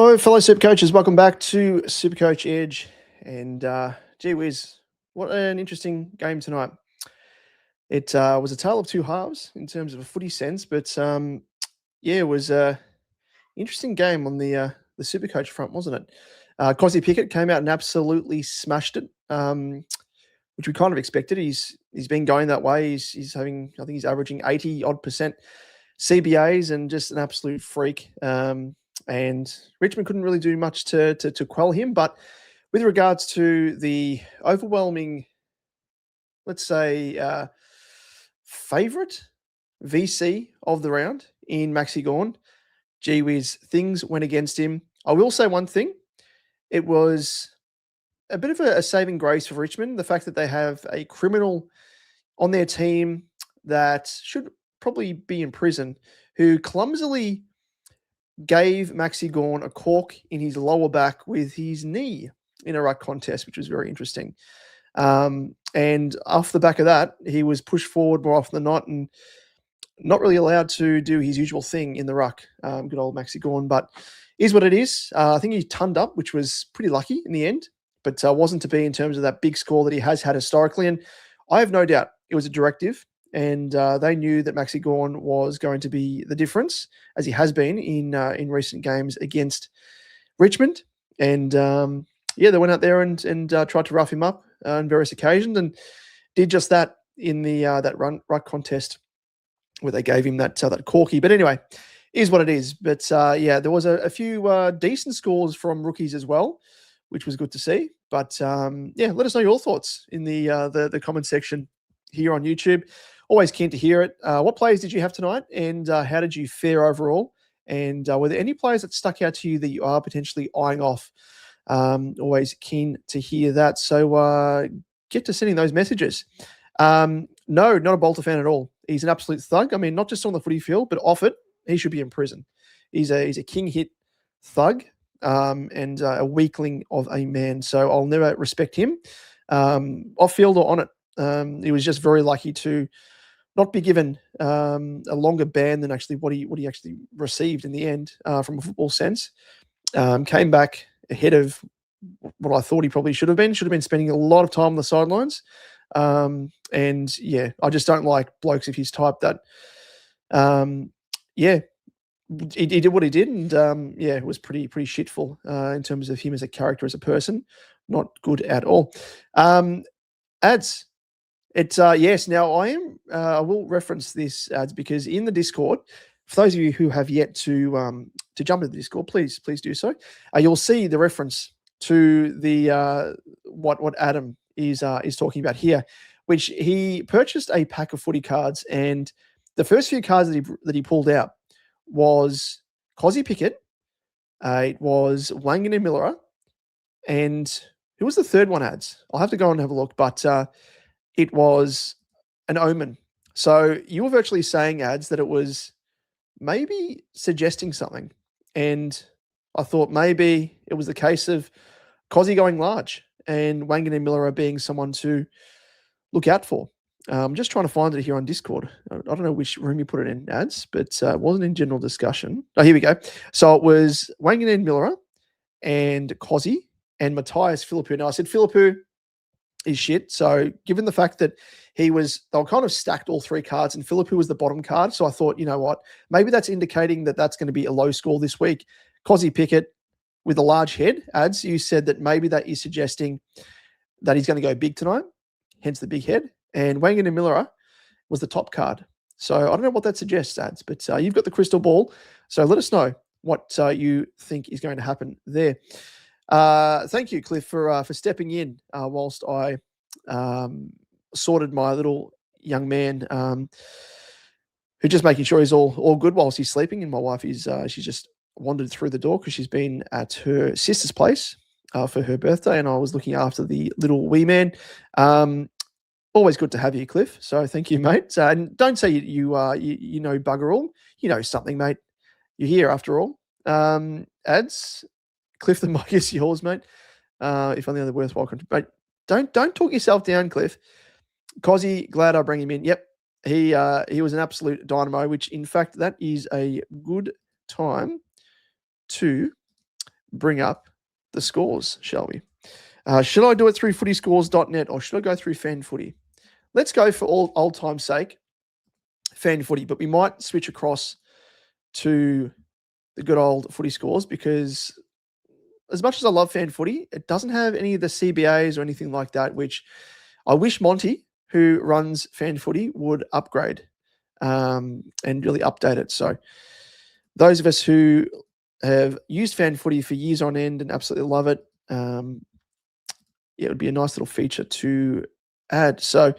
Hello, fellow Supercoaches. Welcome back to SuperCoach Edge. And gee whiz, what an interesting game tonight. It was a tale of two halves in terms of a footy sense, but yeah, it was an interesting game on the Supercoach front, wasn't it? Cosy Pickett came out and absolutely smashed it, which we kind of expected. He's been going that way. He's having, I think he's averaging 80-odd% CBAs and just an absolute freak. And Richmond couldn't really do much to quell him. But with regards to the overwhelming, let's say, favourite VC of the round in Maxi Gawn, gee whiz, things went against him. I will say one thing. It was a bit of a saving grace for Richmond, the fact that they have a criminal on their team that should probably be in prison, who clumsily gave Maxi Gawn a cork in his lower back with his knee in a ruck contest, which was very interesting. And off the back of that, he was pushed forward more often than not and not really allowed to do his usual thing in the ruck. Good old Maxi Gawn, but is what it is. I think he turned up, which was pretty lucky in the end, but wasn't to be in terms of that big score that he has had historically. And I have no doubt it was a directive. And they knew that Maxi Gawn was going to be the difference, as he has been in recent games against Richmond. And yeah, they went out there and tried to rough him up on various occasions, and did just that in the that ruck contest where they gave him that corky. But anyway, is what it is. But yeah, there was a few decent scores from rookies as well, which was good to see. But yeah, let us know your thoughts in the comment section here on YouTube. Always keen to hear it. What players did you have tonight, and how did you fare overall? And were there any players that stuck out to you that you are potentially eyeing off? Always keen to hear that. So get to sending those messages. No, not a Bolter fan at all. He's an absolute thug. I mean, not just on the footy field, but off it, he should be in prison. He's a king hit thug and a weakling of a man. So I'll never respect him off field or on it. He was just very lucky to not be given a longer ban than actually what he actually received in the end from a football sense. Came back ahead of what I thought he probably should have been. Should have been spending a lot of time on the sidelines. And yeah, I just don't like blokes of his type that, yeah, he did what he did. And yeah, it was pretty shitful in terms of him as a character, as a person. Not good at all. Ads. It's yes. Now I will reference this ads because in the Discord, for those of you who have yet to jump into the Discord, please do so. You'll see the reference to the what Adam is talking about here, which he purchased a pack of footy cards, and the first few cards that he pulled out was Cosy Pickett, it was Wangan and Miller, and who was the third one? Ads. I'll have to go and have a look, but it was an omen. So you were virtually saying, ads, that it was maybe suggesting something. And I thought maybe it was the case of Cozzy going large and Wangan and Miller being someone to look out for. I'm just trying to find it here on Discord. I don't know which room you put it in, ads, but it wasn't in general discussion. Oh, here we go. So it was Wangan and Miller and Cozzy and Matthias Philippou. Now I said Philippou is shit. So given the fact that they were kind of stacked all three cards and Philippou was the bottom card. So I thought, you know what, maybe that's indicating that that's going to be a low score this week. Cosy Pickett with a large head, ads, you said that maybe that is suggesting that he's going to go big tonight, hence the big head. And Wangan and Miller was the top card. So I don't know what that suggests, ads, but you've got the crystal ball. So let us know what you think is going to happen there. Thank you, Cliff, for stepping in whilst I sorted my little young man, who's just making sure he's all good whilst he's sleeping. And my wife she's just wandered through the door because she's been at her sister's place for her birthday, and I was looking after the little wee man. Always good to have you, Cliff. So thank you, mate. And don't say you know bugger all. You know something, mate. You're here after all. Ads. Cliff, the mic is yours, mate. If only other worthwhile contribution. Don't talk yourself down, Cliff. Cozzy, glad I bring him in. Yep, he was an absolute dynamo. Which, in fact, that is a good time to bring up the scores, shall we? Should I do it through footyscores.net or should I go through FanFooty? Let's go for all old time's sake, FanFooty, but we might switch across to the good old footy scores because as much as I love FanFooty, it doesn't have any of the CBAs or anything like that, which I wish Monty, who runs FanFooty, would upgrade and really update it. So those of us who have used FanFooty for years on end and absolutely love it, it would be a nice little feature to add. So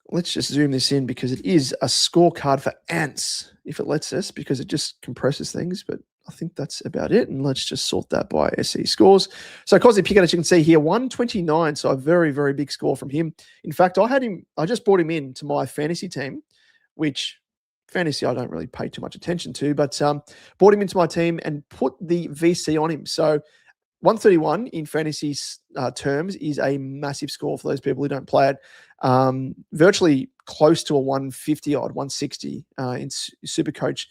let's just zoom this in because it is a scorecard for ants, if it lets us, because it just compresses things. But I think that's about it. And let's just sort that by SE scores. So Cosy Pickett, as you can see here, 129. So a very, very big score from him. In fact, I just brought him in to my fantasy team, which fantasy I don't really pay too much attention to, but brought him into my team and put the VC on him. So 131 in fantasy terms is a massive score for those people who don't play it. Virtually close to a 150 odd, 160 in SuperCoach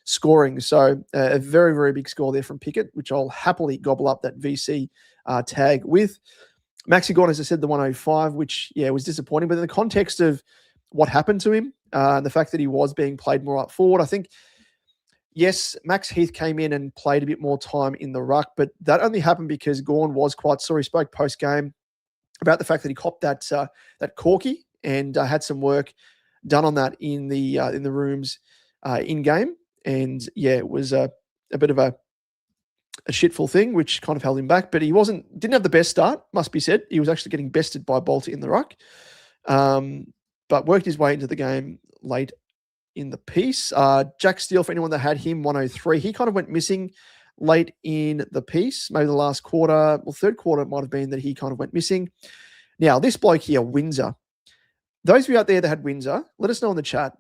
scoring. So a very, very big score there from Pickett, which I'll happily gobble up that VC tag with. Maxi Gordon, as I said, the 105, which, was disappointing. But in the context of what happened to him and the fact that he was being played more up forward, I think, yes, Max Heath came in and played a bit more time in the ruck, but that only happened because Gawn was quite sore. He spoke post-game about the fact that he copped that corky and had some work done on that in the rooms in-game. And, it was a bit of a shitful thing, which kind of held him back. But he didn't have the best start, must be said. He was actually getting bested by Bolter in the ruck, but worked his way into the game late in the piece. Jack Steele, for anyone that had him, 103. He kind of went missing late in the piece, maybe the last quarter, third quarter it might have been that he kind of went missing. Now, this bloke here, Windsor. Those of you out there that had Windsor, let us know in the chat.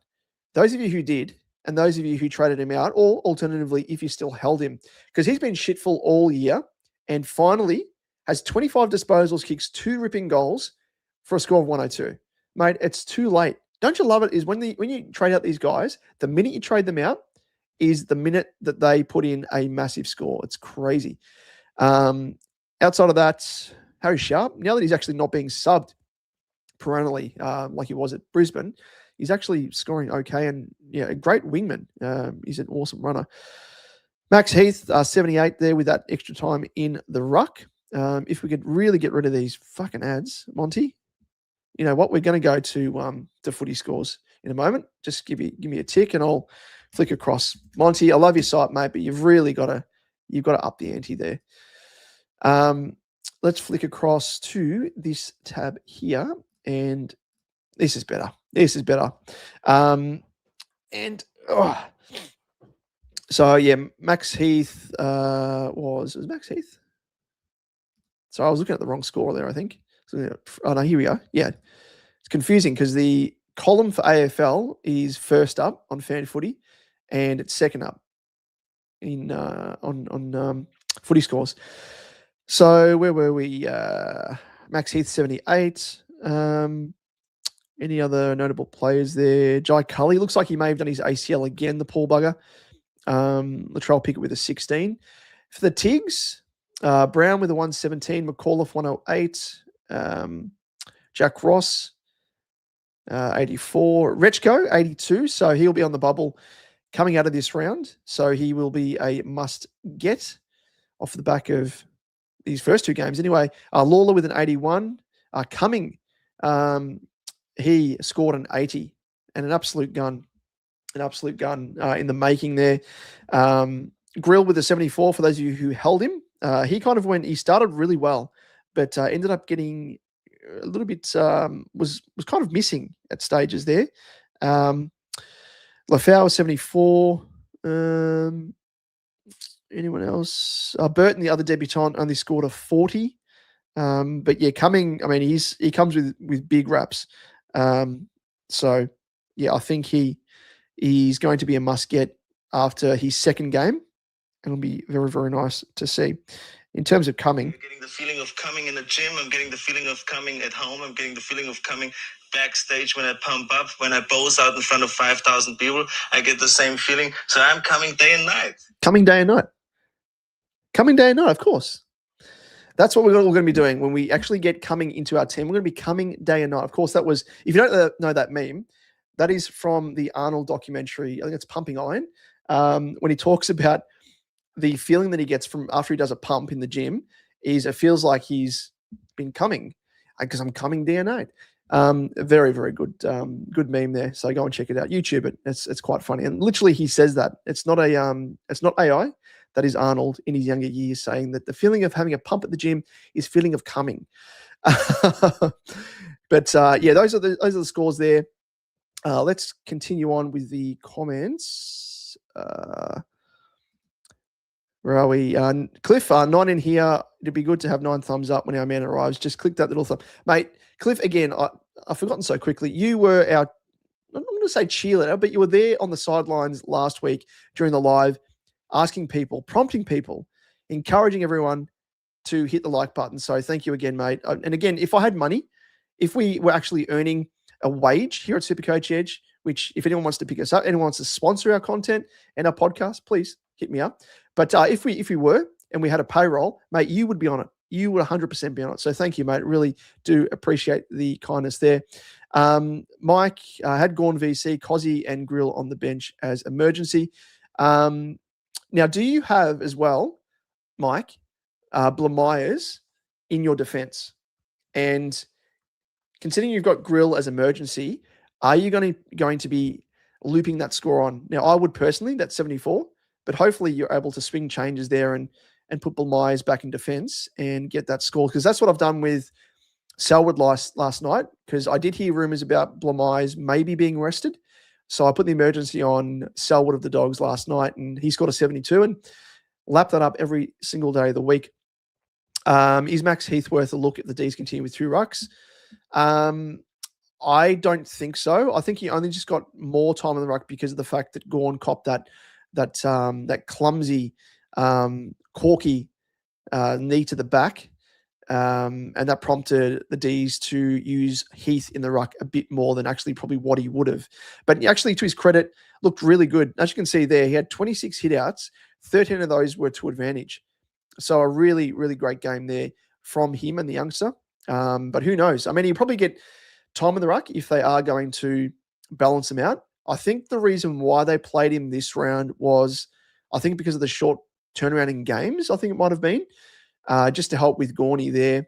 Those of you who did, and those of you who traded him out, or alternatively, if you still held him, because he's been shitful all year and finally has 25 disposals, kicks 2 ripping goals for a score of 102. Mate, it's too late. Don't you love it? Is when you trade out these guys, the minute you trade them out is the minute that they put in a massive score. It's crazy. Outside of that, Harry Sharp, now that he's actually not being subbed perennially like he was at Brisbane, he's actually scoring okay and a great wingman. He's an awesome runner. Max Heath, 78 there with that extra time in the ruck. If we could really get rid of these fucking ads, Monty, you know what? We're going to go to footy scores in a moment. Just give me a tick and I'll flick across. Monty, I love your site, mate, but you've got to up the ante there. Let's flick across to this tab here, and this is better. Max Heath was Max Heath. So I was looking at the wrong score there, I think. Oh, no, here we are. Yeah. It's confusing because the column for AFL is first up on FanFooty and it's second up in on footy scores. So where were we? Max Heath, 78. Any other notable players there? Jai Cully looks like he may have done his ACL again, the poor bugger. Latrell Pickett with a 16. For the Tigs, Brown with a 117, McAuliffe 108, Jack Ross 84, Rechko 82. So he'll be on the bubble coming out of this round. So he will be a must get off the back of these first 2 games. Anyway, Lawler with an 81. Cumming, he scored an 80 and an absolute gun in the making there. Grill with a 74 for those of you who held him. He started really well, but ended up getting a little bit, was kind of missing at stages there. Lafau 74. Anyone else? Burton, the other debutant, only scored a 40. But yeah, Cumming, I mean, he comes with big raps. So yeah, I think he's going to be a must get after his second game. And it'll be very, very nice to see. In terms of Cumming, I'm getting the feeling of coming in the gym. I'm getting the feeling of coming at home. I'm getting the feeling of coming backstage when I pump up, when I pose out in front of 5,000 people. I get the same feeling. So I'm coming day and night. Coming day and night. Coming day and night, of course. That's what we're going to be doing when we actually get coming into our team. We're going to be coming day and night. Of course, that was, if you don't know that meme, that is from the Arnold documentary. I think it's Pumping Iron. When he talks about the feeling that he gets from after he does a pump in the gym is it feels like he's been coming because I'm coming day and night. Very, very good, good meme there. So go and check it out. YouTube it. It's quite funny. And literally he says that. It's not AI. That is Arnold in his younger years saying that the feeling of having a pump at the gym is feeling of coming. But yeah, those are the scores there. Let's continue on with the comments. Where are we? Cliff, 9 in here. It'd be good to have 9 thumbs up when our man arrives. Just click that little thumb. Mate, Cliff, again, I've forgotten so quickly. You were our, I'm not going to say cheerleader, but you were there on the sidelines last week during the live, asking people, prompting people, encouraging everyone to hit the like button. So thank you again, mate. And again, if I had money, if we were actually earning a wage here at SuperCoach Edge, which if anyone wants to pick us up, anyone wants to sponsor our content and our podcast, please hit me up. But if we were and we had a payroll, mate, you would be on it. You would 100% be on it. So thank you, mate. Really do appreciate the kindness there. Mike had Gorn VC, Cozzy and Grill on the bench as emergency. Now, do you have as well, Mike, Blamires in your defense? And considering you've got Grill as emergency, are you going to be looping that score on? Now, I would personally, that's 74, but hopefully you're able to swing changes there and put Blamires back in defense and get that score. Because that's what I've done with Selwood last night, because I did hear rumors about Blamires maybe being rested. So I put the emergency on Selwood of the Dogs last night, and he scored a 72 and lapped that up every single day of the week. Is Max Heath worth a look at the D's continue with 2 rucks? I don't think so. I think he only just got more time on the ruck because of the fact that Gawn copped that clumsy, corky knee to the back. And that prompted the D's to use Heath in the ruck a bit more than actually probably what he would have. But actually, to his credit, looked really good. As you can see there, he had 26 hitouts. 13 of those were to advantage. So a really, really great game there from him and the youngster. But who knows? I mean, he'll probably get time in the ruck if they are going to balance him out. I think the reason why they played him this round was, I think because of the short turnaround in games, I think it might have been, just to help with Gorney there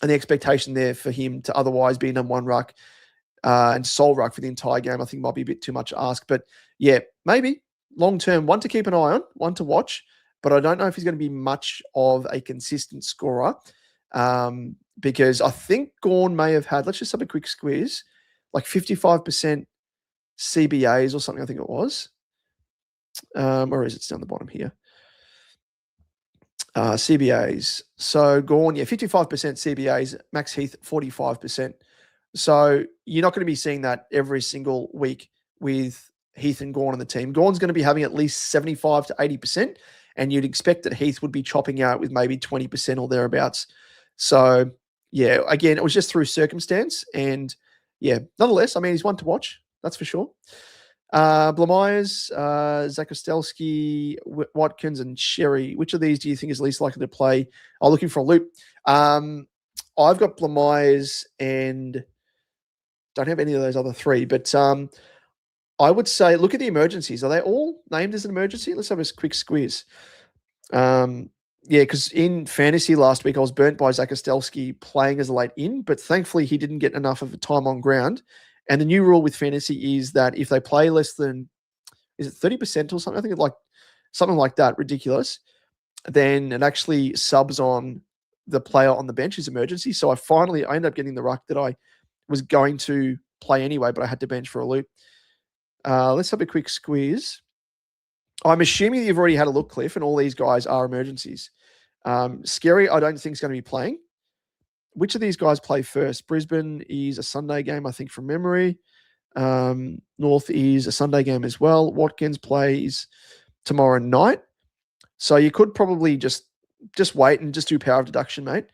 and the expectation there for him to otherwise be number 1 ruck and sole ruck for the entire game. I think might be a bit too much to ask. But yeah, maybe long-term, one to keep an eye on, one to watch, but I don't know if he's going to be much of a consistent scorer because I think Gawn may have had, let's just have a quick squeeze, like 55% CBAs or something, I think it was. Or is it down the bottom here? CBAs. So Gawn, 55% CBAs, Max Heath 45%. So you're not going to be seeing that every single week with Heath and Gawn on the team. Gawn's going to be having at least 75 to 80%, and you'd expect that Heath would be chopping out with maybe 20% or thereabouts. So yeah, again, it was just through circumstance, and yeah, nonetheless, I mean, he's one to watch, that's for sure. Blamires, Zakostelski, Watkins, and Sherry. Which of these do you think is least likely to play? I'm looking for a loop. I've got Blamires and don't have any of those other 3, but I would say look at the emergencies. Are they all named as an emergency? Let's have a quick squeeze. Yeah, because in fantasy last week, I was burnt by Zakostelski playing as a late in, but thankfully he didn't get enough of a time on ground. And the new rule with fantasy is that if they play less than, is it 30% or something? I think it's like something like that, ridiculous. Then it actually subs on the player on the bench as emergency. So I ended up getting the ruck that I was going to play anyway, but I had to bench for a loop. Let's have a quick squeeze. I'm assuming that you've already had a look, Cliff, and all these guys are emergencies. Scary, I don't think is going to be playing. Which of these guys play first? Brisbane is a Sunday game, I think, from memory. North is a Sunday game as well. Watkins plays tomorrow night. So you could probably just wait and just do power of deduction, mate.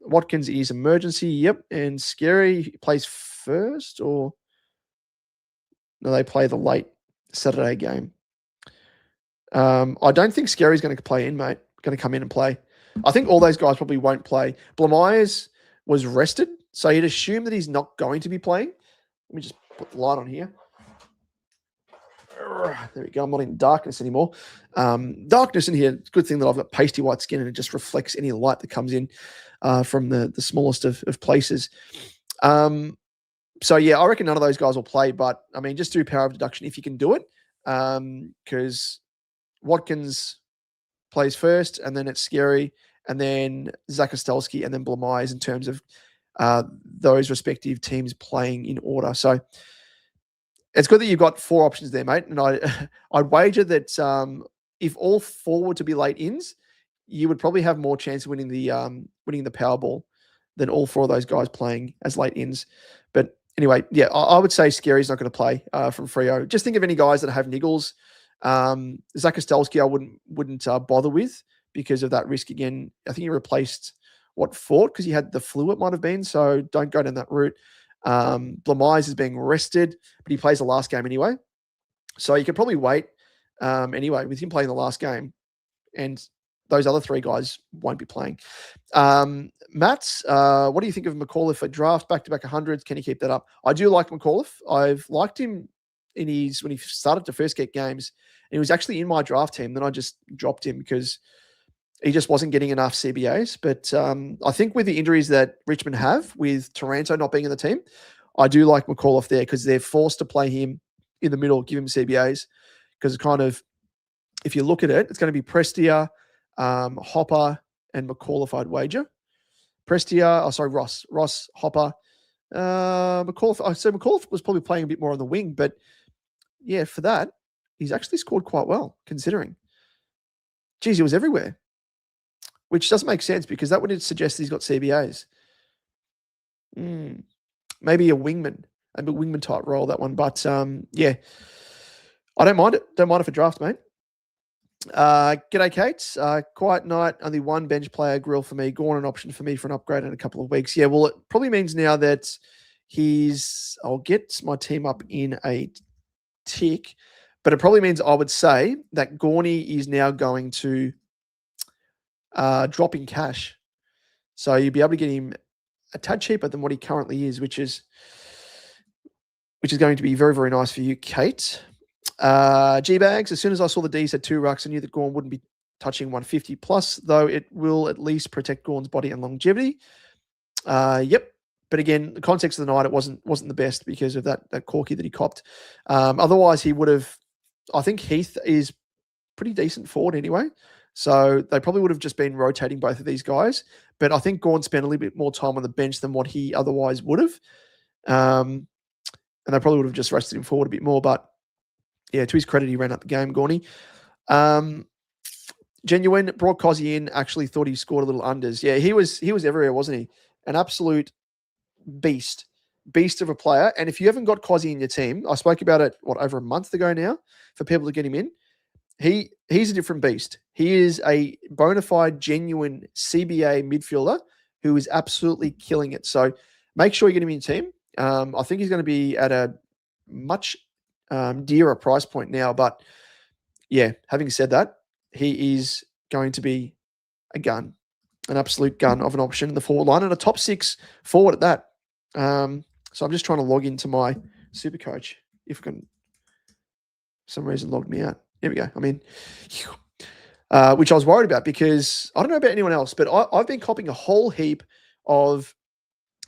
Watkins is emergency, yep. And Scary plays first, or no, they play the late Saturday game. I don't think Scary's going to play in, mate. Going to come in and play. I think all those guys probably won't play. Blamires was rested, so you'd assume that he's not going to be playing. Let me just put the light on here. There we go. I'm not in darkness anymore. Darkness in here, it's a good thing that I've got pasty white skin and it just reflects any light that comes in from the smallest of places. So, yeah, I reckon none of those guys will play, but, I mean, just do power of deduction if you can do it, because Watkins plays first, and then it's Scary, and then Zach Ostolski, and then Blamires in terms of those respective teams playing in order. So it's good that you've got 4 options there, mate. And I'd wager that if all 4 were to be late ins, you would probably have more chance of winning the Powerball than all 4 of those guys playing as late ins. But anyway, yeah, I would say Scary's not going to play from Freo. Just think of any guys that have niggles. Zach Ostolski I wouldn't bother with because of that risk again. I think he replaced Fort because he had the flu, it might have been. So don't go down that route. Blamires is being rested, but he plays the last game anyway. So you could probably wait anyway with him playing the last game, and those other 3 guys won't be playing. Matt, what do you think of McAuliffe for draft? Back-to-back 100s. Can he keep that up? I do like McAuliffe. I've liked him when he started to first get games. And he was actually in my draft team. Then I just dropped him because he just wasn't getting enough CBAs. But I think with the injuries that Richmond have, with Taranto not being in the team, I do like McAuliffe there because they're forced to play him in the middle, give him CBAs. Because it's kind of, if you look at it, it's going to be Prestia, Hopper, and McAuliffe, I'd wager. Ross, Hopper, McAuliffe. So McAuliffe was probably playing a bit more on the wing, but yeah, for that, he's actually scored quite well, considering. Geez, he was everywhere. Which doesn't make sense because that would suggest he's got CBAs. Maybe a wingman type role, that one. But yeah, I don't mind it. Don't mind it for draft, mate. G'day, Kate. Quiet night. Only 1 bench player grill for me. Gorn an option for me for an upgrade in a couple of weeks. Yeah, well, it probably means now that I'll get my team up in a tick, but it probably means I would say that Gorney is now going to drop in cash. So you'll be able to get him a tad cheaper than what he currently is, which is going to be very, very nice for you, Kate. G-Bags, as soon as I saw the D's had 2 rucks, I knew that Gorn wouldn't be touching 150 plus, though it will at least protect Gorn's body and longevity. Yep. But again, the context of the night, it wasn't the best because of that corky that he copped. Otherwise, he would have. I think Heath is pretty decent forward anyway, so they probably would have just been rotating both of these guys. But I think Gorn spent a little bit more time on the bench than what he otherwise would have, and they probably would have just rested him forward a bit more. But yeah, to his credit, he ran up the game, Gorney. Genuine brought Cozzy in. Actually, thought he scored a little unders. Yeah, he was everywhere, wasn't he? An absolute beast of a player. And if you haven't got Cozzy in your team, I spoke about it over a month ago now for people to get him in. He's a different beast. He is a bona fide, genuine CBA midfielder who is absolutely killing it. So make sure you get him in your team. I think he's going to be at a much dearer price point now. But yeah, having said that, he is going to be a gun, an absolute gun of an option in the forward line and a top 6 forward at that. So I'm just trying to log into my SuperCoach. If I can, for some reason, logged me out. Here we go. I mean, which I was worried about because I don't know about anyone else, but I've been copying a whole heap of.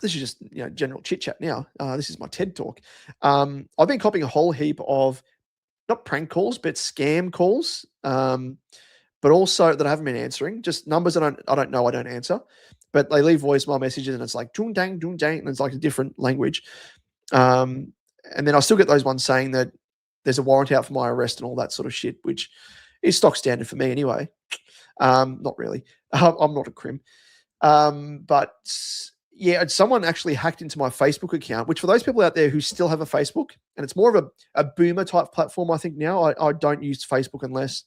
This is just general chit chat now. This is my TED talk. I've been copying a whole heap of not prank calls, but scam calls. But also that I haven't been answering. Just numbers I don't know. I don't answer. But they leave voicemail messages and it's like doon dang, and it's like a different language. And then I still get those ones saying that there's a warrant out for my arrest and all that sort of shit, which is stock standard for me anyway. Not really. I'm not a crim. But yeah, someone actually hacked into my Facebook account, which for those people out there who still have a Facebook, and it's more of a boomer type platform, I think now. I don't use Facebook unless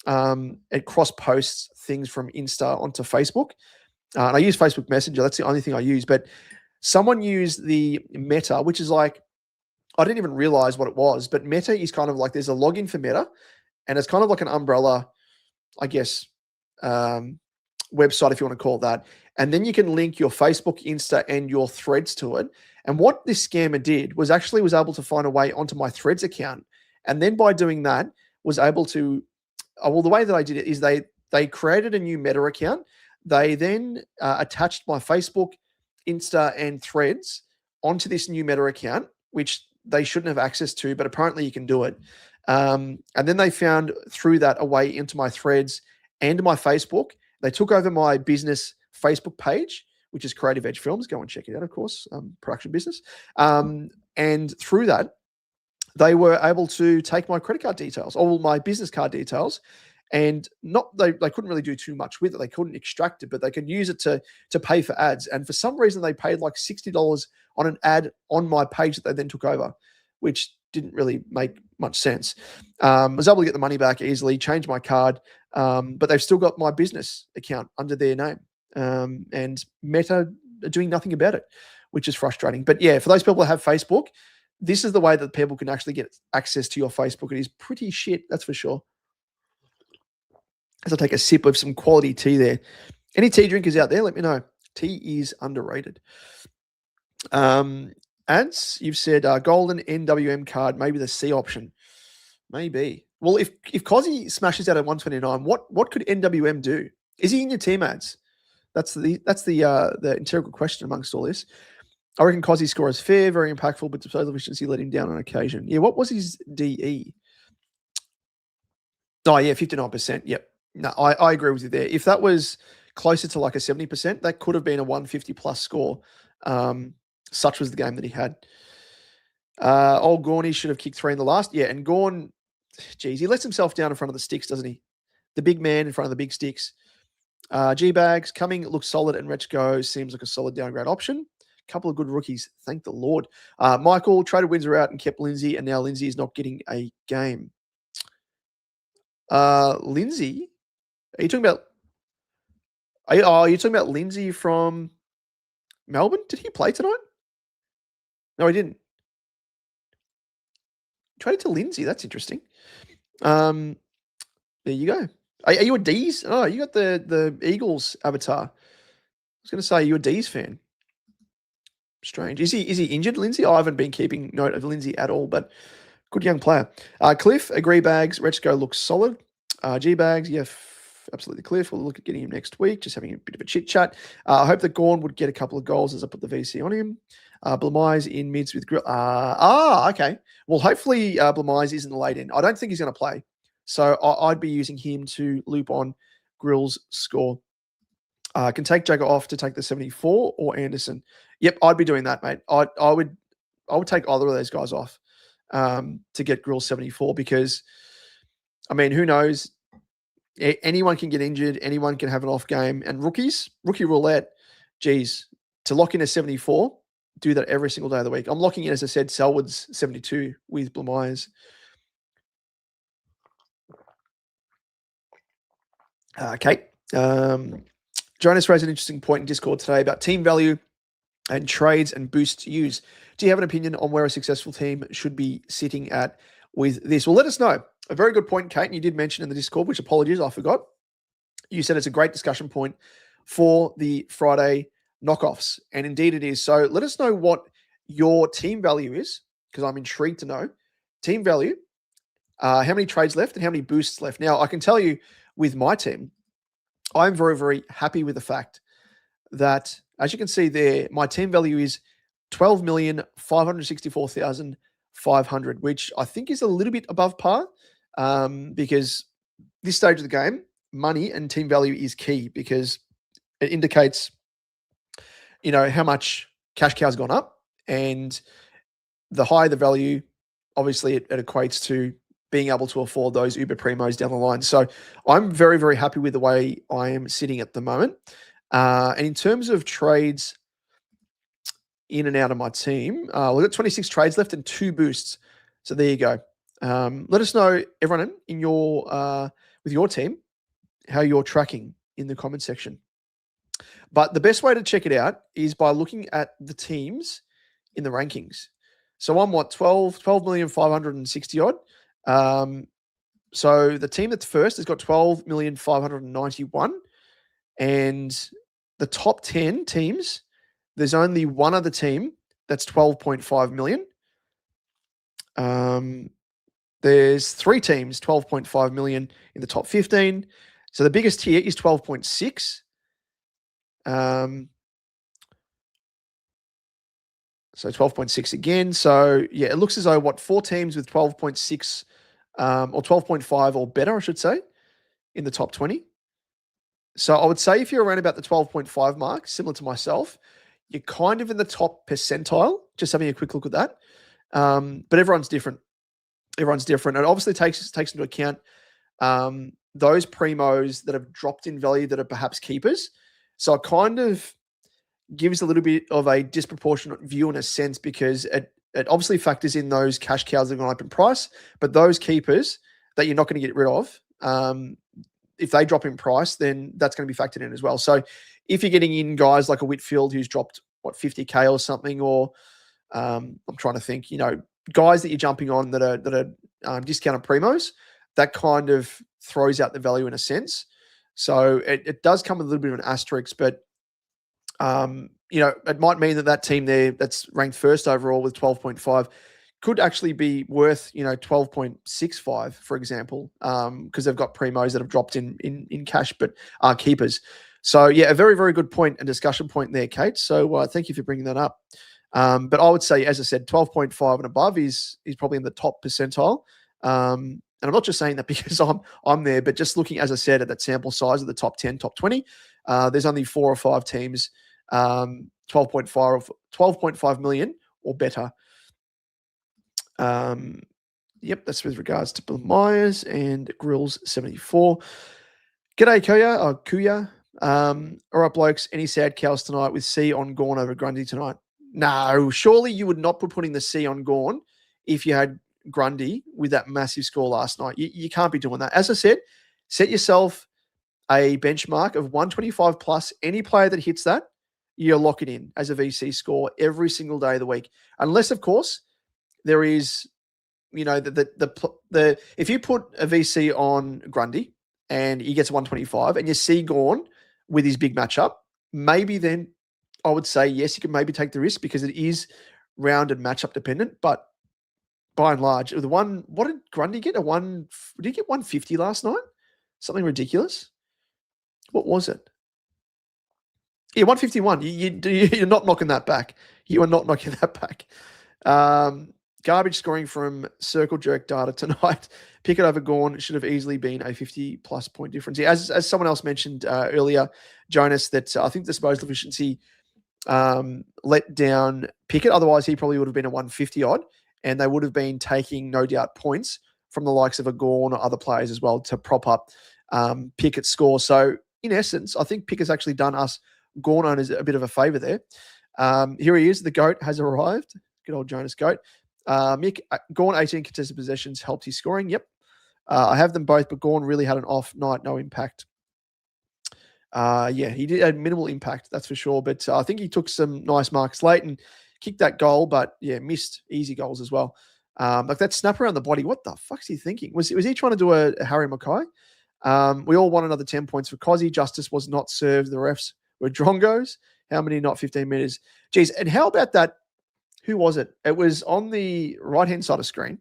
it cross-posts things from Insta onto Facebook. And I use Facebook Messenger. That's the only thing I use. But someone used the Meta, which is like, I didn't even realize what it was, but Meta is kind of like there's a login for Meta, and it's kind of like an umbrella, I guess, website, if you want to call it that. And then you can link your Facebook, Insta, and your Threads to it. And what this scammer did was actually was able to find a way onto my Threads account. And then by doing that, was able to, the way that I did it is they created a new Meta account. They then attached my Facebook, Insta, and Threads onto this new Meta account, which they shouldn't have access to, but apparently you can do it. And then they found through that a way into my Threads and my Facebook. They took over my business Facebook page, which is Creative Edge Films. Go and check it out, of course, production business. And through that, they were able to take my credit card details, or my business card details, and they couldn't really do too much with it. They couldn't extract it, but they could use it to pay for ads. And for some reason, they paid like $60 on an ad on my page that they then took over, which didn't really make much sense. I was able to get the money back easily, change my card, but they've still got my business account under their name. And Meta are doing nothing about it, which is frustrating. But yeah, for those people that have Facebook, this is the way that people can actually get access to your Facebook. It is pretty shit, that's for sure. As I take a sip of some quality tea there. Any tea drinkers out there, let me know. Tea is underrated. Ads, you've said golden NWM card, maybe the C option. Maybe. Well, if Cozzy smashes out at 129, what could NWM do? Is he in your team ads? That's the integral question amongst all this. I reckon Cozzy's score is fair, very impactful, but disposal efficiency let him down on occasion. Yeah, what was his DE? Oh, yeah, 59%. Yep. No, I agree with you there. If that was closer to like a 70%, that could have been a 150 plus score. Such was the game that he had. Old Gorney should have kicked 3 in the last. Yeah, and Gorn, geez, he lets himself down in front of the sticks, doesn't he? The big man in front of the big sticks. G-Bags, Cumming looks solid, and Retchko seems like a solid downgrade option. Couple of good rookies, thank the Lord. Michael, traded Windsor out and kept Lindsay, and now Lindsay is not getting a game. Lindsay? Are you talking about... you're talking about Lindsay from Melbourne? Did he play tonight? No, he didn't. Traded to Lindsay. That's interesting. There you go. Are you a D's? Oh, you got the Eagles avatar. I was going to say, you're a D's fan. Strange. Is he injured, Lindsay? I haven't been keeping note of Lindsay at all, but good young player. Cliff, agree bags. Retchko looks solid. G-Bags, yeah, absolutely Cliff. We'll look at getting him next week, just having a bit of a chit-chat. I hope that Gorn would get a couple of goals as I put the VC on him. Blamise in mids with Grill. Okay. Well, hopefully Blamise isn't the late end. I don't think he's going to play. So I'd be using him to loop on Grill's score. Can take Jagger off to take the 74 or Anderson. Yep, I'd be doing that, mate. I would take either of those guys off to get Grill's 74 because, I mean, who knows? Anyone can get injured. Anyone can have an off game. And rookie roulette, geez, to lock in a 74, do that every single day of the week. I'm locking in, as I said, Selwood's 72 with Blamise. Kate. Jonas raised an interesting point in Discord today about team value and trades and boosts use. Do you have an opinion on where a successful team should be sitting at with this? Well, let us know. A very good point, Kate, and you did mention in the Discord, which apologies, I forgot. You said it's a great discussion point for the Friday knockoffs, and indeed it is. So let us know what your team value is, because I'm intrigued to know. Team value, how many trades left and how many boosts left. Now, I can tell you with my team, I'm very, very happy with the fact that, as you can see there, my team value is 12,564,500, which I think is a little bit above par because this stage of the game, money and team value is key because it indicates, how much cash cow's gone up, and the higher the value, obviously it equates to being able to afford those Uber Primos down the line. So I'm very, very happy with the way I am sitting at the moment. And in terms of trades in and out of my team, we've got 26 trades left and 2 boosts. So there you go. Let us know, everyone, in your with your team, how you're tracking in the comment section. But the best way to check it out is by looking at the teams in the rankings. So I'm 12,560 odd. So the team that's first has got 12,591,000, and the top 10 teams, there's only one other team that's 12.5 million. There's three teams, 12.5 million in the top 15. So the biggest tier is 12.6. So 12.6 again. So yeah, it looks as though four teams with 12.6 or 12.5 or better, I should say, in the top 20. So I would say if you're around about the 12.5 mark, similar to myself, you're kind of in the top percentile, just having a quick look at that. But everyone's different. Everyone's different. It obviously takes into account those primos that have dropped in value that are perhaps keepers. So it kind of gives a little bit of a disproportionate view in a sense, because it obviously factors in those cash cows that are going up in price, but those keepers that you're not going to get rid of, if they drop in price, then that's going to be factored in as well. So if you're getting in guys like a Whitfield who's dropped 50K or something, or I'm trying to think, guys that you're jumping on that are discounted primos, that kind of throws out the value in a sense. So it does come with a little bit of an asterisk, but it might mean that team there that's ranked first overall with 12.5 could actually be worth, 12.65, for example, because they've got primos that have dropped in cash, but are keepers. So yeah, a very, very good point and discussion point there, Kate. So thank you for bringing that up. But I would say, as I said, 12.5 and above is probably in the top percentile. And I'm not just saying that because I'm there, but just looking, as I said, at that sample size of the top 10, top 20, there's only 4 or 5 teams, 12.5 million or better. Yep, that's with regards to Bill Myers and Grills 74. G'day, Kuya. All right, blokes. Any sad cows tonight with C on Gorn over Grundy tonight? No, surely you would not be putting the C on Gorn if you had Grundy with that massive score last night. You can't be doing that. As I said, set yourself a benchmark of 125 plus. Any player that hits that, you lock it in as a VC score every single day of the week. Unless, of course, there is, the if you put a VC on Grundy and he gets 125 and you see Gorn with his big matchup, maybe then I would say, yes, you can maybe take the risk because it is round and matchup dependent. But by and large, what did Grundy get? Did he get 150 last night? Something ridiculous. What was it? Yeah, 151. You're not knocking that back. You are not knocking that back. Garbage scoring from Circle Jerk data tonight. Pickett over Gorn should have easily been a 50-plus point difference. Yeah, as someone else mentioned earlier, Jonas, that I think disposal efficiency let down Pickett. Otherwise, he probably would have been a 150-odd, and they would have been taking, no doubt, points from the likes of a Gorn or other players as well to prop up Pickett's score. So, in essence, I think Pickett's actually done us Gorn owners a bit of a favour there. Here he is. The GOAT has arrived. Good old Jonas GOAT. Mick, Gorn 18 contested possessions helped his scoring. Yep. I have them both, but Gorn really had an off night, no impact. Yeah, he did have minimal impact, that's for sure. But I think he took some nice marks late and kicked that goal, but yeah, missed easy goals as well. Like that snap around the body, what the fuck's he thinking? Was he trying to do a Harry Mackay? We all won another 10 points for Cozzy. Justice was not served. The refs were drongos. How many not 15 meters? Geez, and how about that? Who was it? It was on the right-hand side of screen,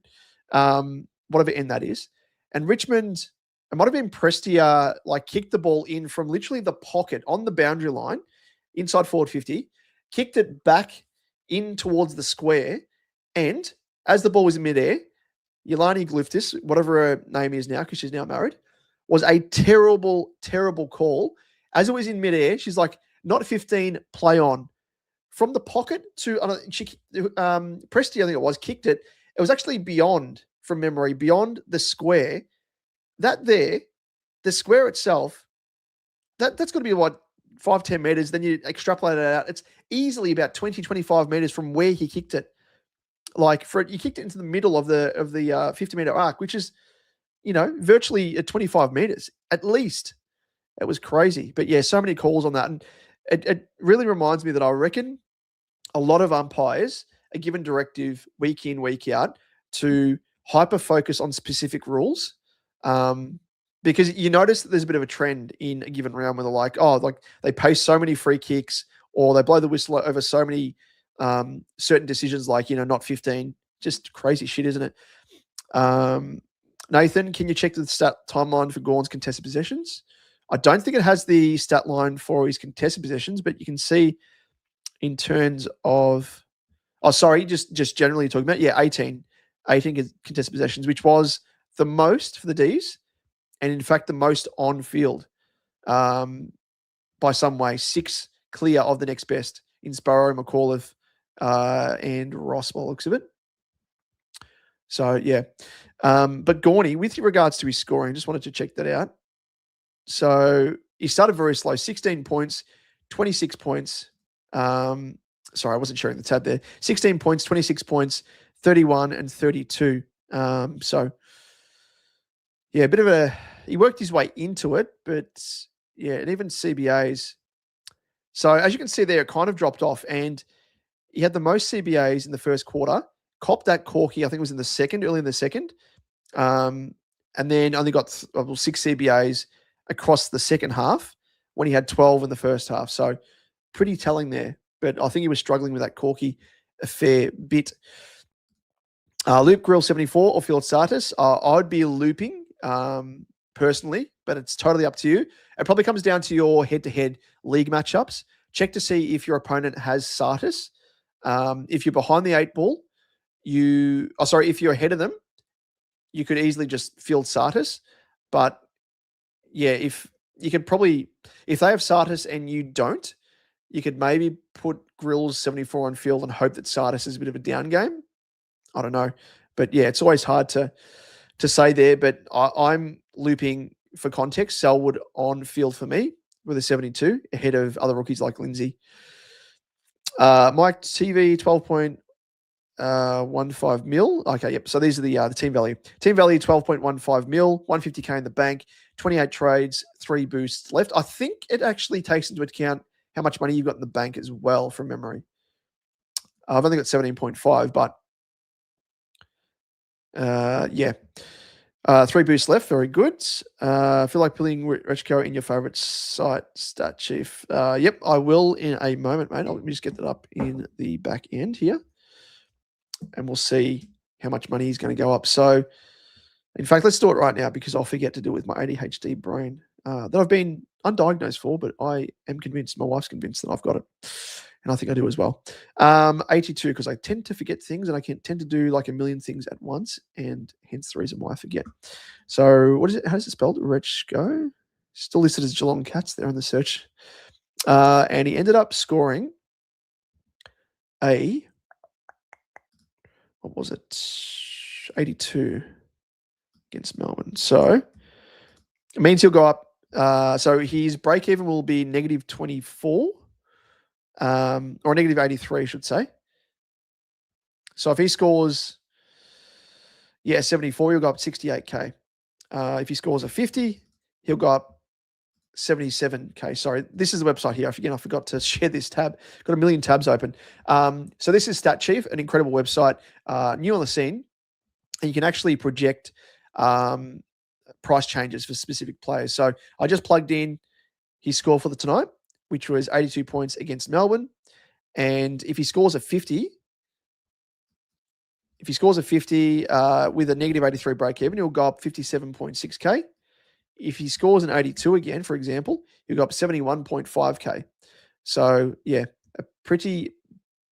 whatever end that is. And Richmond, it might have been Prestia, kicked the ball in from literally the pocket on the boundary line, inside forward 50, kicked it back in towards the square. And as the ball was in midair, Yelani Glyftis, whatever her name is now, because she's now married, was a terrible, terrible call. As it was in midair, she's like, not 15, play on. From the pocket to, Presti, I think it was, kicked it. It was actually beyond, from memory, beyond the square. That there, the square itself, that's got to be, 5-10 meters. Then you extrapolate it out. It's easily about 20-25 meters from where he kicked it. You kicked it into the middle of the 50-meter arc, which is, virtually at 25 meters, at least. It was crazy. But yeah, so many calls on that. And it really reminds me that I reckon a lot of umpires are given directive week in, week out to hyper-focus on specific rules. Because you notice that there's a bit of a trend in a given round where they're like, oh, like they pay so many free kicks or they blow the whistle over so many certain decisions, like, not 15. Just crazy shit, isn't it? Nathan, can you check the stat timeline for Gawn's contested possessions? I don't think it has the stat line for his contested possessions, but you can see in terms of, just generally talking about, 18 contested possessions, which was the most for the Ds, and in fact the most on field by some way. 6 clear of the next best in Sparrow, McAuliffe, and Ross, by the looks of it. So, yeah. But Gawny, with regards to his scoring, just wanted to check that out. So he started very slow, 16 points, 26 points. Sorry, I wasn't sharing the tab there. 16 points, 26 points, 31 and 32. So, yeah, a bit of he worked his way into it, but yeah, and even CBAs. So as you can see there, it kind of dropped off, and he had the most CBAs in the first quarter. Copped that corky, I think it was early in the second. And then only got 6 CBAs across the second half when he had 12 in the first half. So pretty telling there. But I think he was struggling with that corky a fair bit. Loop Grill 74 or Field Sartis. I'd be looping personally, but it's totally up to you. It probably comes down to your head-to-head league matchups. Check to see if your opponent has Sartis. If you're behind the 8 ball, if you're ahead of them, you could easily just field Sartis. But yeah, if they have Sartis and you don't, you could maybe put Grills 74 on field and hope that Sartis is a bit of a down game. I don't know. But yeah, it's always hard to say there. But I'm looping, for context, Selwood on field for me with a 72 ahead of other rookies like Lindsay. Mike TV 12.15 mil. Okay, yep. So these are the team value. Team value 12.15 mil, 150K in the bank, 28 trades, 3 boosts left. I think it actually takes into account how much money you've got in the bank as well, from memory. I've only got 17.5, but yeah. 3 boosts left. Very good. I feel like putting Rechko in your favorite site, Stat Chief. Yep, I will in a moment, mate. Let me just get that up in the back end here, and we'll see how much money he's going to go up. So, in fact, let's do it right now, because I'll forget to do it with my ADHD brain that I've been undiagnosed for, but I am convinced, my wife's convinced that I've got it. And I think I do as well. 82, because I tend to forget things, and I can tend to do like a million things at once, and hence the reason why I forget. So what is it? How is it spelled? Rechko? Still listed as Geelong Cats there on the search. And he ended up scoring what was it? 82 against Melbourne. So it means he'll go up. So his break even will be negative 24. Or negative 83, I should say. So if he scores, 74, he'll go up 68K. If he scores a 50, he'll go up 77K. Sorry, this is the website here. I forgot to share this tab. Got a million tabs open. So this is Stat Chief, an incredible website, new on the scene. And you can actually project price changes for specific players. So I just plugged in his score for the tonight, which was 82 points against Melbourne. And if he scores a 50, with a negative 83 break even, he'll go up 57.6K. If he scores an 82 again, for example, he'll go up 71.5K. So, yeah, a pretty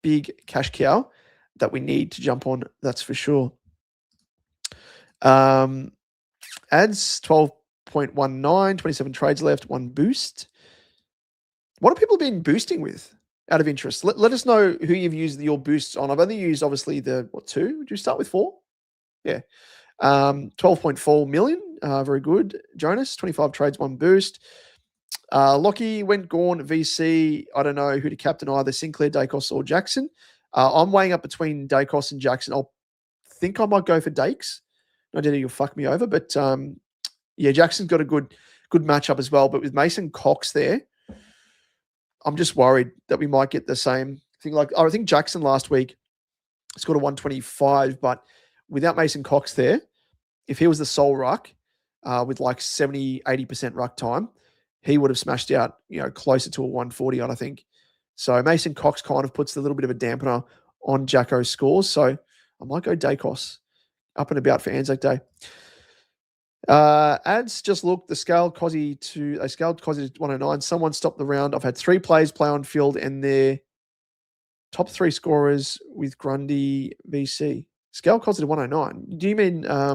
big cash cow that we need to jump on, that's for sure. Ads 12.19, 27 trades left, 1 boost. What have people been boosting with, out of interest? Let us know who you've used your boosts on. I've only used, obviously, 2? Would you start with 4? Yeah. 12.4 million. Very good. Jonas, 25 trades, 1 boost. Lockie went Gawn, VC. I don't know who to captain, either Sinclair, Dacos, or Jackson. I'm weighing up between Dacos and Jackson. I think I might go for Dakes. No idea you'll fuck me over, but Jackson's got a good matchup as well. But with Mason Cox there, I'm just worried that we might get the same thing. Like, I think Jackson last week scored a 125, but without Mason Cox there, if he was the sole ruck, with like 70, 80% ruck time, he would have smashed out, closer to a 140 odd, I think. So Mason Cox kind of puts a little bit of a dampener on Jacko's scores. So I might go Dacos up and about for Anzac Day. Ads just look, they scaled Cozzy to 109. Someone stopped the round. I've had 3 players play on field and their top 3 scorers with Grundy VC. Scale Cozzy to 109. Do you mean, I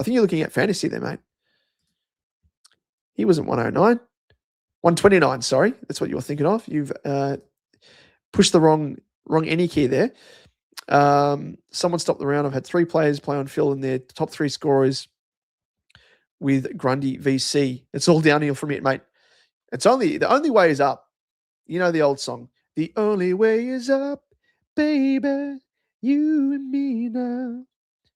think you're looking at fantasy there, mate. He wasn't 109. 129, sorry. That's what you were thinking of. You've pushed the wrong any key there. Someone stopped the round. I've had 3 players play on field and their top 3 scorers with Grundy VC. It's all downhill from it, mate. The only way is up. You know the old song. The only way is up, baby. You and me now.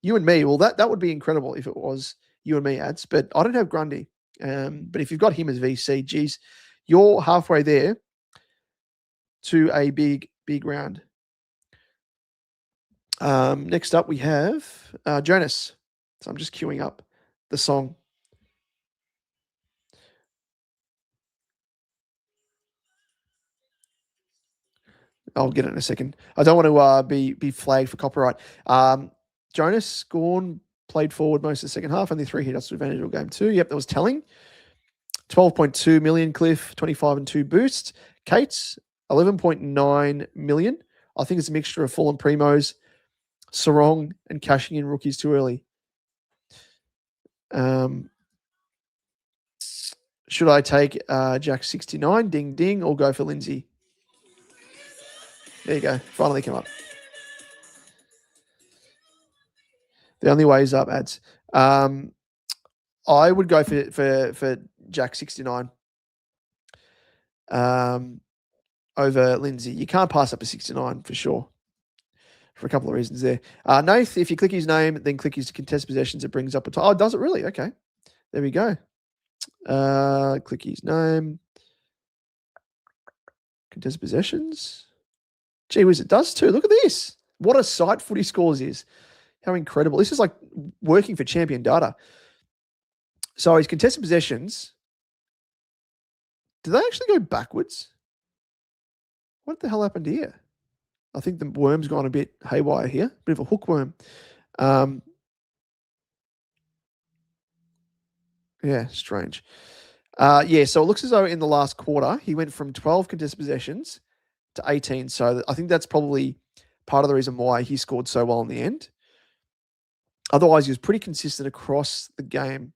You and me. Well, that would be incredible if it was you and me ads, but I don't have Grundy. But if you've got him as VC, geez, you're halfway there to a big round. Next up, we have Jonas. So I'm just queuing up the song. I'll get it in a second. I don't want to be flagged for copyright. Jonas Gorn played forward most of the second half, only 3 hit-outs to advantage all game 2. Yep, that was telling. 12.2 million Cliff, 25 and 2 boost. Kate's 11.9 million. I think it's a mixture of full and primos, Sarong, and cashing in rookies too early. Should I take Jack 69, ding ding, or go for Lindsay? There you go. Finally come up. The only way is up, ads. I would go for Jack 69 over Lindsay. You can't pass up a 69 for sure, for a couple of reasons there. Nath, if you click his name, then click his contest possessions, it brings up a time. Oh, does it really? Okay. There we go. Click his name. Contest possessions. Gee whiz, it does too. Look at this. What a sight footy scores is. How incredible. This is like working for champion data. So his contested possessions, did they actually go backwards? What the hell happened here? I think the worm's gone a bit haywire here. Bit of a hookworm. Yeah, strange. So it looks as though in the last quarter, he went from 12 contested possessions to 18. So I think that's probably part of the reason why he scored so well in the end. Otherwise, he was pretty consistent across the game.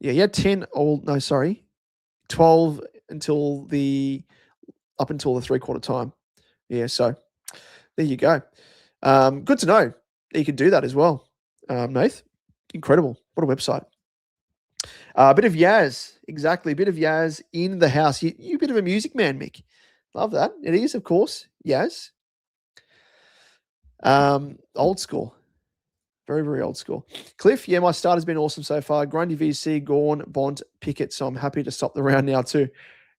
Yeah, he had 12 up until the 3/4 time. Yeah, so there you go. Good to know that you can do that as well, Nath. Incredible. What a website. A bit of Yaz, exactly. A bit of Yaz in the house. You a bit of a music man, Mick. Love that. It is, of course, Yaz. Old school. Very, very old school. Cliff, yeah, my start has been awesome so far. Grundy VC, Gorn, Bont, Pickett. So I'm happy to stop the round now too.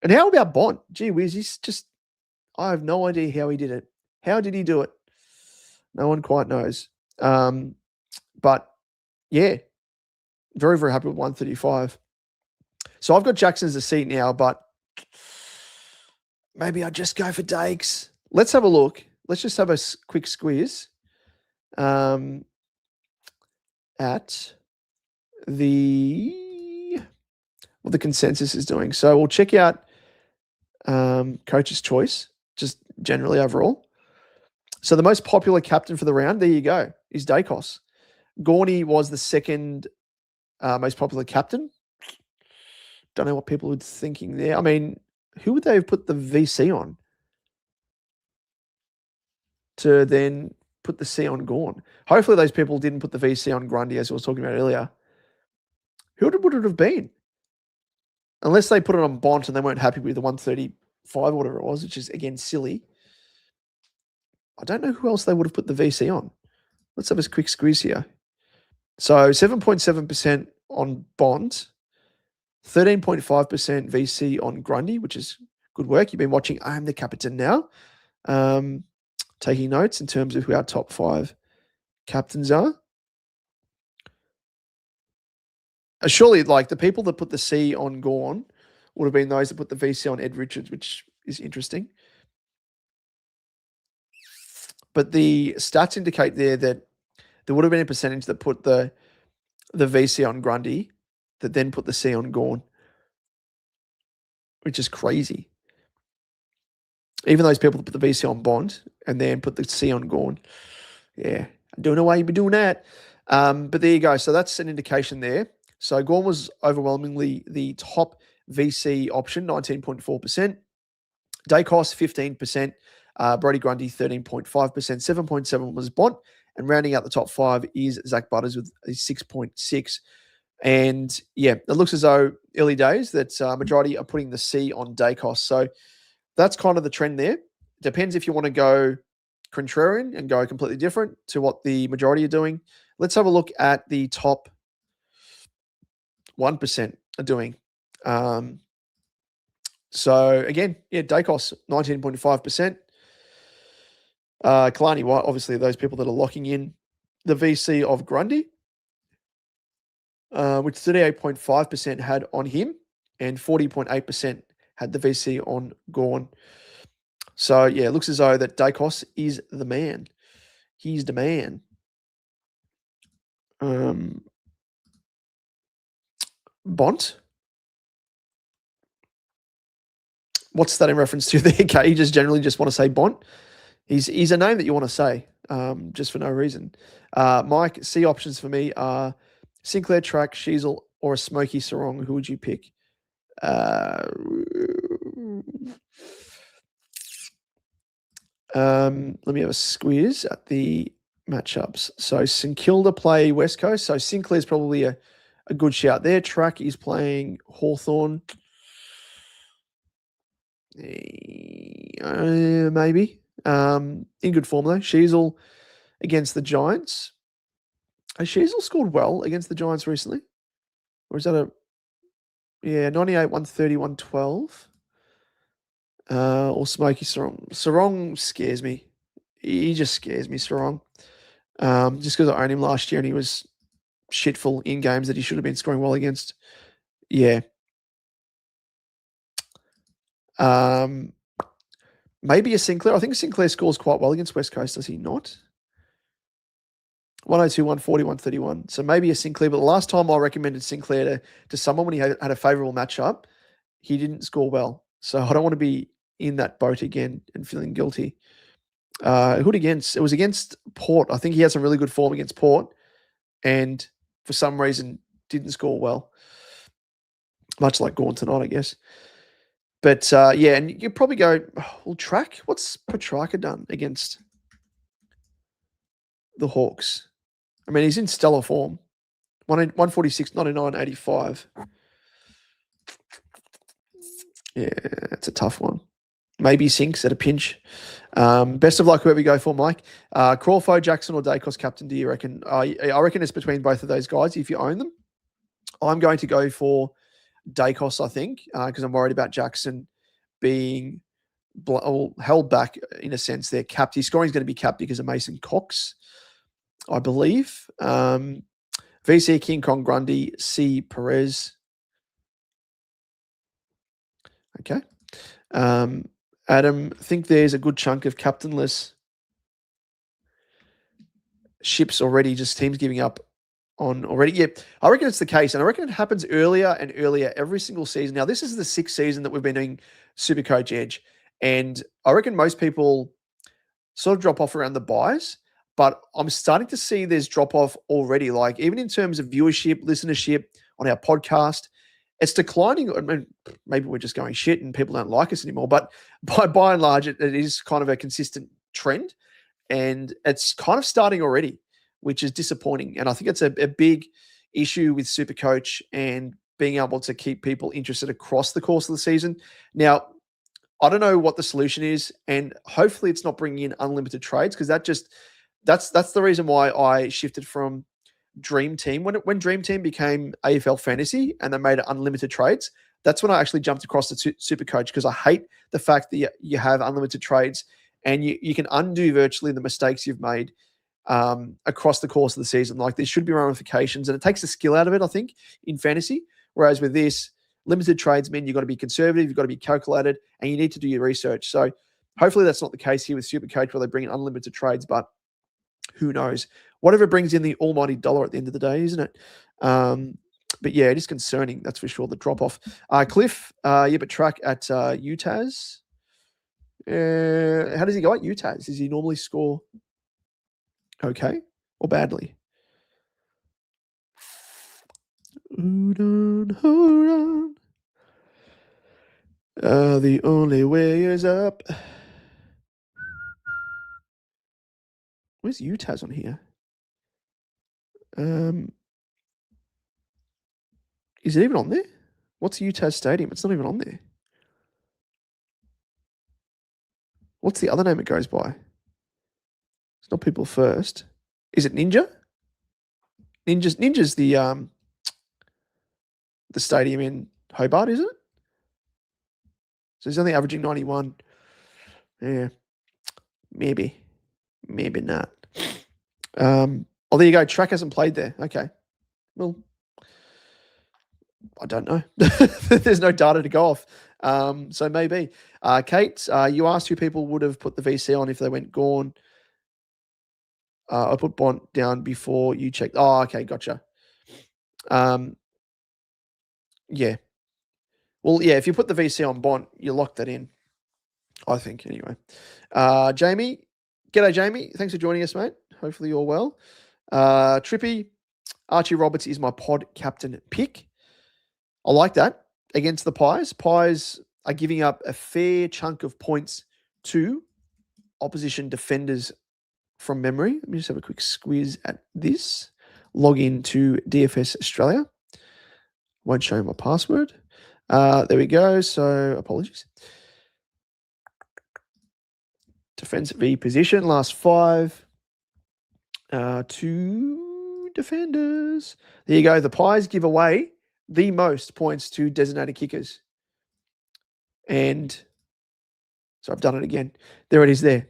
And how about Bont? Gee whiz, he's just, I have no idea how he did it. How did he do it? No one quite knows. But yeah, very, very happy with 135. So I've got Jackson as a seat now, but maybe I just go for Dakes. Let's have a look. Let's just have a quick squeeze at what the consensus is doing. So we'll check out coach's choice, just generally overall. So the most popular captain for the round, there you go, is Dacos. Gorney was the second most popular captain. Don't know what people were thinking there. I mean, who would they have put the VC on to then put the C on Gorn? Hopefully those people didn't put the VC on Grundy, as I was talking about earlier. Who would it have been? Unless they put it on Bont and they weren't happy with the 135 or whatever it was, which is, again, silly. I don't know who else they would have put the VC on. Let's have a quick squeeze here. So 7.7% on Bont, 13.5% VC on Grundy, which is good work. You've been watching I Am the Captain now. Taking notes in terms of who our top 5 captains are. Surely, like the people that put the C on Gorn would have been those that put the VC on Ed Richards, which is interesting. But the stats indicate there that there would have been a percentage that put the VC on Grundy, that then put the C on Gorn, which is crazy. Even those people that put the VC on Bond and then put the C on Gorn. Yeah, I don't know why you'd be doing that. But there you go. So that's an indication there. So Gorn was overwhelmingly the top VC option, 19.4%. Dacos, 15%. Brody Grundy, 13.5%. 7.7 was Bont. And rounding out the top 5 is Zach Butters with a 6.6. And yeah, it looks as though early days that majority are putting the C on Dacos. So that's kind of the trend there. Depends if you want to go contrarian and go completely different to what the majority are doing. Let's have a look at the top 1% are doing. So again, yeah, Dacos, 19.5%. Kalani White, obviously those people that are locking in the VC of Grundy, which 38.5% had on him and 40.8% had the VC on Gorn. So yeah, it looks as though that Dacos is the man. He's the man. Bont. What's that in reference to there, Kay? You just generally just want to say Bont. He's a name that you want to say, just for no reason. Mike, C options for me are Sinclair, Track, Sheasel, or a Smoky Sarong. Who would you pick? Let me have a squeeze at the matchups. So St Kilda play West Coast. So Sinclair's probably a good shout there. Track is playing Hawthorn. Maybe. In good form though. Sheasel against the Giants. Has Sheasel scored well against the Giants recently? Or is that 98, 130, 112? Or Smokey Sarong. Sarong scares me. He just scares me, Sarong. Just because I owned him last year and he was shitful in games that he should have been scoring well against. Yeah. Maybe a Sinclair. I think Sinclair scores quite well against West Coast, does he not? 102, 140, 131. So maybe a Sinclair. But the last time I recommended Sinclair to someone when he had a favourable matchup, he didn't score well. So I don't want to be in that boat again and feeling guilty. Who against? It was against Port. I think he had some really good form against Port and for some reason didn't score well. Much like Gorn tonight, I guess. But yeah, and you probably go, well, Track, what's Petrarca done against the Hawks? I mean, he's in stellar form. 146, 99, 85. Yeah, it's a tough one. Maybe Sinks at a pinch. Best of luck, whoever you go for, Mike. Crawford, Jackson, or Dacos captain, do you reckon? I reckon it's between both of those guys if you own them. I'm going to go for Dacos, I think, because I'm worried about Jackson being held back in a sense there. Capped. His scoring is going to be capped because of Mason Cox, I believe. VC King Kong Grundy, C Perez. Okay. Adam, think there's a good chunk of captainless ships already, just teams giving up on already. Yeah, I reckon it's the case. And I reckon it happens earlier and earlier every single season. Now, this is the 6th season that we've been doing SuperCoach Edge. And I reckon most people sort of drop off around the buys. But I'm starting to see there's drop off already. Like even in terms of viewership, listenership on our podcast, it's declining. I mean, maybe we're just going shit and people don't like us anymore. But by and large, it is kind of a consistent trend. And it's kind of starting already, which is disappointing. And I think it's a big issue with SuperCoach and being able to keep people interested across the course of the season. Now, I don't know what the solution is, and hopefully it's not bringing in unlimited trades because that's the reason why I shifted from Dream Team. When Dream Team became AFL Fantasy and they made it unlimited trades, that's when I actually jumped across to SuperCoach because I hate the fact that you have unlimited trades and you can undo virtually the mistakes you've made across the course of the season. Like there should be ramifications, and it takes the skill out of it, I think, in fantasy. Whereas with this, limited trades mean you've got to be conservative, you've got to be calculated, and you need to do your research. So hopefully that's not the case here with SuperCoach where they bring in unlimited trades, but who knows? Whatever brings in the almighty dollar at the end of the day, isn't it? But yeah, it is concerning, that's for sure, the drop-off. Cliff, but track at UTAS. How does he go at UTAS? Does he normally score okay or badly? Hold on. The only way is up. Where's UTAS on here? Is it even on there? What's UTAS Stadium? It's not even on there. What's the other name it goes by? It's not People First. Is it Ninja? Ninja's the stadium in Hobart, isn't it? So he's only averaging 91. Yeah, maybe not. Oh, there you go. Track hasn't played there. Okay. Well, I don't know. There's no data to go off. So maybe. Kate, you asked who people would have put the VC on if they went Gorn. I put Bont down before you checked. Oh, okay. Gotcha. Yeah. Well, yeah, if you put the VC on Bont, you lock that in, I think, anyway. Jamie. G'day, Jamie. Thanks for joining us, mate. Hopefully you're well. Trippy. Archie Roberts is my pod captain pick. I like that against the Pies. Pies are giving up a fair chunk of points to opposition defenders from memory. Let me just have a quick squeeze at this. Log in to DFS Australia. Won't show you my password. There we go. So apologies. Defense V position. Last 5. 2 defenders. There you go. The Pies give away the most points to designated kickers. And so I've done it again. There it is there.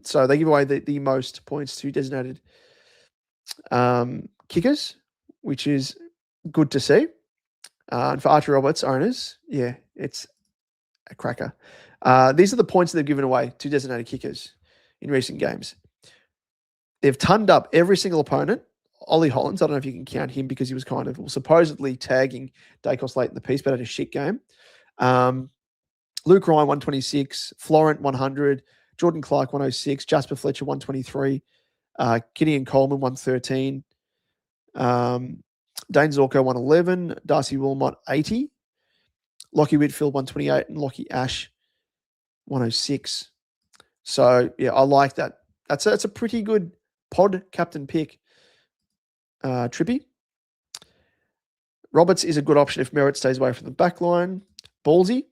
So they give away the most points to designated kickers, which is good to see. And for Archie Roberts owners, yeah, it's a cracker. These are the points that they've given away to designated kickers in recent games. They've tonned up every single opponent. Ollie Hollins, I don't know if you can count him because he was kind of supposedly tagging Dacos late in the piece, but had a shit game. Luke Ryan, 126. Florent, 100. Jordan Clark, 106. Jasper Fletcher, 123. Gideon Coleman, 113. Dane Zorko, 111. Darcy Wilmot, 80. Lockie Whitfield, 128. And Lockie Ash, 106. So, yeah, I like that. That's a pretty good pod captain pick. Trippy. Roberts is a good option if Merritt stays away from the back line. Ballsy,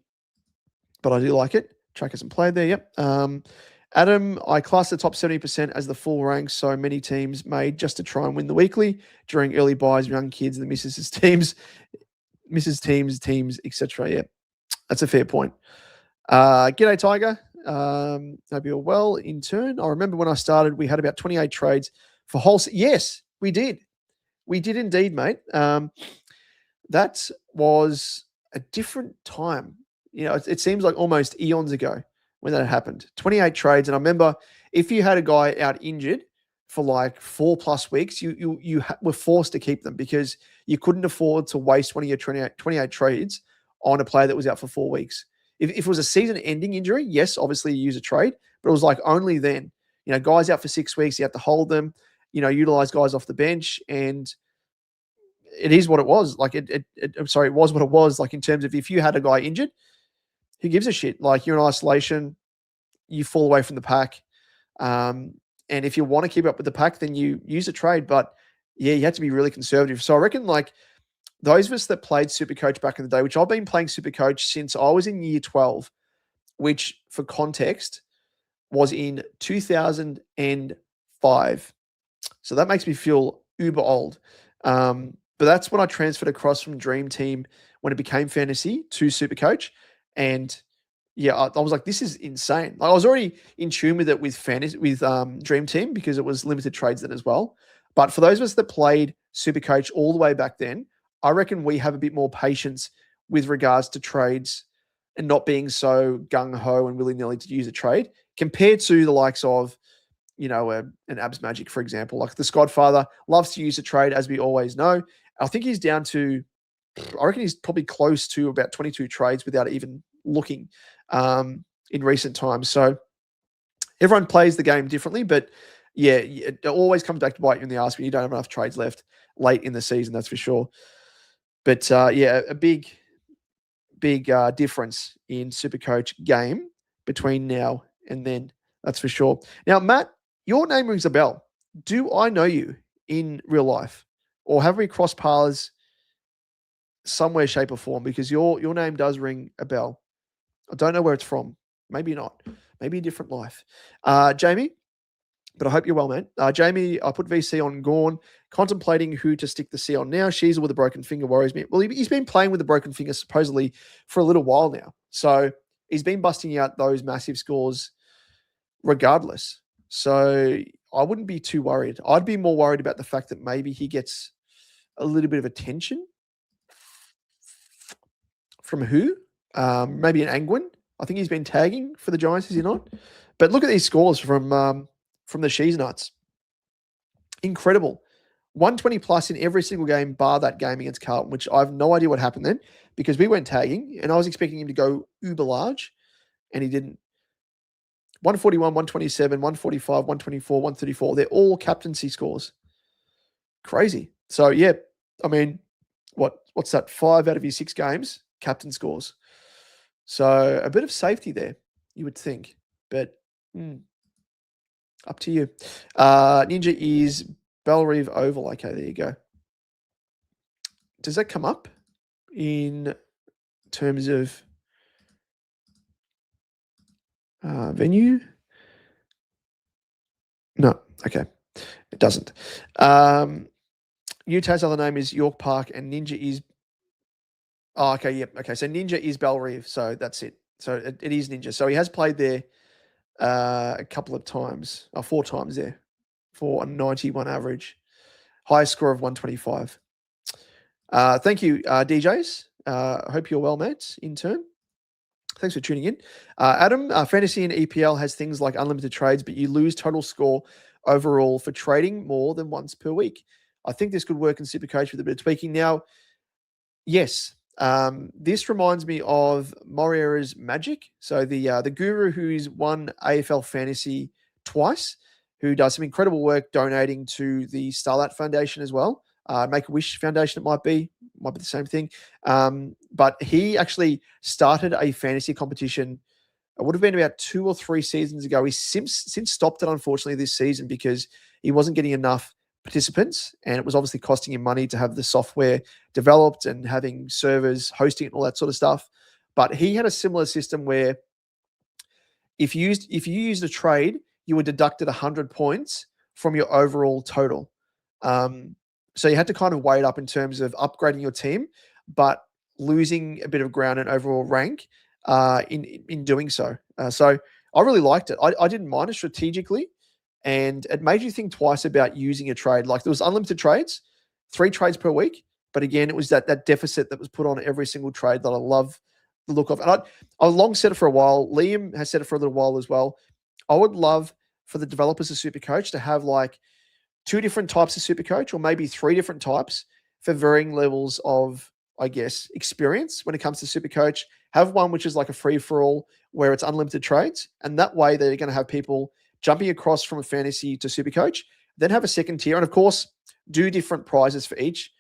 but I do like it. Track hasn't played there, yep. Adam, I class the top 70% as the full rank, so many teams made just to try and win the weekly during early buys, young kids, the misses teams, etc. Yeah, that's a fair point. G'day, Tiger. Hope you're well in turn. I remember when I started, we had about 28 trades for wholesale. Yes, we did. We did indeed, mate. That was a different time. You know, it seems like almost eons ago when that happened. 28 trades. And I remember if you had a guy out injured for like 4+ weeks, you were forced to keep them because you couldn't afford to waste one of your 28 trades on a player that was out for 4 weeks. If it was a season-ending injury, yes, obviously you use a trade, but it was like only then. You know, guys out for 6 weeks, you have to hold them, you know, utilize guys off the bench, and it is what it was. Like it was what it was. Like in terms of if you had a guy injured, who gives a shit? Like you're in isolation, you fall away from the pack. And if you want to keep up with the pack, then you use a trade. But yeah, you have to be really conservative. So I reckon like those of us that played SuperCoach back in the day, which I've been playing SuperCoach since I was in year 12, which for context was in 2005. So that makes me feel uber old. But that's when I transferred across from Dream Team when it became fantasy to SuperCoach. And Yeah, I was like, this is insane. Like, I was already in tune with it with fantasy with Dream Team because it was limited trades then as well. But for those of us that played Supercoach all the way back then, I reckon we have a bit more patience with regards to trades and not being so gung ho and willy nilly to use a trade compared to the likes of an Abs Magic, for example. Like the Skodfather loves to use a trade, as we always know. I think he's down to, I reckon he's probably close to about 22 trades without even looking in recent times. So everyone plays the game differently, but yeah, it always comes back to bite you in the ass when you don't have enough trades left late in the season, that's for sure. But yeah, a big difference in Supercoach game between now and then, that's for sure. Now, Matt, your name rings a bell. Do I know you in real life, or have we crossed paths somewhere, shape, or form? Because your name does ring a bell. I don't know where it's from. Maybe not. Maybe a different life. Jamie, but I hope you're well, man. Jamie, I put VC on Gorn, contemplating who to stick the C on now. Sheezel with a broken finger worries me. Well, he's been playing with a broken finger supposedly for a little while now. So he's been busting out those massive scores regardless. So I wouldn't be too worried. I'd be more worried about the fact that maybe he gets a little bit of attention from who? Maybe an Angwin. I think he's been tagging for the Giants, is he not? But look at these scores from the Shees Nuts. Incredible. 120 plus in every single game, bar that game against Carlton, which I have no idea what happened then because we went tagging and I was expecting him to go uber large and he didn't. 141, 127, 145, 124, 134. They're all captaincy scores. Crazy. So, yeah, I mean, what's that? 5 out of your 6 games, captain scores. So a bit of safety there, you would think, but up to you. Ninja is Bellerive Oval. Okay, there you go. Does that come up in terms of venue? No. Okay. It doesn't. Utah's other name is York Park and Ninja is... Oh, okay, yep. Okay, so Ninja is Bellerive, so that's it. So it is Ninja. So he has played there a couple of times, 4 times there for a 91 average. Highest score of 125. Thank you, DJs. I hope you're well, mates, in turn. Thanks for tuning in. Adam, Fantasy and EPL has things like unlimited trades, but you lose total score overall for trading more than once per week. I think this could work in Supercoach with a bit of tweaking. Now, yes, this reminds me of Moriera's Magic. So the guru who's won AFL Fantasy twice, who does some incredible work donating to the Starlight Foundation as well. Make-A-Wish Foundation, it might be the same thing. But he actually started a fantasy competition. It would have been about 2 or 3 seasons ago. He's since stopped it, unfortunately, this season because he wasn't getting enough participants, and it was obviously costing him money to have the software developed and having servers hosting it and all that sort of stuff. But he had a similar system where if you used a trade, you were deducted 100 points from your overall total. So you had to kind of weigh it up in terms of upgrading your team, but losing a bit of ground and overall rank in doing so. So I really liked it. I didn't mind it strategically, and it made you think twice about using a trade. Like there was unlimited trades, 3 trades per week, but again, it was that deficit that was put on every single trade that I love the look of. And I long said it for a while. Liam has said it for a little while as well. I would love for the developers of Supercoach to have like 2 different types of Supercoach, or maybe 3 different types for varying levels of, I guess, experience when it comes to Supercoach. Have one which is like a free-for-all where it's unlimited trades, and that way they're going to have people jumping across from a fantasy to Supercoach. Then have a second tier, and of course, do different prizes for each,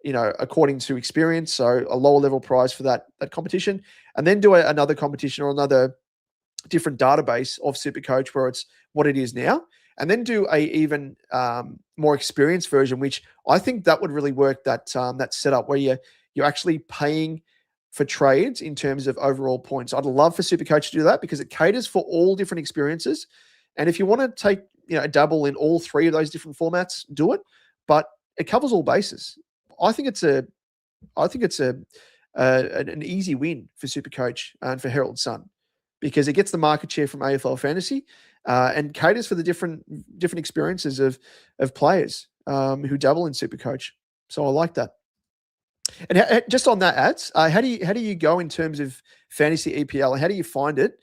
according to experience. So a lower level prize for that competition, and then do another competition or another different database of Supercoach where it's what it is now, and then do a even more experienced version, which I think that would really work, that setup where you're actually paying for trades in terms of overall points. I'd love for Supercoach to do that because it caters for all different experiences. And if you want to take a dabble in all 3 of those different formats, do it. But it covers all bases. I think it's an easy win for Supercoach and for Herald Sun. because it gets the market share from AFL fantasy and caters for the different experiences of players who dabble in SuperCoach. So I like that. And just on that, ads, how do you go in terms of fantasy EPL? How do you find it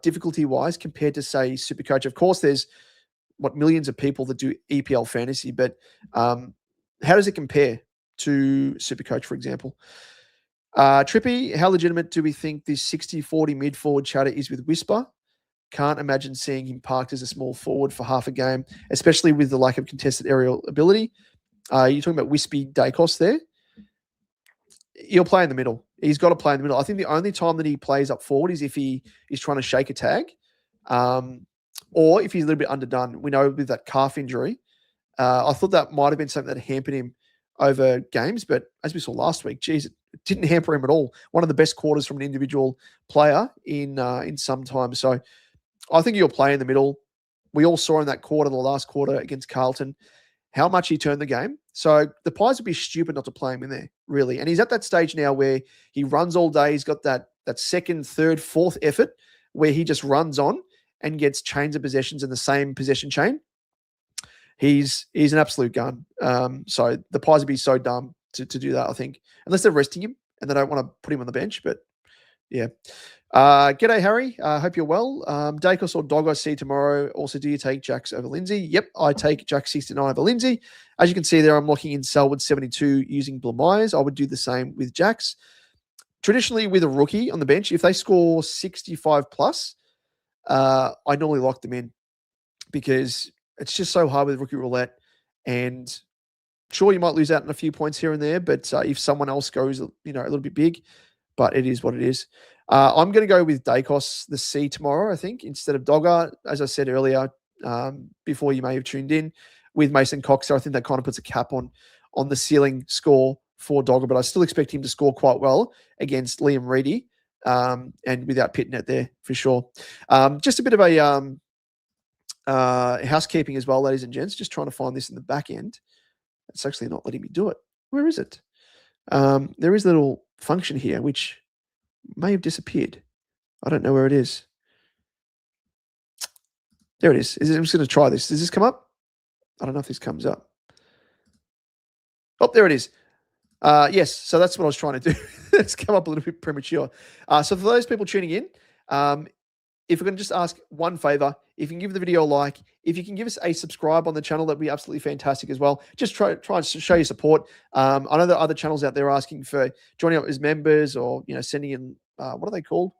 difficulty wise compared to say SuperCoach? Of course, there's millions of people that do EPL fantasy, but how does it compare to SuperCoach, for example? Trippy, how legitimate do we think this 60-40 mid forward chatter is with Whisper? Can't imagine seeing him parked as a small forward for half a game, especially with the lack of contested aerial ability. You're talking about Wispy Dacos there. He'll play in the middle. He's got to play in the middle. I think the only time that he plays up forward is if he is trying to shake a tag, or if he's a little bit underdone. We know with that calf injury, I thought that might have been something that hampered him over games, but as we saw last week, geez, it didn't hamper him at all. One of the best quarters from an individual player in some time. So I think he'll play in the middle. We all saw in that quarter, the last quarter against Carlton, how much he turned the game. So the Pies would be stupid not to play him in there, really. And he's at that stage now where he runs all day. He's got that second, third, fourth effort where he just runs on and gets chains of possessions in the same possession chain. He's an absolute gun. So the Pies would be so dumb to do that, I think, unless they're resting him and they don't want to put him on the bench. But yeah. G'day, Harry. Hope you're well. Dacos or Dog I see tomorrow. Also, do you take Jax over Lindsay? Yep, I take Jax 69 over Lindsay. As you can see there, I'm locking in Selwood 72 using Blamires. I would do the same with Jax. Traditionally, with a rookie on the bench, if they score 65 plus, I normally lock them in because it's just so hard with rookie roulette. And sure, you might lose out on a few points here and there, but if someone else goes, a little bit big, but it is what it is. I'm going to go with Dacos, the C tomorrow, I think, instead of Dogger. As I said earlier, before you may have tuned in, with Mason Cox. So I think that kind of puts a cap on the ceiling score for Dogger, but I still expect him to score quite well against Liam Reedy and without Pitnet there for sure. Just a bit of a housekeeping as well, ladies and gents. Just trying to find this in the back end. It's actually not letting me do it. Where is it? There is a little function here which may have disappeared. I don't know where it is. There it is. I'm just going to try this. Does this come up? I don't know if this comes up. Oh, there it is. Yes, so that's what I was trying to do. It's come up a little bit premature. So for those people tuning in, if we're going to just ask one favor, if you can give the video a like, if you can give us a subscribe on the channel, that'd be absolutely fantastic as well. Just try and show your support. I know there are other channels out there asking for joining up as members or, sending in, what are they called?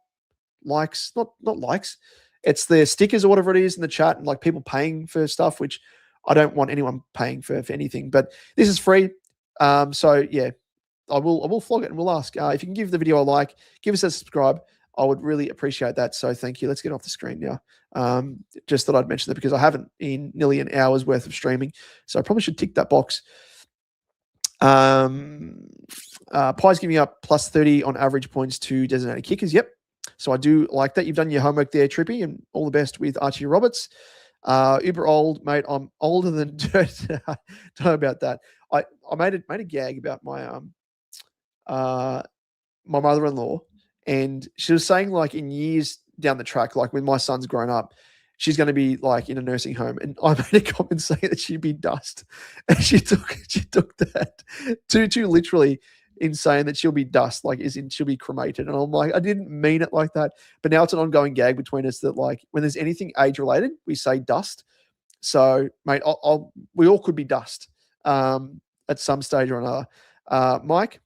Likes, not likes. It's the stickers or whatever it is in the chat and like people paying for stuff, which I don't want anyone paying for anything, but this is free. So yeah, I will flog it and we'll ask if you can give the video a like, give us a subscribe. I would really appreciate that. So thank you. Let's get off the screen now. Just thought I'd mention that because I haven't in nearly an hour's worth of streaming. So I probably should tick that box. Pies giving up plus 30 on average points to designated kickers. Yep. So I do like that. You've done your homework there, Trippy, and all the best with Archie Roberts. Uber old, mate. I'm older than dirt. Don't know about that. I made a gag about my my mother-in-law, and she was saying like in years down the track, like when my son's grown up, she's going to be like in a nursing home, and I made a comment saying that she'd be dust, and she took that too literally in saying that she'll be dust, like as in she'll be cremated, and I'm like, I didn't mean it like that, but now it's an ongoing gag between us that like when there's anything age related, we say dust. So mate, we all could be dust at some stage or another. Mike,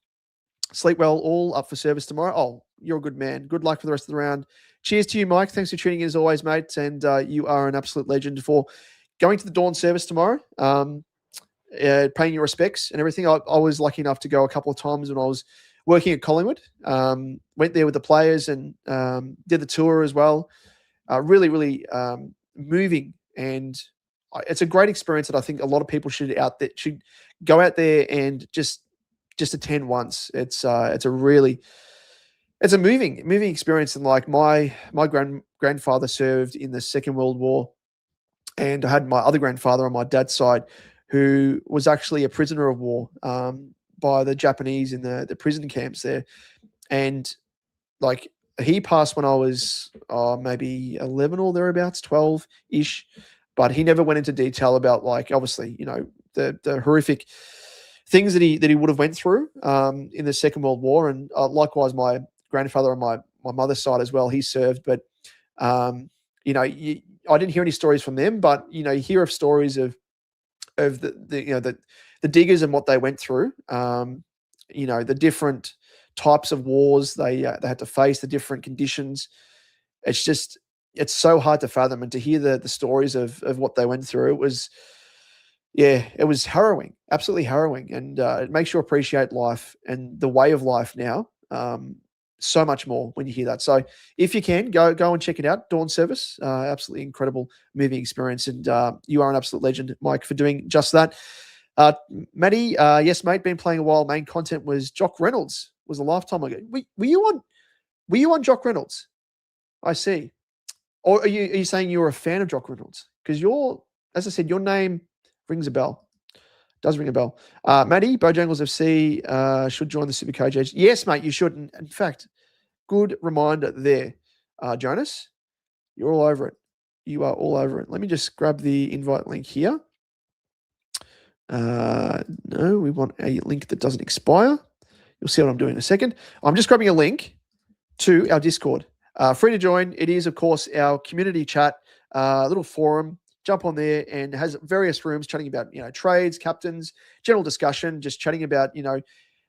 sleep well, all up for service tomorrow. Oh, you're a good man. Good luck for the rest of the round. Cheers to you, Mike. Thanks for tuning in as always, mate. And you are an absolute legend for going to the dawn service tomorrow, paying your respects and everything. I was lucky enough to go a couple of times when I was working at Collingwood. Went there with the players and did the tour as well. Really, really moving, and it's a great experience that I think a lot of people should go out there and just attend once. It's a moving experience. And like my grandfather served in the Second World War, and I had my other grandfather on my dad's side who was actually a prisoner of war by the Japanese in the prison camps there. And like he passed when I was maybe 11 or thereabouts, 12-ish, but he never went into detail about, like, obviously, the horrific things that he would have went through in the Second World War, and likewise my grandfather on my mother's side as well, he served. But I didn't hear any stories from them, but you hear of stories of the diggers and what they went through. The different types of wars they had to face, the different conditions. It's so hard to fathom, and to hear the stories of what they went through, it was harrowing, absolutely harrowing, and it makes you appreciate life and the way of life now so much more when you hear that. So if you can, go and check it out. Dawn Service, absolutely incredible moving experience, and you are an absolute legend, Mike, for doing just that. Matty, yes, mate, been playing a while. Main content was Jock Reynolds. Was a lifetime ago. Were you on Jock Reynolds? I see. Or are you saying you're a fan of Jock Reynolds? Because as I said, your name rings a bell. Does ring a bell. Matty, Bojangles FC should join the SuperCoach Edge. Yes, mate, you should. In fact, good reminder there. Jonas, you're all over it. You are all over it. Let me just grab the invite link here. No, we want a link that doesn't expire. You'll see what I'm doing in a second. I'm just grabbing a link to our Discord. Free to join. It is, of course, our community chat, little forum. Jump on there, and has various rooms chatting about, trades, captains, general discussion, just chatting about,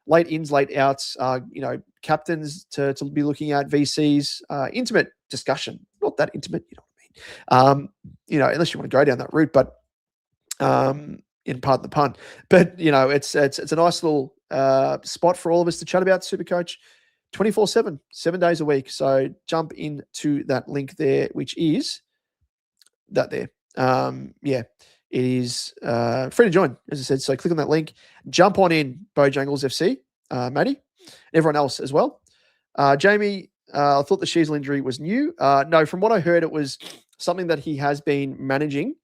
late ins, late outs, captains to be looking at, VCs, intimate discussion. Not that intimate, you know what I mean? Unless you want to go down that route, but in pardon the pun. But, it's a nice little spot for all of us to chat about SuperCoach 24/7, 7 days a week. So jump into that link there, which is that there. It is free to join, as I said. So click on that link, jump on in, Bojangles FC, Matty, everyone else as well. Jamie, I thought the Sheasel injury was new. No, from what I heard, it was something that he has been managing,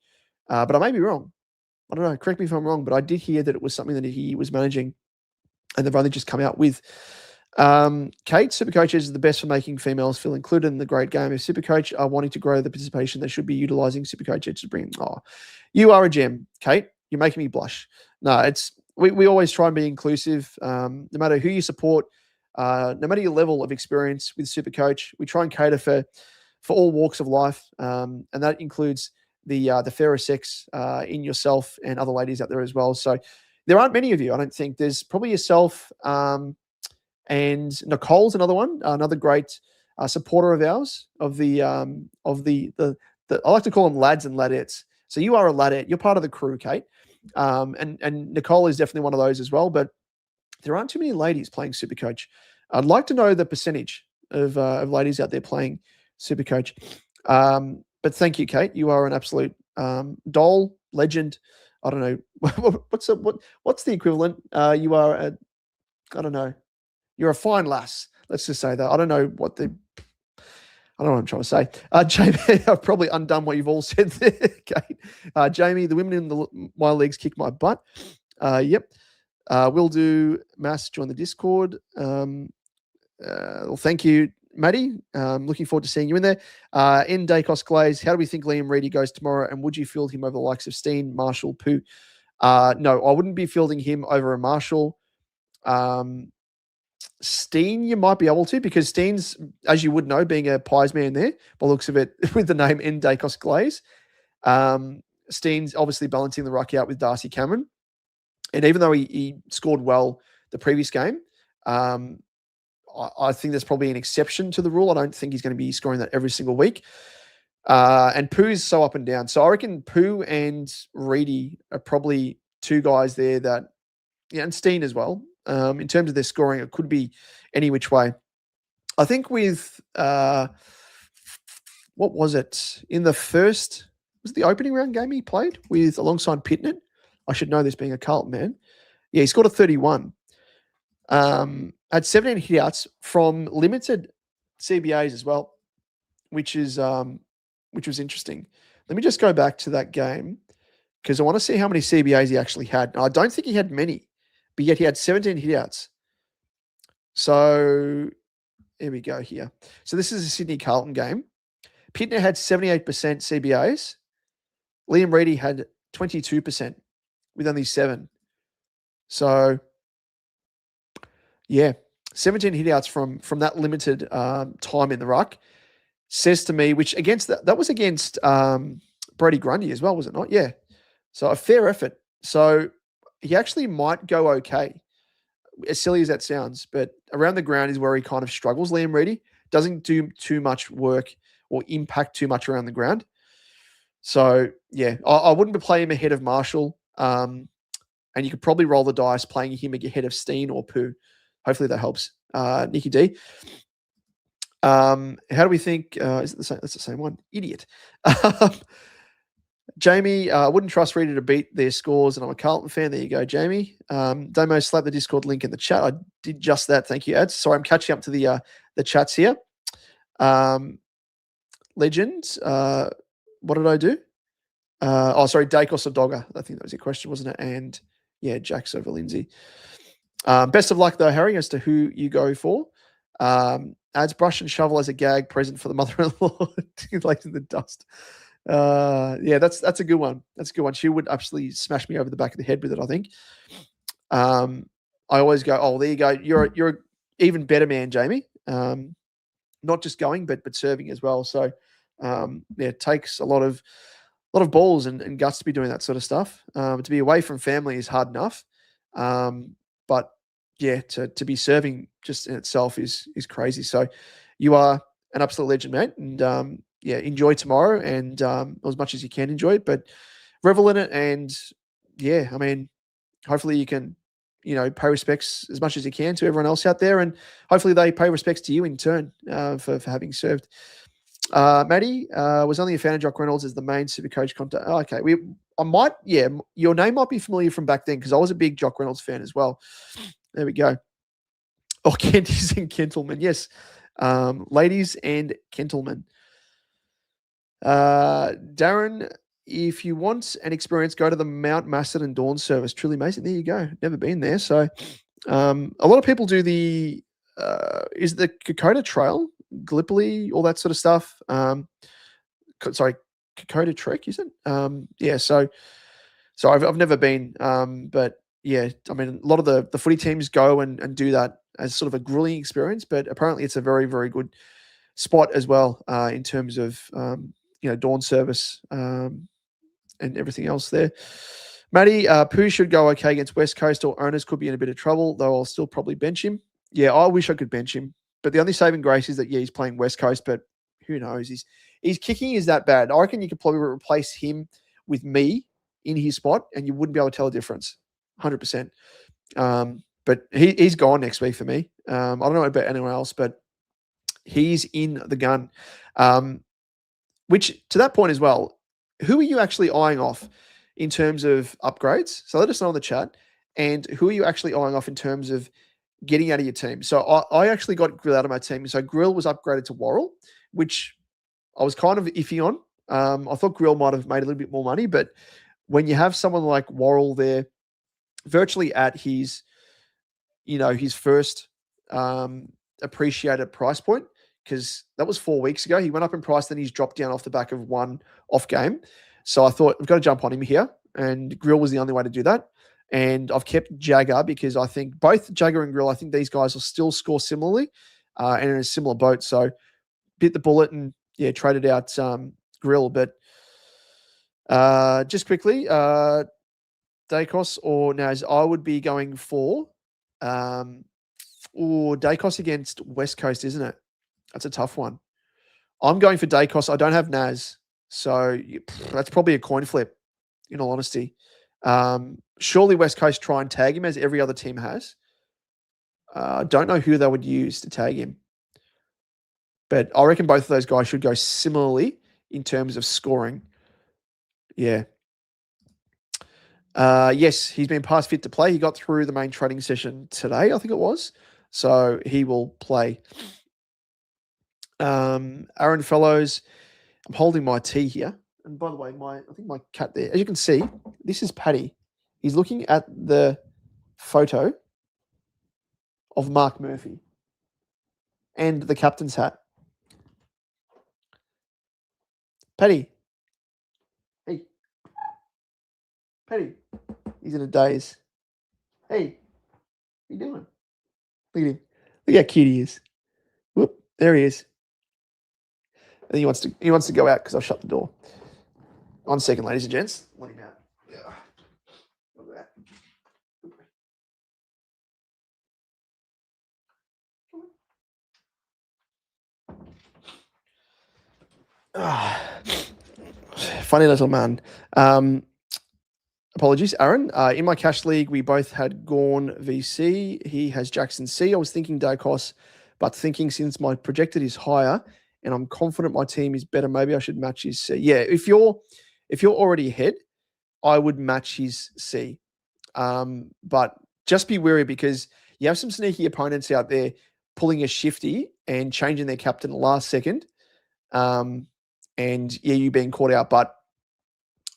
but I may be wrong. I don't know. Correct me if I'm wrong, but I did hear that it was something that he was managing, and they've only just come out with. Kate, SuperCoach is the best for making females feel included in the great game. If SuperCoach are wanting to grow the participation, they should be utilizing SuperCoach Edge to bring. Oh, you are a gem, Kate. You're making me blush. No, we always try and be inclusive. No matter who you support, no matter your level of experience with SuperCoach, we try and cater for all walks of life, and that includes the fairer sex in yourself and other ladies out there as well. So there aren't many of you. I don't think. There's probably yourself. And Nicole's another one, another great supporter of ours, of the I like to call them lads and ladettes. So you are a ladette. You're part of the crew, Kate. And Nicole is definitely one of those as well. But there aren't too many ladies playing SuperCoach. I'd like to know the percentage of ladies out there playing SuperCoach. But thank you, Kate. You are an absolute doll, legend. I don't know what's the equivalent. You are I don't know. You're a fine lass. Let's just say that. I don't know what I'm trying to say. Jamie, I've probably undone what you've all said there, Kate. Jamie, the women in my leagues kick my butt. Yep. We'll do Mass, join the Discord. Well, thank you, Matty. Looking forward to seeing you in there. In Dacos Glaze, how do we think Liam Reedy goes tomorrow? And would you field him over the likes of Steen, Marshall, Pooh? No, I wouldn't be fielding him over a Marshall. Steen, you might be able to, because Steen's, as you would know, being a pies man there, by the looks of it, with the name N. Dacos Glaze. Steen's obviously balancing the ruck out with Darcy Cameron. And even though he scored well the previous game, I think there's probably an exception to the rule. I don't think he's going to be scoring that every single week. And Pooh's so up and down. So I reckon Pooh and Reedy are probably two guys there that, and Steen as well. In terms of their scoring, it could be any which way. I think with, what was it? In the first, was it the opening round game he played with alongside Pitnett? I should know this being a Carlton man. Yeah, he scored a 31. Had 17 hitouts from limited CBAs as well, which was interesting. Let me just go back to that game because I want to see how many CBAs he actually had. Now, I don't think he had many, but yet he had 17 hitouts. So Here we go here. So this is a Sydney Carlton game. Pittner had 78% CBAs. Liam Reedy had 22% with only 7. So, yeah, 17 hitouts from that limited time in the ruck says to me, which against that was against Brody Grundy as well, was it not? Yeah. So a fair effort. So he actually might go okay, as silly as that sounds, but around the ground is where he kind of struggles. Liam Reedy doesn't do too much work or impact too much around the ground. So, yeah, I wouldn't play him ahead of Marshall. And you could probably roll the dice playing him ahead of Steen or Pooh. Hopefully that helps. Nicky D. How do we think? Is it the same? That's the same one. Idiot. Jamie, I wouldn't trust Reedy to beat their scores, and I'm a Carlton fan. There you go, Jamie. Damo, slap the Discord link in the chat. I did just that. Thank you, Ads. Sorry, I'm catching up to the chats here. Legend, what did I do? Sorry, Dacos or Dogger. I think that was your question, wasn't it? And yeah, Jack's over Lindsay. Best of luck, though, Harry, as to who you go for. Adds brush and shovel as a gag present for the mother-in-law. Like in the dust. Yeah, that's a good one. That's a good one. She would absolutely smash me over the back of the head with it, I think. I always go, oh, there you go. You're an even better man, Jamie. Not just going, but serving as well. So yeah, it takes a lot of balls and guts to be doing that sort of stuff. To be away from family is hard enough. But yeah, to be serving just in itself is crazy. So you are an absolute legend, mate. And yeah, enjoy tomorrow and as much as you can enjoy it, but revel in it. And yeah, I mean, hopefully you can, pay respects as much as you can to everyone else out there. And hopefully they pay respects to you in turn for having served. Maddie was only a fan of Jock Reynolds as the main SuperCoach contact. Oh, okay. Your name might be familiar from back then because I was a big Jock Reynolds fan as well. There we go. Oh, Kenties and Gentlemen. Yes. Ladies and gentlemen. Darren, if you want an experience, go to the Mount Macedon Dawn service. Truly amazing. There you go. Never been there. So a lot of people do the is the Kokoda Trail, Gallipoli, all that sort of stuff. Sorry, Kokoda Trek, is it? Yeah, so I've never been, but yeah, I mean, a lot of the footy teams go and do that as sort of a grueling experience, but apparently it's a very, very good spot as well in terms of, dawn service and everything else there. Matty, Pooh should go okay against West Coast, or owners could be in a bit of trouble, though I'll still probably bench him. Yeah, I wish I could bench him, but the only saving grace is that, yeah, he's playing West Coast, but who knows? His kicking is that bad. I reckon you could probably replace him with me in his spot, and you wouldn't be able to tell a difference, 100%. But he's gone next week for me. I don't know about anyone else, but he's in the gun. Which, to that point as well, who are you actually eyeing off in terms of upgrades? So let us know in the chat. And who are you actually eyeing off in terms of getting out of your team? So I actually got Grill out of my team. So Grill was upgraded to Worrell, which I was kind of iffy on. I thought Grill might have made a little bit more money, but when you have someone like Worrell there, virtually at his first appreciated price point, because that was 4 weeks ago. He went up in price, then he's dropped down off the back of one off game. So I thought, we've got to jump on him here, and Grill was the only way to do that. And I've kept Jagger because I think both Jagger and Grill, I think these guys will still score similarly and in a similar boat. So bit the bullet and, yeah, traded out Grill. But just quickly, Dacos or Naz, I would be going for Dacos against West Coast, isn't it? That's a tough one. I'm going for Dacos. I don't have Naz, so that's probably a coin flip, in all honesty. Surely West Coast try and tag him as every other team has. Don't know who they would use to tag him. But I reckon both of those guys should go similarly in terms of scoring. Yeah. Yes, he's been past fit to play. He got through the main training session today, I think it was. So he will play. Aaron Fellows, I'm holding my tea here. And by the way, I think my cat there, as you can see, this is Paddy. He's looking at the photo of Mark Murphy. and the captain's hat. Paddy. Hey. Paddy. He's in a daze. Hey. What are you doing? Look at him. Look how cute he is. Whoop. There he is. And he wants to go out because I've shut the door. 1 second, ladies and gents. Let him out. Yeah. Look at that. Funny little man. Apologies, Aaron. In my cash league, we both had Gorn VC. He has Jackson C. I was thinking Dacos, but thinking since my projected is higher and I'm confident my team is better, maybe I should match his C. Yeah, if you're already ahead, I would match his C. But just be wary because you have some sneaky opponents out there pulling a shifty and changing their captain last second. And yeah, you being caught out, but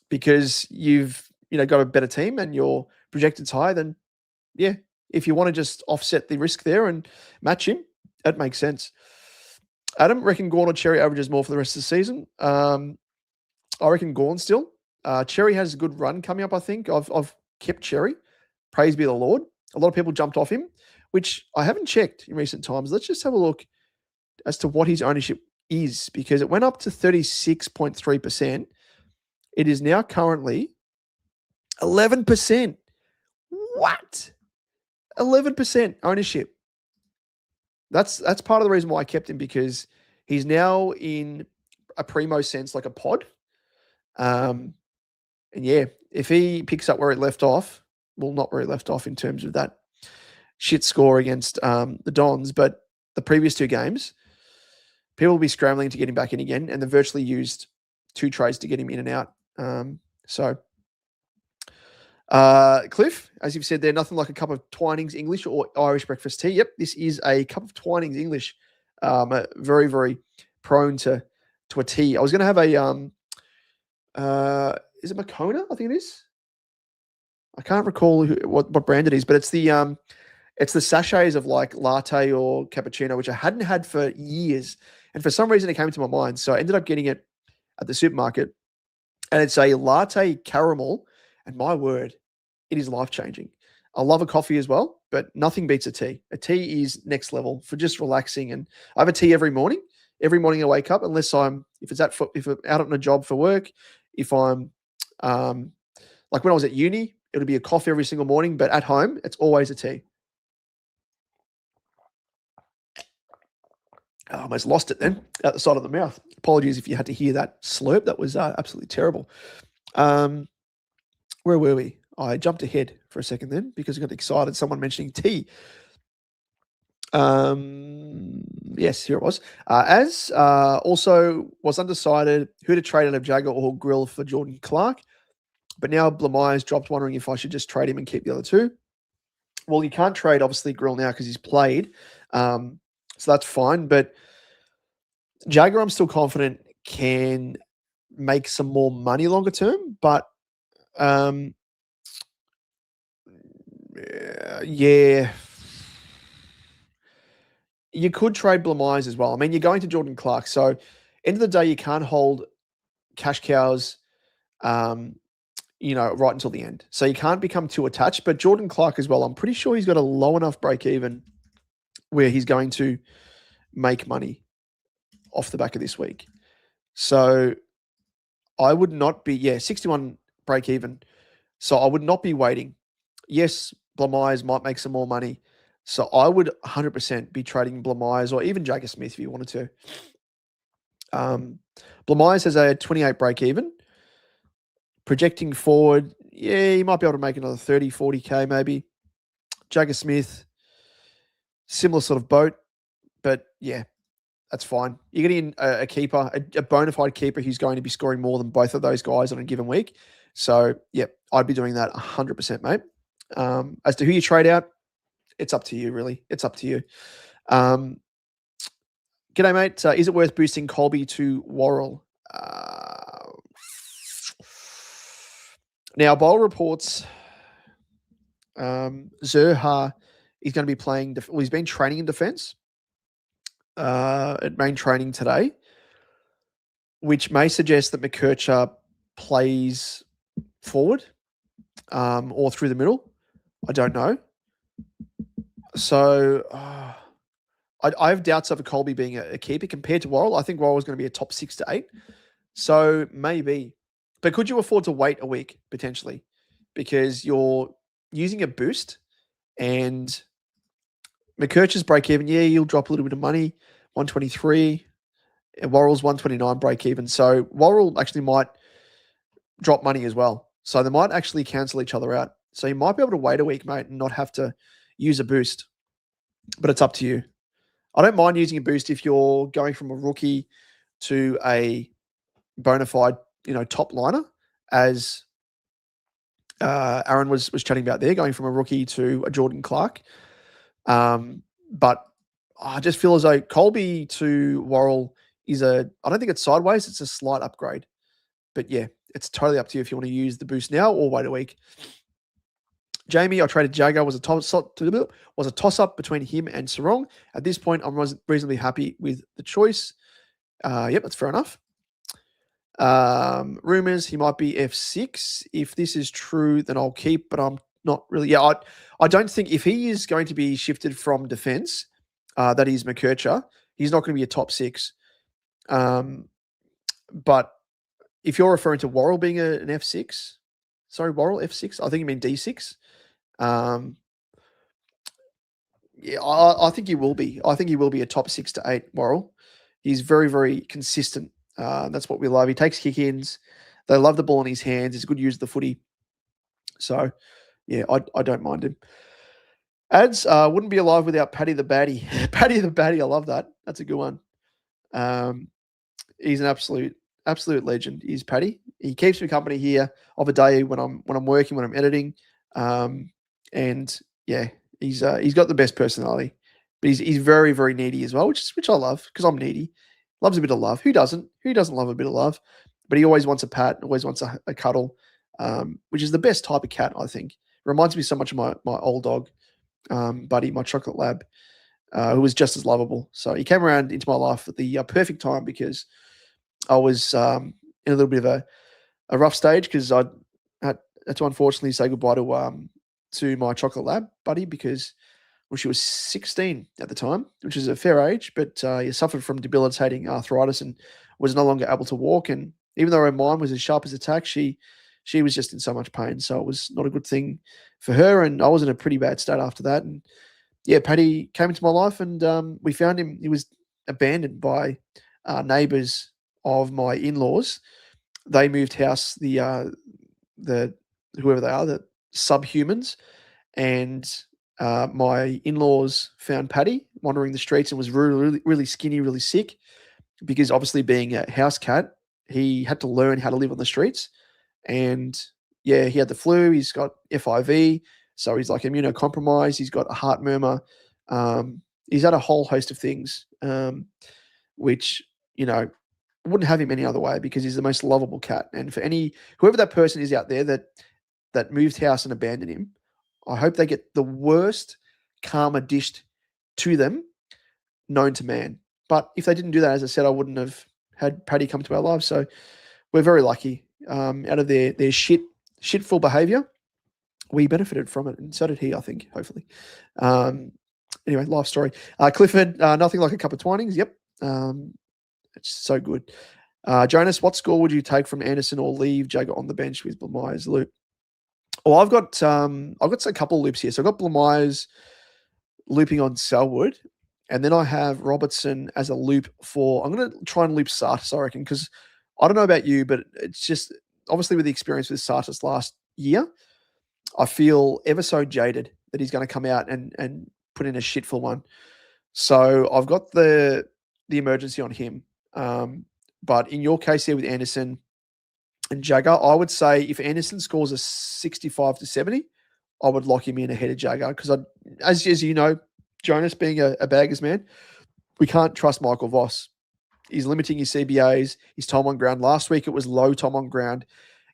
because you've got a better team and your projected's high, then yeah, if you want to just offset the risk there and match him, that makes sense. Adam, reckon Gorn or Cherry averages more for the rest of the season? I reckon Gorn still. Cherry has a good run coming up, I think. I've kept Cherry. Praise be the Lord. A lot of people jumped off him, which I haven't checked in recent times. Let's just have a look as to what his ownership is, because it went up to 36.3%. It is now currently 11%. What? 11% ownership. That's part of the reason why I kept him, because he's now in a primo sense, like a pod. And yeah, if he picks up where it left off, well, not where it left off in terms of that shit score against the Dons, but the previous two games, people will be scrambling to get him back in again, and they've virtually used 2 trades to get him in and out. Cliff, as you've said there, nothing like a cup of Twinings English or Irish breakfast tea. Yep, this is a cup of Twinings English. Very, very prone to a tea. I was going to have is it Makona? I think it is. I can't recall what brand it is, but it's the sachets of like latte or cappuccino, which I hadn't had for years. And for some reason it came to my mind. So I ended up getting it at the supermarket, and it's a latte caramel. And my word, it is life-changing. I love a coffee as well, but nothing beats a tea. A tea is next level for just relaxing. And I have a tea every morning. Every morning I wake up, unless if I'm out on a job for work, if I'm like when I was at uni, it'll be a coffee every single morning, but at home, it's always a tea. I almost lost it then, out the side of the mouth. Apologies if you had to hear that slurp. That was absolutely terrible. Where were we? I jumped ahead for a second then because I got excited. Someone mentioning tea. Yes, here it was. Also was undecided who to trade out of Jagger or Grill for Jordan Clark. But now Blamey's dropped, wondering if I should just trade him and keep the other two. Well, you can't trade, obviously, Grill now because he's played. So that's fine. But Jagger, I'm still confident, can make some more money longer term. But yeah, you could trade Blamey's as well. I mean, you're going to Jordan Clark. So end of the day, you can't hold cash cows right until the end. So you can't become too attached. But Jordan Clark as well, I'm pretty sure he's got a low enough break even where he's going to make money off the back of this week. So I would not be, 61 break even. So I would not be waiting. Yes, Blamey's might make some more money. So I would 100% be trading Blamey's or even Jagger Smith if you wanted to. Blamey's has a 28 break even. Projecting forward, he might be able to make another 30, 40K maybe. Jagger Smith, similar sort of boat, but yeah, that's fine. You're getting a keeper, a bona fide keeper who's going to be scoring more than both of those guys on a given week. So, yeah, I'd be doing that 100%, mate. As to who you trade out, it's up to you, really. It's up to you. G'day, mate. Is it worth boosting Colby to Worrell? Now, Bowl reports Zerha is going to be playing. He's been training in defense. at main training today, which may suggest that McKercher plays forward or through the middle. I don't know. So I have doubts over Colby being a keeper compared to Worrell. I think Worrell is going to be a top 6 to 8. So maybe. But could you afford to wait a week potentially? Because you're using a boost and McKercher's break even. Yeah, you'll drop a little bit of money, 123. And Worrell's 129 break even. So Worrell actually might drop money as well. So they might actually cancel each other out. So you might be able to wait a week, mate, and not have to use a boost. But it's up to you. I don't mind using a boost if you're going from a rookie to a bona fide, top liner, as Aaron was chatting about there, going from a rookie to a Jordan Clark. But I just feel as though Colby to Worrell I don't think it's sideways, it's a slight upgrade. But yeah, it's totally up to you if you want to use the boost now or wait a week. Jamie, I traded Jago, was a toss-up between him and Sarong. At this point, I'm reasonably happy with the choice. Yep, that's fair enough. Rumors, he might be F6. If this is true, then I'll keep, but I'm not really. Yeah, I don't think if he is going to be shifted from defense, that is McKercher, he's not going to be a top 6. But if you're referring to Worrell being an F6, sorry, Worrell F6, I think you mean D6. Yeah, I think he will be. I think he will be a top 6 to 8 Worrell. He's very, very consistent. That's what we love. He takes kick-ins. They love the ball in his hands. He's a good user of the footy. So, yeah, I don't mind him. Ads wouldn't be alive without Paddy the Baddie. Paddy the Baddie, I love that. That's a good one. He's an absolute legend. He's Paddy. He keeps me company here of a day when I'm working, when I'm editing, and yeah, he's got the best personality. But he's very, very needy as well, which I love because I'm needy. Loves a bit of love. Who doesn't? Who doesn't love a bit of love? But he always wants a pat, always wants a cuddle, which is the best type of cat, I think. Reminds me so much of my old dog, Buddy, my chocolate lab, who was just as lovable. So he came around into my life at the perfect time because I was in a little bit of a rough stage because I had to unfortunately say goodbye to my chocolate lab, Buddy, because she was 16 at the time, which is a fair age, but he suffered from debilitating arthritis and was no longer able to walk. And even though her mind was as sharp as a tack, she was just in so much pain. So it was not a good thing for her. And I was in a pretty bad state after that. And yeah, Paddy came into my life and we found him. He was abandoned by neighbours of my in-laws. They moved house, the whoever they are, the subhumans, and my in-laws found Paddy wandering the streets and was really, really skinny, really sick, because obviously being a house cat, he had to learn how to live on the streets. And yeah, he had the flu. He's got FIV, so he's like immunocompromised. He's got a heart murmur. He's had a whole host of things, which wouldn't have him any other way because he's the most lovable cat. And for whoever that person is out there that moved house and abandoned him, I hope they get the worst karma dished to them known to man. But if they didn't do that, as I said, I wouldn't have had Paddy come to our lives. So we're very lucky. Out of their shitful behaviour, we benefited from it, and so did he, I think, hopefully. Anyway, life story. Clifford, nothing like a cup of Twinings. Yep. It's so good. Jonas, what score would you take from Anderson or leave Jagger on the bench with Blameyer's loop? Well, I've got a couple of loops here. So I've got Blameyer's looping on Selwood, and then I have Robertson as a loop I'm going to try and loop Sartis, I reckon, because I don't know about you, but it's just obviously with the experience with Sartis last year, I feel ever so jaded that he's going to come out and put in a shitful one. So I've got the emergency on him. But in your case here with Anderson and Jagger, I would say if Anderson scores a 65 to 70, I would lock him in ahead of Jagger because as you know, Jonas being a baggers man, we can't trust Michael Voss. He's limiting his CBAs, his time on ground. Last week it was low time on ground,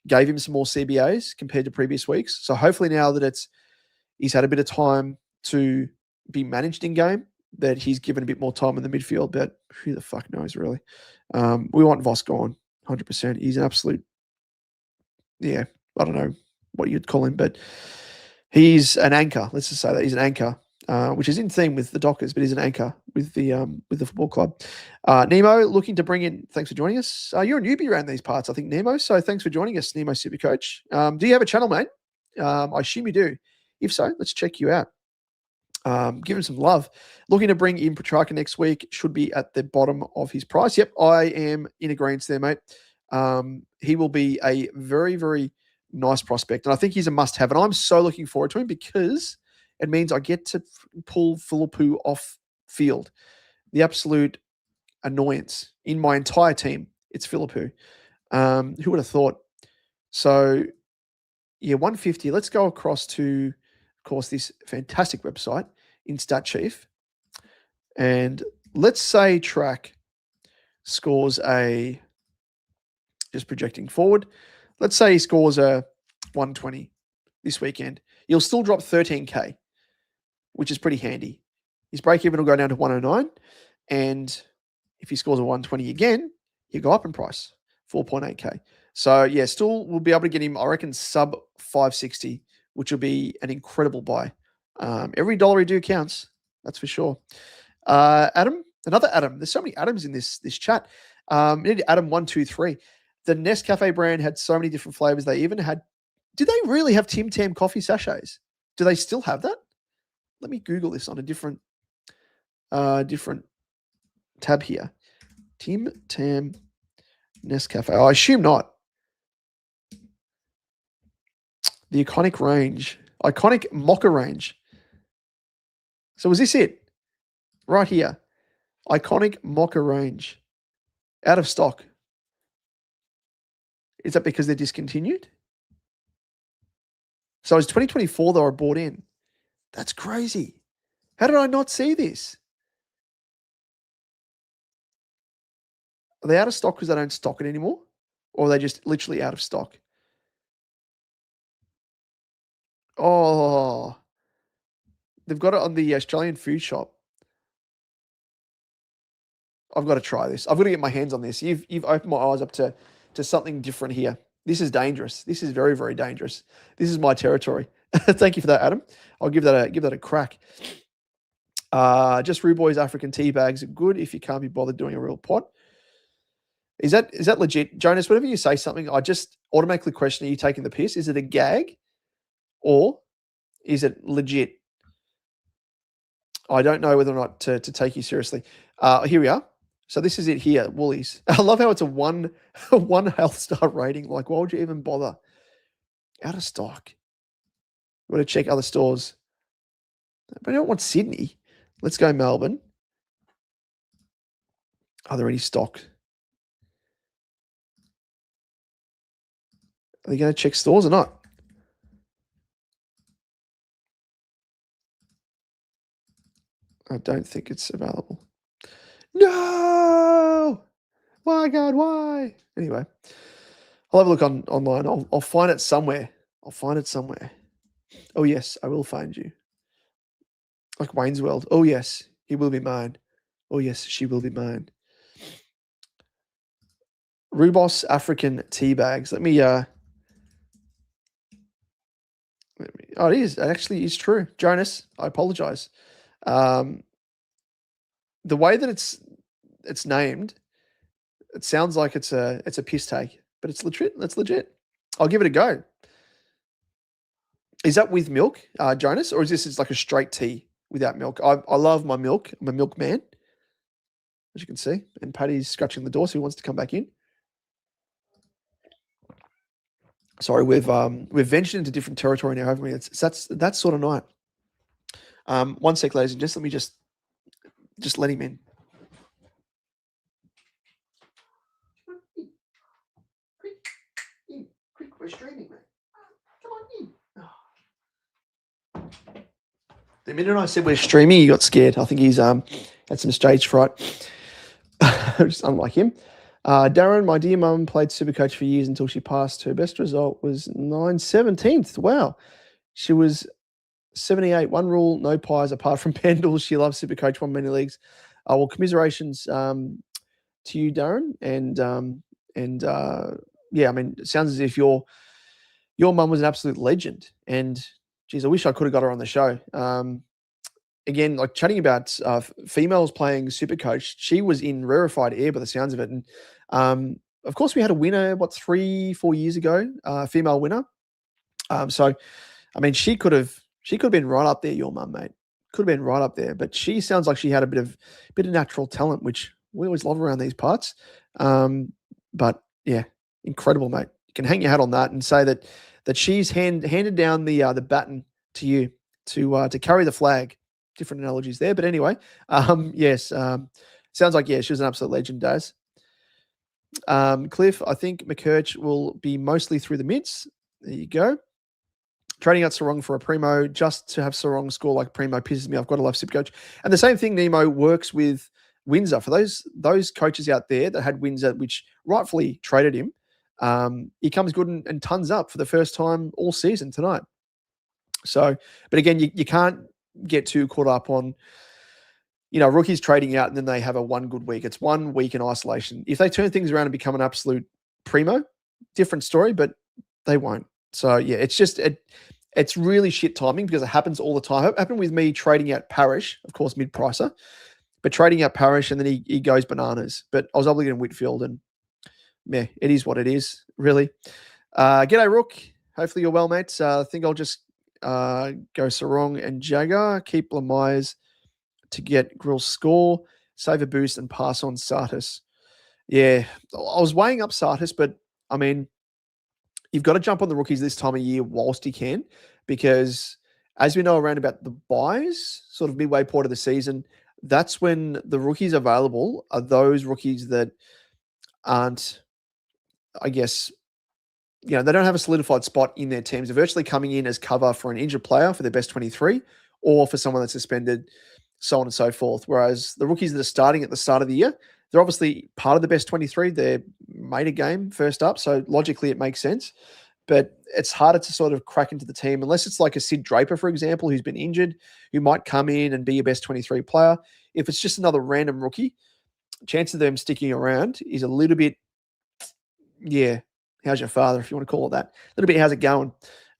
gave him some more CBAs compared to previous weeks. So hopefully now that he's had a bit of time to be managed in game, that he's given a bit more time in the midfield, but who the fuck knows, really? We want Voss gone, 100%. He's an absolute, I don't know what you'd call him, but he's an anchor. Let's just say that he's an anchor, which is in theme with the Dockers, but he's an anchor with the football club. Nemo, looking to bring in. Thanks for joining us. You're a newbie around these parts, I think, Nemo. So thanks for joining us, Nemo SuperCoach. Do you have a channel, mate? I assume you do. If so, let's check you out. Give him some love. Looking to bring in Petrarca next week. Should be at the bottom of his price. Yep, I am in agreement there, mate. He will be a very, very nice prospect. And I think he's a must-have. And I'm so looking forward to him because it means I get to pull Philippou off field. The absolute annoyance in my entire team, it's Philippou. Who would have thought? So, 150. Let's go across to, of course, this fantastic website in StatChief. And let's say Track scores just projecting forward, let's say he scores a 120 this weekend. He'll still drop 13K, which is pretty handy. His break-even will go down to 109. And if he scores a 120 again, he'll go up in price, 4.8K. So, still we'll be able to get him, I reckon, sub 560, which will be an incredible buy. Every dollar he do counts, that's for sure. Adam, another Adam. There's so many Adams in this chat. Need Adam 123. The Nescafe brand had so many different flavors. They even had. Did they really have Tim Tam coffee sachets? Do they still have that? Let me Google this on a different tab here. Tim Tam Nescafe. I assume not. The iconic mocha range. So is this it? Right here. Iconic mocha range. Out of stock. Is that because they're discontinued? So it's 2024 they were bought in. That's crazy. How did I not see this? Are they out of stock because they don't stock it anymore? Or are they just literally out of stock? Oh, they've got it on the Australian food shop. I've got to try this. I've got to get my hands on this. You've opened my eyes up to something different here. This is dangerous. This is very, very dangerous. This is my territory. Thank you for that, Adam. I'll give that a crack. Just Ruboy's African tea bags are good if you can't be bothered doing a real pot. Is that legit? Jonas, whenever you say something, I just automatically question, are you taking the piss? Is it a gag? Or is it legit? I don't know whether or not to take you seriously. Here we are. So this is it here, Woolies. I love how it's a one health star rating. Like, why would you even bother? Out of stock. We've got to check other stores. But I don't want Sydney. Let's go Melbourne. Are there any stock? Are they going to check stores or not? I don't think it's available. No! My God, why? Anyway, I'll have a look online. I'll find it somewhere. Oh, yes, I will find you. Like Wayne's World. Oh, yes, he will be mine. Oh, yes, she will be mine. Rubos African tea bags. Let me oh, it is. It actually is true. Jonas, I apologize. The way that it's named, it sounds like it's a piss take, but it's legit. That's legit. I'll give it a go. Is that with milk, Jonas, or is this like a straight tea without milk? I love my milk. I'm a milk man, as you can see. And Paddy's scratching the door, so he wants to come back in. Sorry, we've ventured into different territory now, haven't we? That's that sort of night. 1 sec, ladies and gents. Let me just let him in. Quick, we're streaming, mate. Come on in. Oh. The minute I said we're streaming, he got scared. I think he's had some stage fright. Just unlike him. Darren, my dear mum, played SuperCoach for years until she passed. Her best result was 9/17. Wow. She was 78, one rule, no pies apart from Pendles. She loves SuperCoach, won many leagues. Well, commiserations to you, Darren. Yeah, I mean, it sounds as if your mum was an absolute legend. And geez, I wish I could have got her on the show. Again, like chatting about females playing SuperCoach, she was in rarefied air by the sounds of it. And of course, we had a winner, 3-4 years ago, female winner. So, I mean, she could have been right up there, your mum, mate. Could have been right up there. But she sounds like she had a bit of natural talent, which we always love around these parts. But yeah, incredible, mate. You can hang your hat on that and say that she's handed down the baton to you to carry the flag. Different analogies there, but anyway, yes, sounds like she was an absolute legend, Daz. Cliff, I think McCurch will be mostly through the mids. There you go. Trading out Sarong for a Primo just to have Sarong score like Primo pisses me off. Got to love SuperCoach. And the same thing, Nemo, works with Windsor. For those coaches out there that had Windsor, which rightfully traded him, he comes good and tons up for the first time all season tonight. So, but again, you can't get too caught up on, rookies trading out and then they have a one good week. It's 1 week in isolation. If they turn things around and become an absolute primo, different story, but they won't. So yeah, it's really shit timing because it happens all the time. It happened with me trading out Parrish, of course, mid-pricer, but trading out Parrish and then he goes bananas. But I was able to get him Whitfield and yeah, it is what it is, really. G'day, Rook. Hopefully you're well, mate. I think I'll just go Sarong and Jagger, keep Lamyes to get Grill's score, save a boost and pass on Sartis. Yeah, I was weighing up Sartis, but I mean, you've got to jump on the rookies this time of year whilst you can, because as we know around about the buys, sort of midway point of the season, that's when the rookies available are those rookies that aren't, I guess, they don't have a solidified spot in their teams. They're virtually coming in as cover for an injured player for their best 23 or for someone that's suspended, so on and so forth. Whereas the rookies that are starting at the start of the year, they're obviously part of the best 23. They're made a game first up, so logically it makes sense. But it's harder to sort of crack into the team unless it's like a Sid Draper, for example, who's been injured, who might come in and be your best 23 player. If it's just another random rookie, chance of them sticking around is a little bit, how's your father, if you want to call it that? A little bit, how's it going?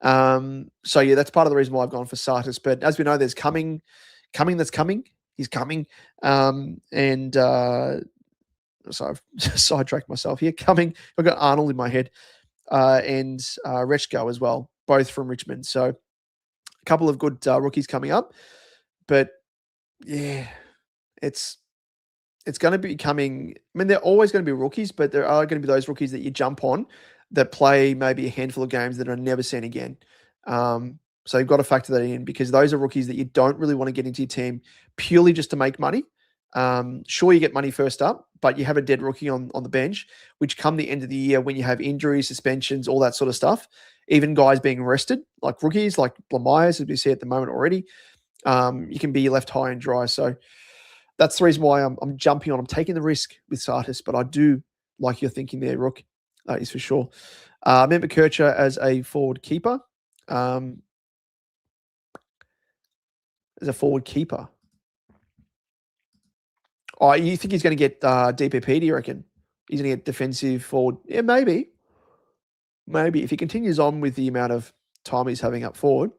So, yeah, that's part of the reason why I've gone for Sartis. But as we know, there's coming that's coming. He's coming. So I've sidetracked myself here. Coming. I've got Arnold in my head and Rechko as well, both from Richmond. So a couple of good rookies coming up. But, yeah, it's going to be coming. I mean, they're always going to be rookies, but there are going to be those rookies that you jump on that play maybe a handful of games that are never seen again. So you've got to factor that in because those are rookies that you don't really want to get into your team purely just to make money. Sure, you get money first up, but you have a dead rookie on the bench, which come the end of the year when you have injuries, suspensions, all that sort of stuff, even guys being rested, like rookies, like Lamyes, as we see at the moment already, you can be left high and dry. So that's the reason why I'm jumping on. I'm taking the risk with Sartis, but I do like your thinking there, Rook. That is for sure. Remember Kircher as a forward keeper. As a forward keeper. Oh, you think he's going to get DPP, do you reckon? He's going to get defensive forward? Yeah, maybe. Maybe. If he continues on with the amount of time he's having up forward,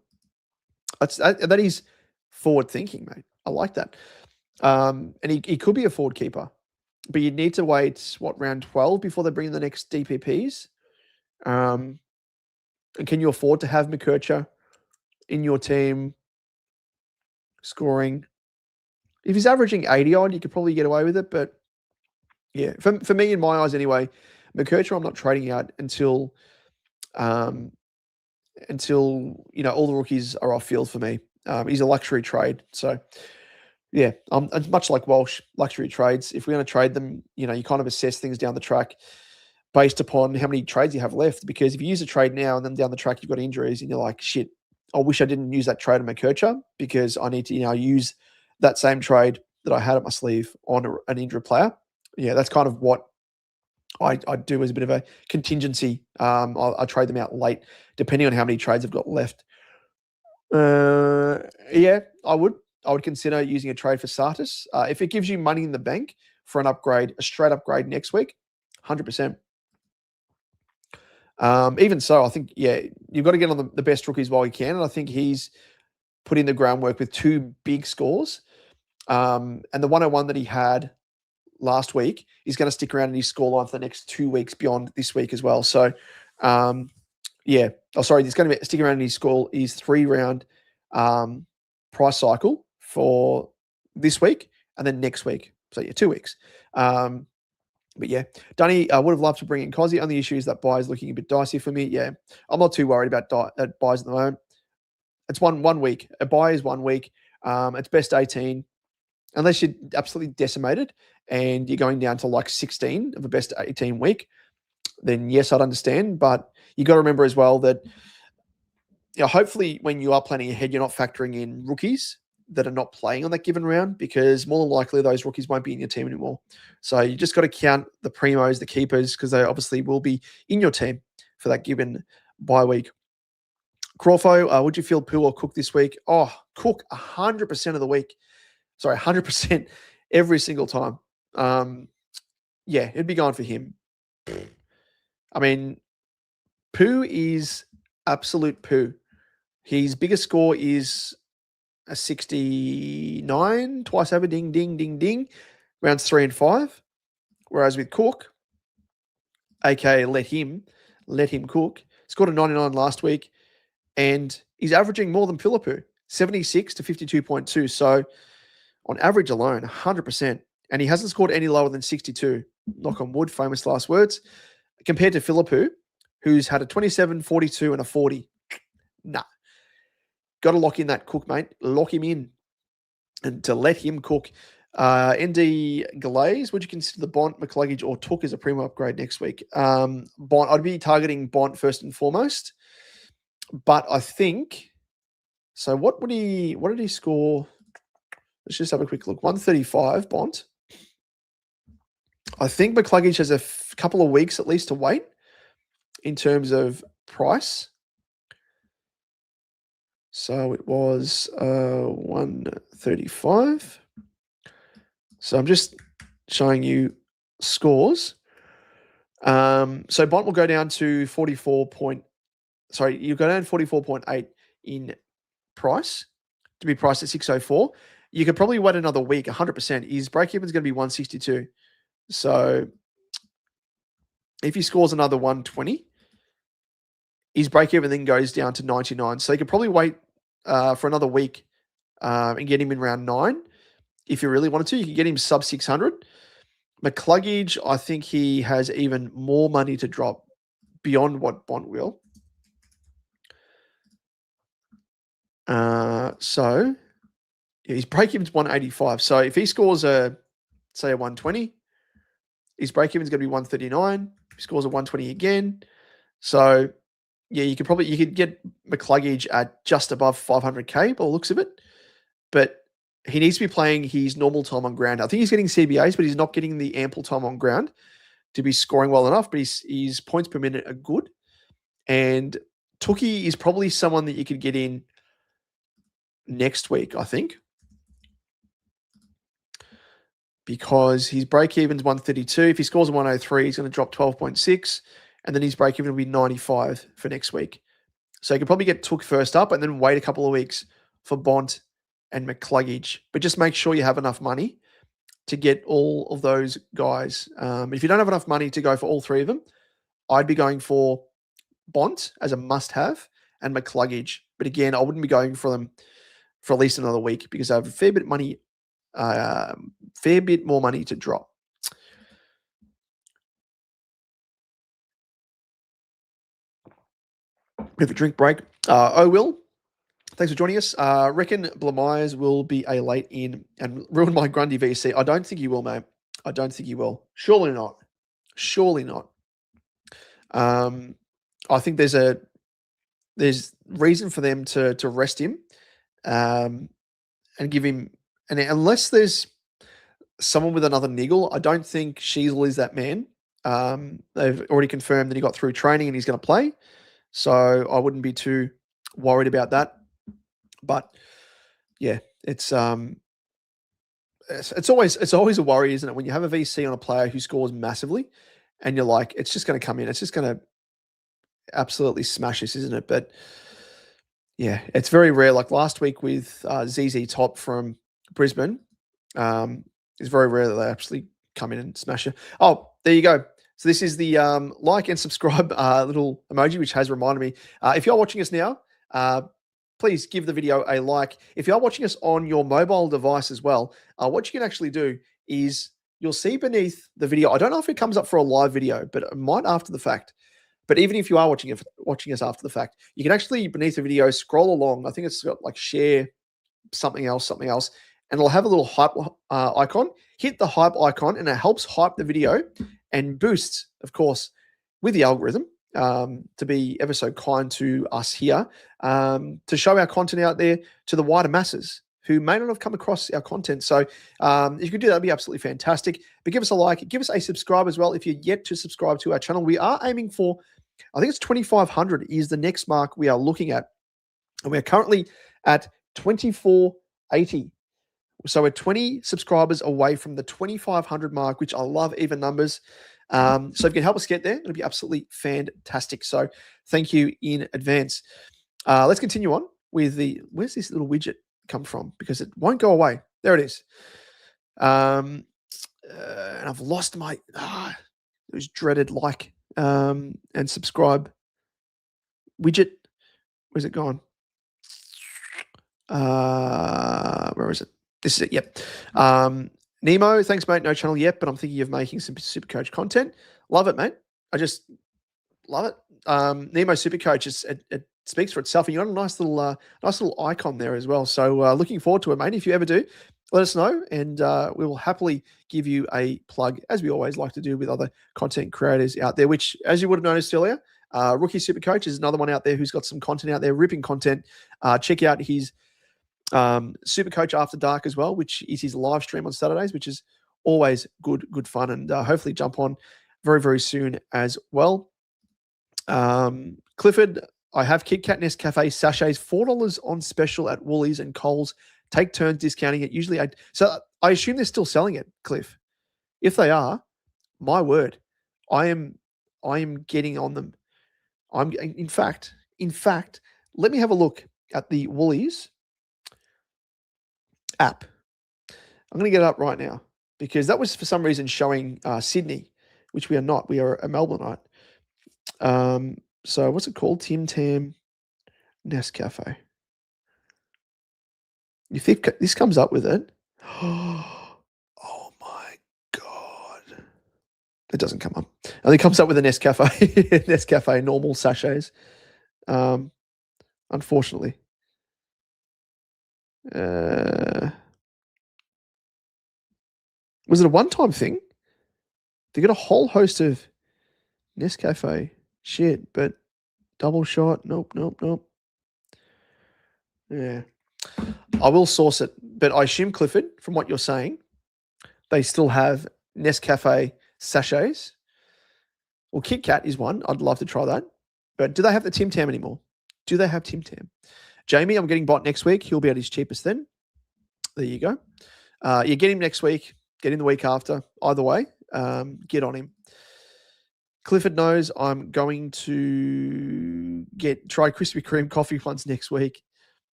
that is forward thinking, mate. I like that. And he could be a forward keeper, but you'd need to wait, round 12 before they bring in the next DPPs? And can you afford to have McKercher in your team scoring? If he's averaging 80 odd, you could probably get away with it. But yeah, for me, in my eyes anyway, McKercher I'm not trading out until all the rookies are off field for me. He's a luxury trade. So yeah, it's much like Walsh, luxury trades. If we're going to trade them, you kind of assess things down the track based upon how many trades you have left. Because if you use a trade now and then down the track you've got injuries and you're like, shit, I wish I didn't use that trade on McKercher because I need to use that same trade that I had at my sleeve on an injured player. Yeah, that's kind of what I do as a bit of a contingency. I trade them out late, depending on how many trades I've got left. Yeah, I would. I would consider using a trade for Sartis. If it gives you money in the bank for an upgrade, a straight upgrade next week, 100%. Even so, I think, yeah, you've got to get on the best rookies while you can. And I think he's put in the groundwork with 2 big scores. And the 101 that he had last week is going to stick around in his scoreline for the next 2 weeks beyond this week as well. So, yeah. Oh, sorry. He's going to stick around in his 3-round price cycle for this week and then next week. So, yeah, 2 weeks. But yeah, Dunny, I would have loved to bring in Cozzy. Only issue is that buy is looking a bit dicey for me. Yeah, I'm not too worried about buys at the moment. It's one week. A buy is 1 week. It's best 18. Unless you're absolutely decimated and you're going down to like 16 of a best 18 week, then yes, I'd understand. But you got to remember as well that, hopefully when you are planning ahead, you're not factoring in rookies that are not playing on that given round, because more than likely those rookies won't be in your team anymore. So you just got to count the primos, the keepers, because they obviously will be in your team for that given bye week. Crawfo, would you feel Pooh or Cook this week? Oh, Cook 100% of the week. Sorry, 100% every single time. Yeah, it'd be going for him. I mean, Pooh is absolute poo. His biggest score is a 69, twice over, ding, ding, ding, ding, rounds 3 and 5. Whereas with Cook, aka let him cook, scored a 99 last week, and he's averaging more than Philippou, 76 to 52.2. So on average alone, 100%. And he hasn't scored any lower than 62. Knock on wood, famous last words. Compared to Philippou, who's had a 27, 42, and a 40. Nah. Got to lock in that Cook, mate. Lock him in. And to let him cook. ND Glaze, would you consider the Bont, McCluggage, or Took as a primo upgrade next week? Bont, I'd be targeting Bont first and foremost. But I think, so what did he score? Let's just have a quick look. 135, Bont. I think McCluggage has a couple of weeks at least to wait in terms of price. So it was 135. So I'm just showing you scores. So Bont will go down to 44.8 in price to be priced at 604. You could probably wait another week, 100%. His break-even is going to be 162. So if he scores another 120, his break-even then goes down to 99. So you could probably wait for another week and get him in round 9. If you really wanted to, you could get him sub 600. McCluggage, I think he has even more money to drop beyond what Bont will. So yeah, his break-even's 185. So if he scores a 120, his break-even is going to be 139. If he scores a 120 again. So yeah, you could get McCluggage at just above 500k by the looks of it. But he needs to be playing his normal time on ground. I think he's getting CBAs, but he's not getting the ample time on ground to be scoring well enough. But his points per minute are good. And Tookie is probably someone that you could get in next week, I think. Because his break-even's 132. If he scores a 103, he's going to drop 12.6. And then his break-even will be 95 for next week. So you can probably get Took first up and then wait a couple of weeks for Bont and McCluggage. But just make sure you have enough money to get all of those guys. If you don't have enough money to go for all 3 of them, I'd be going for Bont as a must-have and McCluggage. But again, I wouldn't be going for them for at least another week because I have a fair bit more money to drop. Bit of a drink break. Will, thanks for joining us. Reckon Blamires will be a late in and ruin my Grundy VC. I don't think he will, mate. I don't think he will. Surely not. Surely not. I think there's reason for them to rest him and give him, and unless there's someone with another niggle, I don't think Sheasel is that man. They've already confirmed that he got through training and he's going to play. So I wouldn't be too worried about that. But yeah, it's always a worry, isn't it, when you have a VC on a player who scores massively, and you're like, it's just going to come in, it's just going to absolutely smash this, isn't it? But yeah, it's very rare. Like last week with ZZ Top from Brisbane, it's very rare that they actually come in and smash it. Oh, there you go. So this is the like and subscribe little emoji, which has reminded me. If you're watching us now, please give the video a like. If you are watching us on your mobile device as well, what you can actually do is you'll see beneath the video. I don't know if it comes up for a live video, but it might after the fact. But even if you are watching us after the fact, you can actually beneath the video scroll along. I think it's got like share something else, and it'll have a little hype icon. Hit the hype icon, and it helps hype the video and boosts, of course, with the algorithm to be ever so kind to us here, to show our content out there to the wider masses who may not have come across our content. So if you could do that, that'd be absolutely fantastic. But give us a like, give us a subscribe as well if you're yet to subscribe to our channel. We are aiming for, I think it's 2,500 is the next mark we are looking at. And we're currently at 2,480. So we're 20 subscribers away from the 2,500 mark, which I love even numbers. So if you can help us get there, it'll be absolutely fantastic. So thank you in advance. Let's continue on with where's this little widget come from? Because it won't go away. There it is. And I've lost my, it was dreaded like and subscribe widget. Where's it gone? Where is it? This is it. Yep. Nemo, thanks, mate. No channel yet, but I'm thinking of making some SuperCoach content. Love it, mate. I just love it. Nemo SuperCoach, it speaks for itself, and you got a nice little icon there as well. So looking forward to it, mate. If you ever do, let us know, and we will happily give you a plug, as we always like to do with other content creators out there. Which, as you would have noticed earlier, Rookie SuperCoach is another one out there who's got some content out there, ripping content. Check out his SuperCoach After Dark as well, which is his live stream on Saturdays, which is always good fun, and hopefully jump on very, very soon as well. Clifford, I have Kit Kat Nescafe sachets, $4 on special at Woolies and Coles. Take turns discounting it. Usually, so I assume they're still selling it, Cliff. If they are, my word, I am getting on them. In fact, let me have a look at the Woolies app. I'm going to get it up right now because that was for some reason showing Sydney, which we are not. We are a Melbourneite. So what's it called? Tim Tam Nescafe. You think this comes up with it? Oh my God. It doesn't come up. It only comes up with a Nescafe, Nescafe normal sachets. Unfortunately. Was it a one-time thing? They got a whole host of Nescafe shit, but double shot. Nope. Yeah. I will source it, but I assume, Clifford, from what you're saying, they still have Nescafe sachets. Well, Kit Kat is one. I'd love to try that. But do they have the Tim Tam anymore? Do they have Tim Tam? Jamie, I'm getting bot next week. He'll be at his cheapest then. There you go. You get him next week. Get him the week after. Either way, get on him. Clifford knows I'm going to try Krispy Kreme coffee once next week.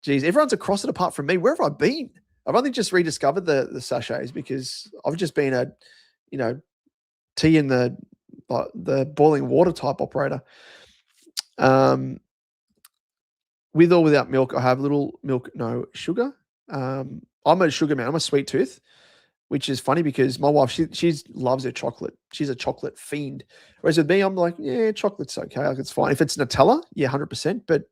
Geez, everyone's across it apart from me. Where have I been? I've only just rediscovered the sachets because I've just been a, tea in the boiling water type operator. With or without milk, I have little milk, no sugar. I'm a sugar man. I'm a sweet tooth, which is funny because my wife, she loves her chocolate. She's a chocolate fiend. Whereas with me, I'm like, yeah, chocolate's okay. Like, it's fine. If it's Nutella, yeah, 100%. But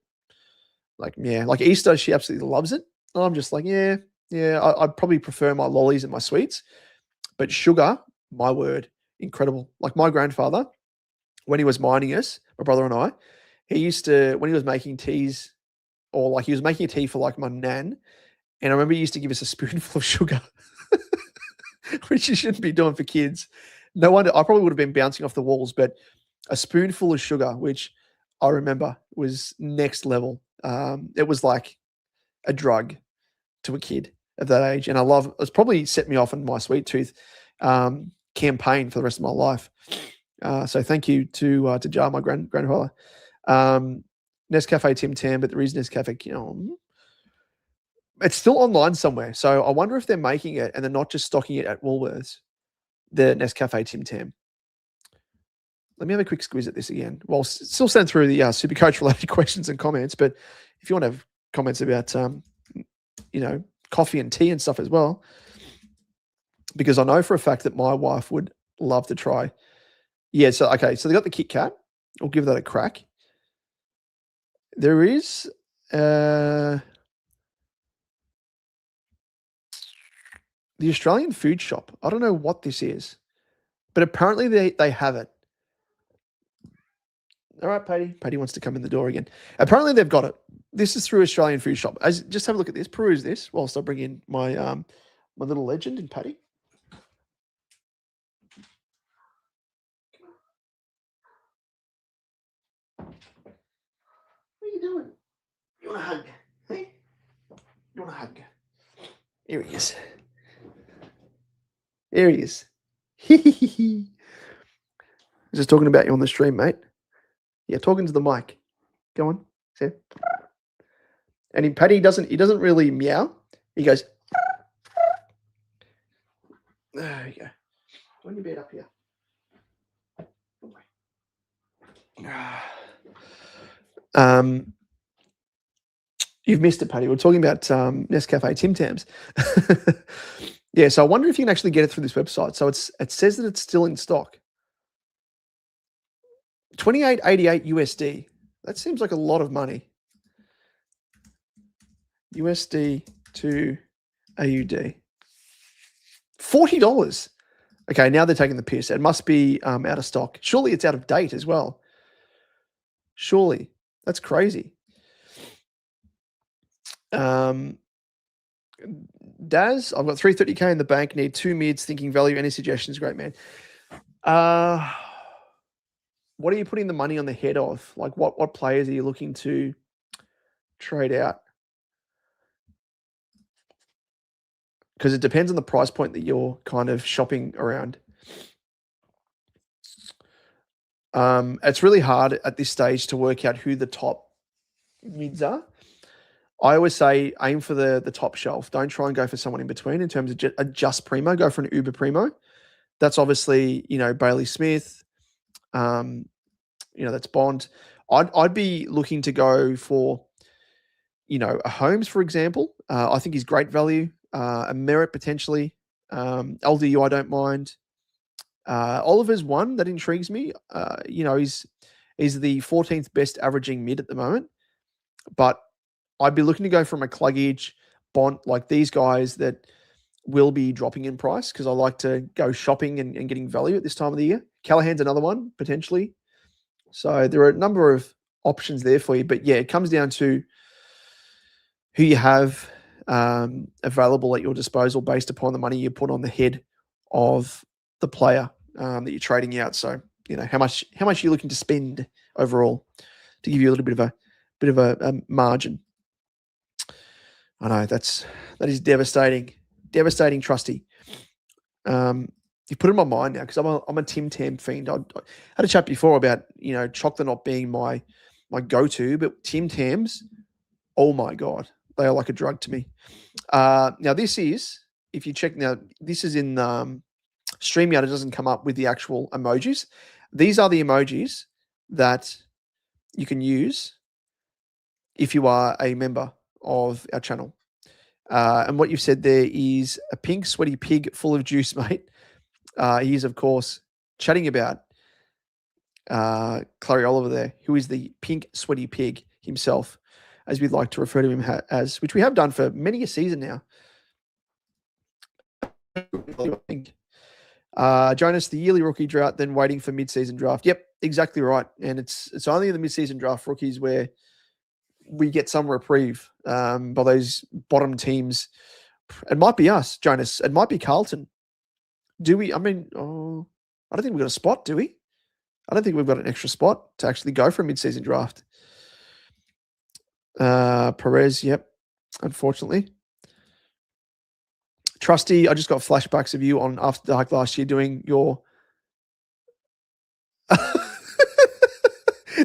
like Easter, she absolutely loves it. And I'm just like, yeah. I'd probably prefer my lollies and my sweets. But sugar, my word, incredible. Like my grandfather, when he was mining us, my brother and I, he used to, when he was making teas, or like he was making a tea for like my nan, and I remember he used to give us a spoonful of sugar, which you shouldn't be doing for kids. No wonder, I probably would have been bouncing off the walls, but a spoonful of sugar, which I remember was next level. It was like a drug to a kid of that age. And it's probably set me off on my sweet tooth campaign for the rest of my life. So thank you to Jar, my grandfather. Nescafe Tim Tam, but there is Nescafe. It's still online somewhere. So I wonder if they're making it and they're not just stocking it at Woolworths, the Nescafe Tim Tam. Let me have a quick squeeze at this again. Well, still send through the SuperCoach related questions and comments, but if you want to have comments about, coffee and tea and stuff as well, because I know for a fact that my wife would love to try. Yeah, so they got the Kit Kat. I'll give that a crack. There is the Australian Food Shop. I don't know what this is, but apparently they have it. All right, Paddy. Paddy wants to come in the door again. Apparently they've got it. This is through Australian Food Shop. Just have a look at this. Peruse this whilst I bring in my my little legend in Paddy. What are you doing? You want a hug? Hey? You want a hug? Here he is. There he is. Just talking about you on the stream, mate. Yeah, talking to the mic. Go on. See? And Paddy doesn't really meow. He goes. There you go. Turn your bed up here. You've missed it, Paddy. We're talking about Nescafe Tim Tams. Yeah, so I wonder if you can actually get it through this website. So it says that it's still in stock. $28.88 USD. That seems like a lot of money. USD to AUD. $40. Okay, now they're taking the piss. It must be out of stock. Surely it's out of date as well. Surely. That's crazy. Daz, I've got 330k in the bank, need 2 mids, thinking value. Any suggestions? Great, man. What are you putting the money on the head of? Like what players are you looking to trade out? Because it depends on the price point that you're kind of shopping around. It's really hard at this stage to work out who the top mids are. I always say aim for the top shelf. Don't try and go for someone in between in terms of a just primo. Go for an uber primo. That's obviously, Bailey Smith. That's Bond. I'd be looking to go for, a Holmes, for example. I think he's great value. A Merritt potentially. LDU, I don't mind. Oliver's one that intrigues me. He's the 14th best averaging mid at the moment. But I'd be looking to go from a Cluggage, Bond, like these guys that will be dropping in price because I like to go shopping and getting value at this time of the year. Callahan's another one, potentially. So there are a number of options there for you. But yeah, it comes down to who you have available at your disposal based upon the money you put on the head of the player that you're trading out. So, how much are you looking to spend overall to give you a little bit of a margin? I know that is devastating, Trusty. You put it in my mind now because I'm a Tim Tam fiend. I had a chat before about chocolate not being my go-to, but Tim Tams, oh my god, they are like a drug to me. Now this is, if you check now, this is in StreamYard. It doesn't come up with the actual emojis. These are the emojis that you can use if you are a member of our channel. And what you've said there is a pink sweaty pig full of juice, mate. He is, of course, chatting about Clary Oliver there, who is the pink sweaty pig himself, as we'd like to refer to him as, which we have done for many a season now. Jonas, the yearly rookie drought, then waiting for mid-season draft. Yep, exactly right. And it's only in the mid-season draft rookies where we get some reprieve by those bottom teams. It might be us, Jonas. It might be Carlton. Do we? I don't think we've got a spot, do we? I don't think we've got an extra spot to actually go for a mid-season draft. Perez, yep. unfortunately. Trusty, I just got flashbacks of you on After Dark last year doing your...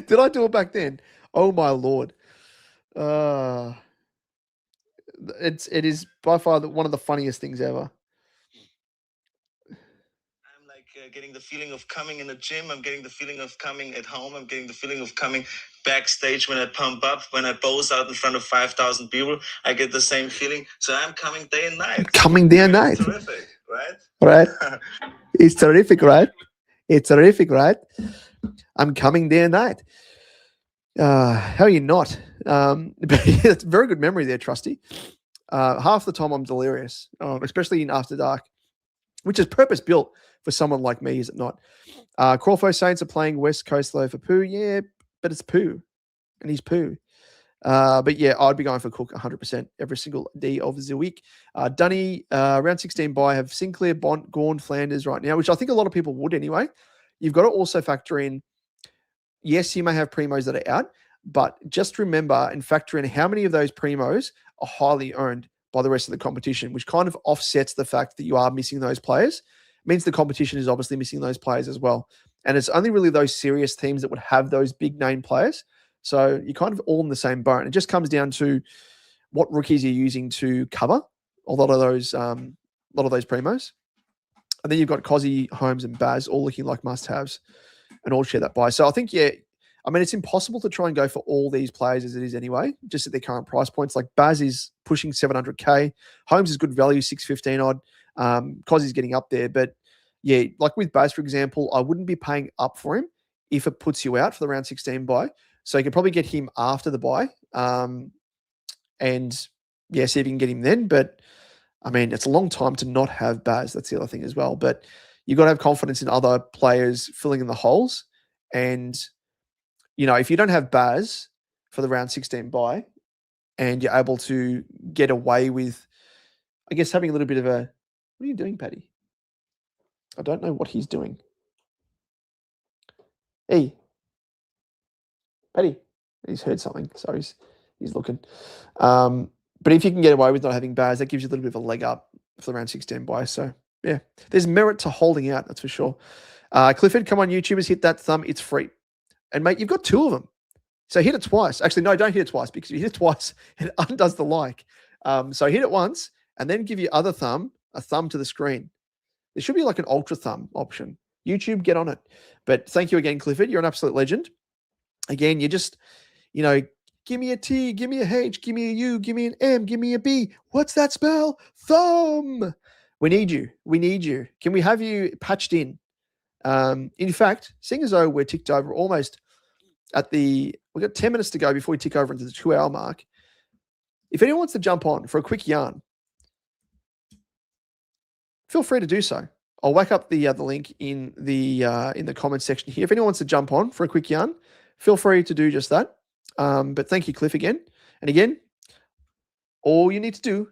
Did I do it back then? Oh, my Lord. It is by far one of the funniest things ever. I'm like getting the feeling of coming in the gym. I'm getting the feeling of coming at home. I'm getting the feeling of coming backstage when I pump up, when I pose out in front of 5,000 people. I get the same feeling. So I'm coming day and night. Coming day and night. Terrific, right? Right. It's terrific, right? It's terrific, right? I'm coming day and night. How are you not? But yeah, it's a very good memory there, Trusty. Half the time I'm delirious, especially in After Dark, which is purpose-built for someone like me, is it not? Crawford Saints are playing West Coast though for Pooh. Yeah, but it's Pooh, and he's Pooh. But yeah, I'd be going for Cook 100% every single day of the week. Dunny, round 16 bye, have Sinclair, Bont, Gawn, Flanders right now, which I think a lot of people would anyway. You've got to also factor in, yes, you may have primos that are out, but just remember and factor in how many of those primos are highly earned by the rest of the competition, which kind of offsets the fact that you are missing those players. It means the competition is obviously missing those players as well. And it's only really those serious teams that would have those big name players. So you're kind of all in the same boat. It just comes down to what rookies you're using to cover a lot of those primos. And then you've got Cozzy, Holmes, and Baz all looking like must-haves and all share that buy. So I think, yeah, I mean, it's impossible to try and go for all these players as it is anyway, just at their current price points. Like Baz is pushing 700K. Holmes is good value, 615 odd. Cozzy's getting up there. But yeah, like with Baz, for example, I wouldn't be paying up for him if it puts you out for the round 16 buy. So you can probably get him after the buy. And yeah, see if you can get him then. But I mean, it's a long time to not have Baz. That's the other thing as well. But you've got to have confidence in other players filling in the holes. And, you know, if you don't have Baz for the round 16 buy and you're able to get away with, I guess, having a little bit of a, what are you doing, Paddy? I don't know what he's doing. Hey, Paddy, he's heard something. So he's looking. But if you can get away with not having Baz, that gives you a little bit of a leg up for the round 16 buy. So, yeah, there's merit to holding out, that's for sure. Clifford, come on, YouTubers, hit that thumb. It's free. And, mate, you've got two of them. So hit it twice. Actually, no, don't hit it twice because if you hit it twice, it undoes the like. So hit it once and then give your other thumb a thumb to the screen. There should be like an ultra thumb option. YouTube, get on it. But thank you again, Clifford. You're an absolute legend. Again, you just, you know, give me a T, give me a H, give me a U, give me an M, give me a B. What's that spell? Thumb. We need you. We need you. Can we have you patched in? In fact, seeing as though we're ticked over almost at we've got 10 minutes to go before we tick over into the 2-hour mark. If anyone wants to jump on for a quick yarn, feel free to do so. I'll whack up the link in the comment section here. If anyone wants to jump on for a quick yarn, feel free to do just that. But thank you, Cliff, again. And again, all you need to do...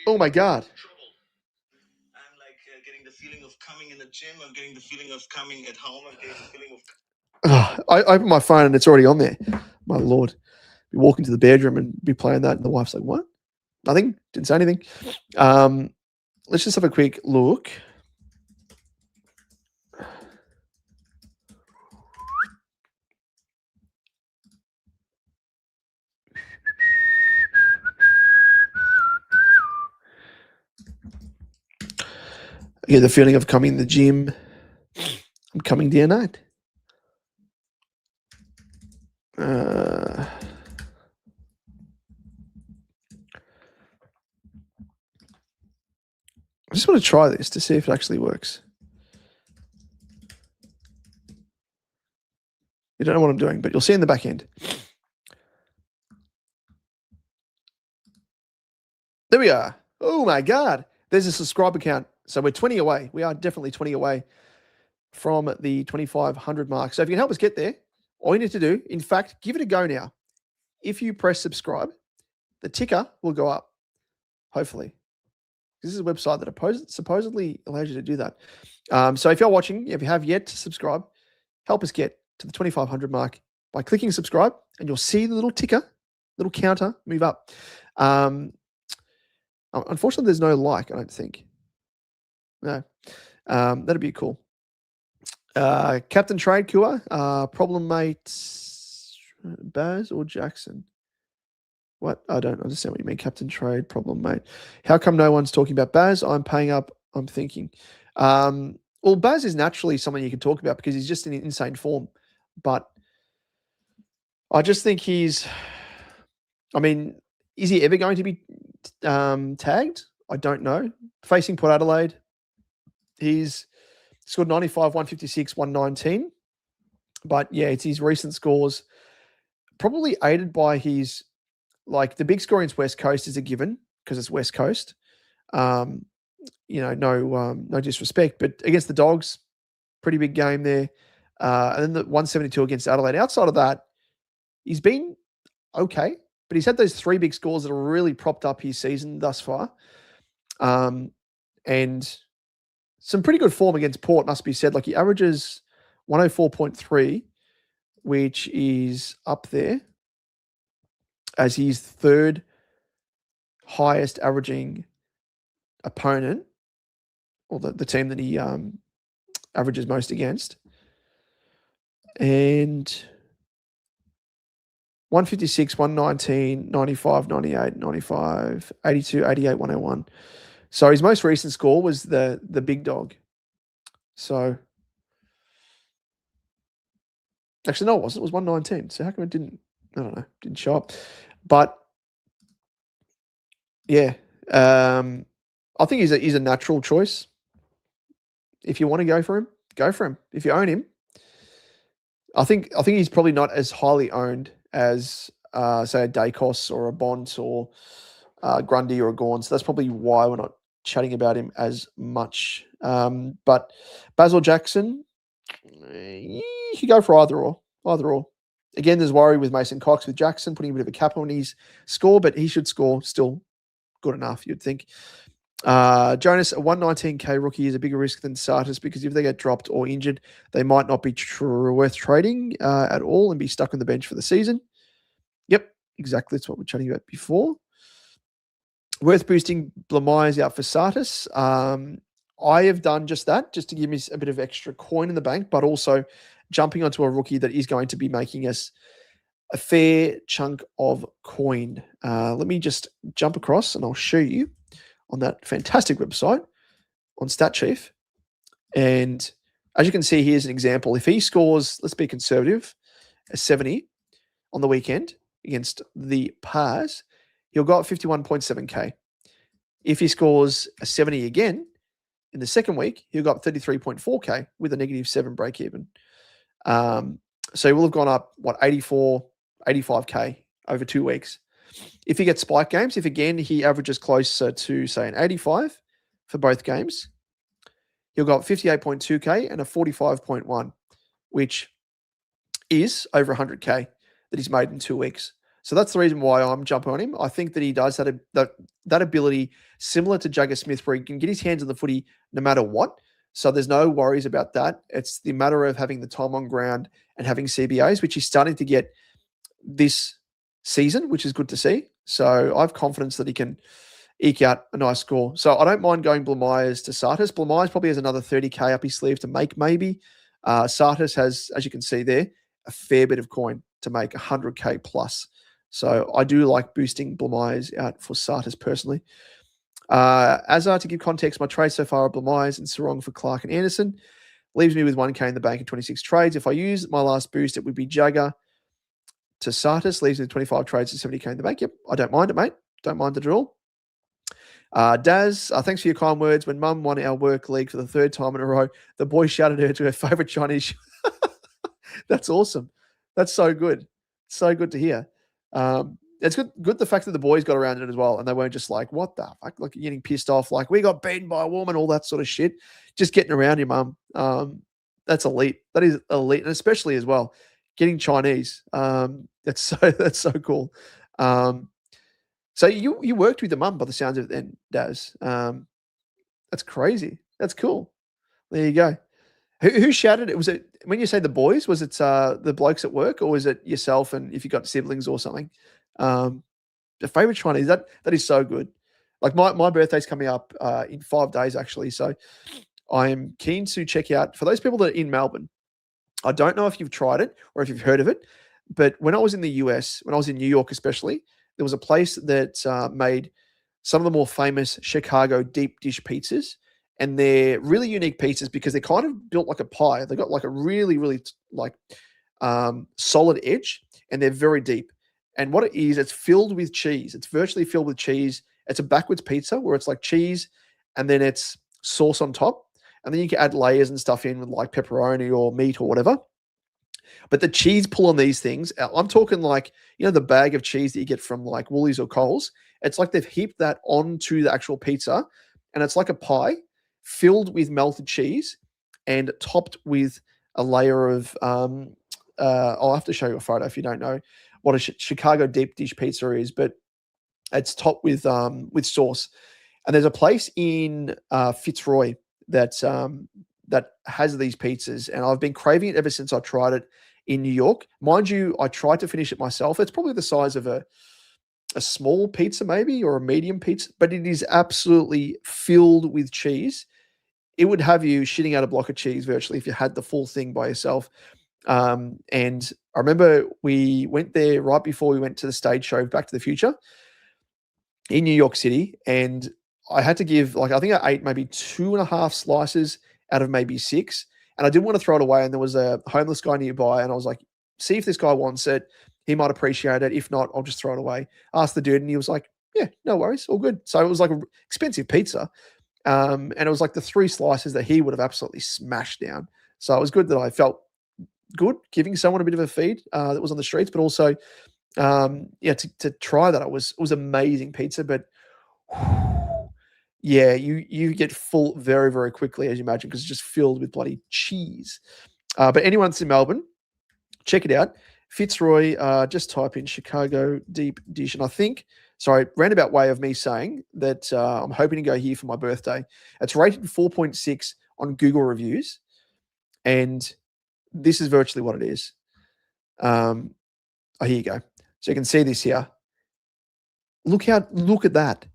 Oh, my God. I'm like getting the feeling of coming in the gym. I'm getting the feeling of coming at home. I'm getting the feeling of... I open my phone and it's already on there. My Lord. Be walking to the bedroom and be playing that and the wife's like, what? Nothing? Didn't say anything. Let's just have a quick look. I get the feeling of coming to the gym. I'm coming day and night. I just want to try this to see if it actually works. You don't know what I'm doing, but you'll see in the back end. There we are. Oh, my God. There's a subscriber count. So we're 20 away. We are definitely 20 away from the 2,500 mark. So if you can help us get there, all you need to do, in fact, give it a go now. If you press subscribe, the ticker will go up, hopefully. This is a website that supposedly allows you to do that. So if you're watching, if you have yet to subscribe, help us get to the 2,500 mark by clicking subscribe, and you'll see the little ticker, little counter move up. Unfortunately, there's no like, I don't think. No. That'd be cool. Captain Trade Cure, problem mate, Baz or Jackson? What? I don't understand what you mean, Captain Trade, problem mate. How come no one's talking about Baz? I'm paying up, I'm thinking. Well, Baz is naturally someone you can talk about because he's just in insane form. But I just think is he ever going to be tagged? I don't know. Facing Port Adelaide, he's scored 95, 156, 119. But yeah, it's his recent scores, probably aided by his, like, the big score against West Coast is a given because it's West Coast. No disrespect, but against the Dogs, pretty big game there. And then the 172 against Adelaide. Outside of that, he's been okay, but he's had those 3 big scores that have really propped up his season thus far. And some pretty good form against Port, must be said. Like, he averages 104.3, which is up there as his third highest averaging opponent, or the team that he averages most against. And 156, 119, 95, 98, 95, 82, 88, 101. So his most recent score was the big dog. So actually, no, it wasn't. It was 119. So how come it didn't show up? But yeah, I think he's a natural choice. If you want to go for him, go for him. If you own him, I think he's probably not as highly owned as say a Dacos or a Bont or Grundy or a Gorn. So that's probably why we're not chatting about him as much. But Basil Jackson, you could go for either or. Again, there's worry with Mason Cox with Jackson putting a bit of a cap on his score, but he should score still good enough, you'd think. Jonas, a 119k rookie is a bigger risk than Sartis because if they get dropped or injured, they might not be worth trading at all and be stuck on the bench for the season. Yep, exactly. That's what we're chatting about before. Worth boosting Blamires out for Sartis. I have done just that, just to give me a bit of extra coin in the bank, but also jumping onto a rookie that is going to be making us a fair chunk of coin. Let me just jump across and I'll show you on that fantastic website on StatChief. And as you can see, here's an example. If he scores, let's be conservative, a 70 on the weekend against the Pars, he'll go up 51.7k. If he scores a 70 again in the second week, he'll go up 33.4k with a -7 break even. So he will have gone up, 84, 85k over 2 weeks. If he gets spike games, if again he averages closer to, say, an 85 for both games, he'll go up 58.2k and a 45.1, which is over 100k that he's made in 2 weeks. So that's the reason why I'm jumping on him. I think that he does that ability similar to Jagger Smith, where he can get his hands on the footy no matter what. So there's no worries about that. It's the matter of having the time on ground and having CBAs, which he's starting to get this season, which is good to see. So I have confidence that he can eke out a nice score. So I don't mind going Blamires to Sartis. Blamires probably has another 30k up his sleeve to make, maybe. Sartis has, as you can see there, a fair bit of coin to make, 100k plus. So I do like boosting Blamires out for Sartis personally. Azar, to give context, my trades so far are Blamires and Sarong for Clark and Anderson. Leaves me with 1k in the bank in 26 trades. If I use my last boost, it would be Jagger to Sartis. Leaves me with 25 trades and 70k in the bank. Yep, I don't mind it, mate. Don't mind it at all. Daz, thanks for your kind words. When Mum won our work league for the 3rd time in a row, the boy shouted her to her favourite Chinese. That's awesome. That's so good. So good to hear. It's good the fact that the boys got around it as well, and they weren't just like, what the fuck, like getting pissed off, like we got beaten by a woman, all that sort of shit. Just getting around your mum. That's elite. That is elite, and especially as well, getting Chinese. That's so cool. So you worked with the mum by the sounds of it then, Daz. That's crazy. That's cool. There you go. Who shouted it? Was it, when you say the boys, was it the blokes at work, or was it yourself and if you got siblings or something? The favorite Chinese, that is so good. Like my birthday's coming up in 5 days actually, so I am keen to check out for those people that are in Melbourne. I don't know if you've tried it or if you've heard of it, but when I was in the US, when I was in New York especially, there was a place that made some of the more famous Chicago deep dish pizzas, and they're really unique pizzas because they're kind of built like a pie. They got like a really, really like solid edge, and they're very deep. And what it is, it's filled with cheese. It's virtually filled with cheese. It's a backwards pizza where it's like cheese, and then it's sauce on top, and then you can add layers and stuff in with like pepperoni or meat or whatever. But the cheese pull on these things, I'm talking like, the bag of cheese that you get from like Woolies or Coles. It's like they've heaped that onto the actual pizza, and it's like a pie filled with melted cheese and topped with a layer of. I'll have to show you a photo if you don't know what a Chicago deep dish pizza is, but it's topped with sauce. And there's a place in Fitzroy that has these pizzas, and I've been craving it ever since I tried it in New York. Mind you, I tried to finish it myself. It's probably the size of a small pizza maybe, or a medium pizza, but it is absolutely filled with cheese. It would have you shitting out a block of cheese virtually if you had the full thing by yourself. And I remember we went there right before we went to the stage show Back to the Future in New York City, and I had to give, like, I think I ate maybe 2.5 slices out of maybe 6, and I didn't want to throw it away, and there was a homeless guy nearby, and I was like, see if this guy wants it. He might appreciate it. If not, I'll just throw it away. Asked the dude, and he was like, yeah, no worries, all good. So it was like an expensive pizza, and it was like the 3 slices that he would have absolutely smashed down. So it was good that I felt good giving someone a bit of a feed that was on the streets, but also, to try that, it was amazing pizza. But yeah, you get full very, very quickly, as you imagine, because it's just filled with bloody cheese. But anyone that's in Melbourne, check it out. Fitzroy, just type in Chicago deep dish, and I think, sorry, roundabout way of me saying that I'm hoping to go here for my birthday. It's rated 4.6 on Google reviews, and this is virtually what it is. Here you go. So you can see this here. Look at that.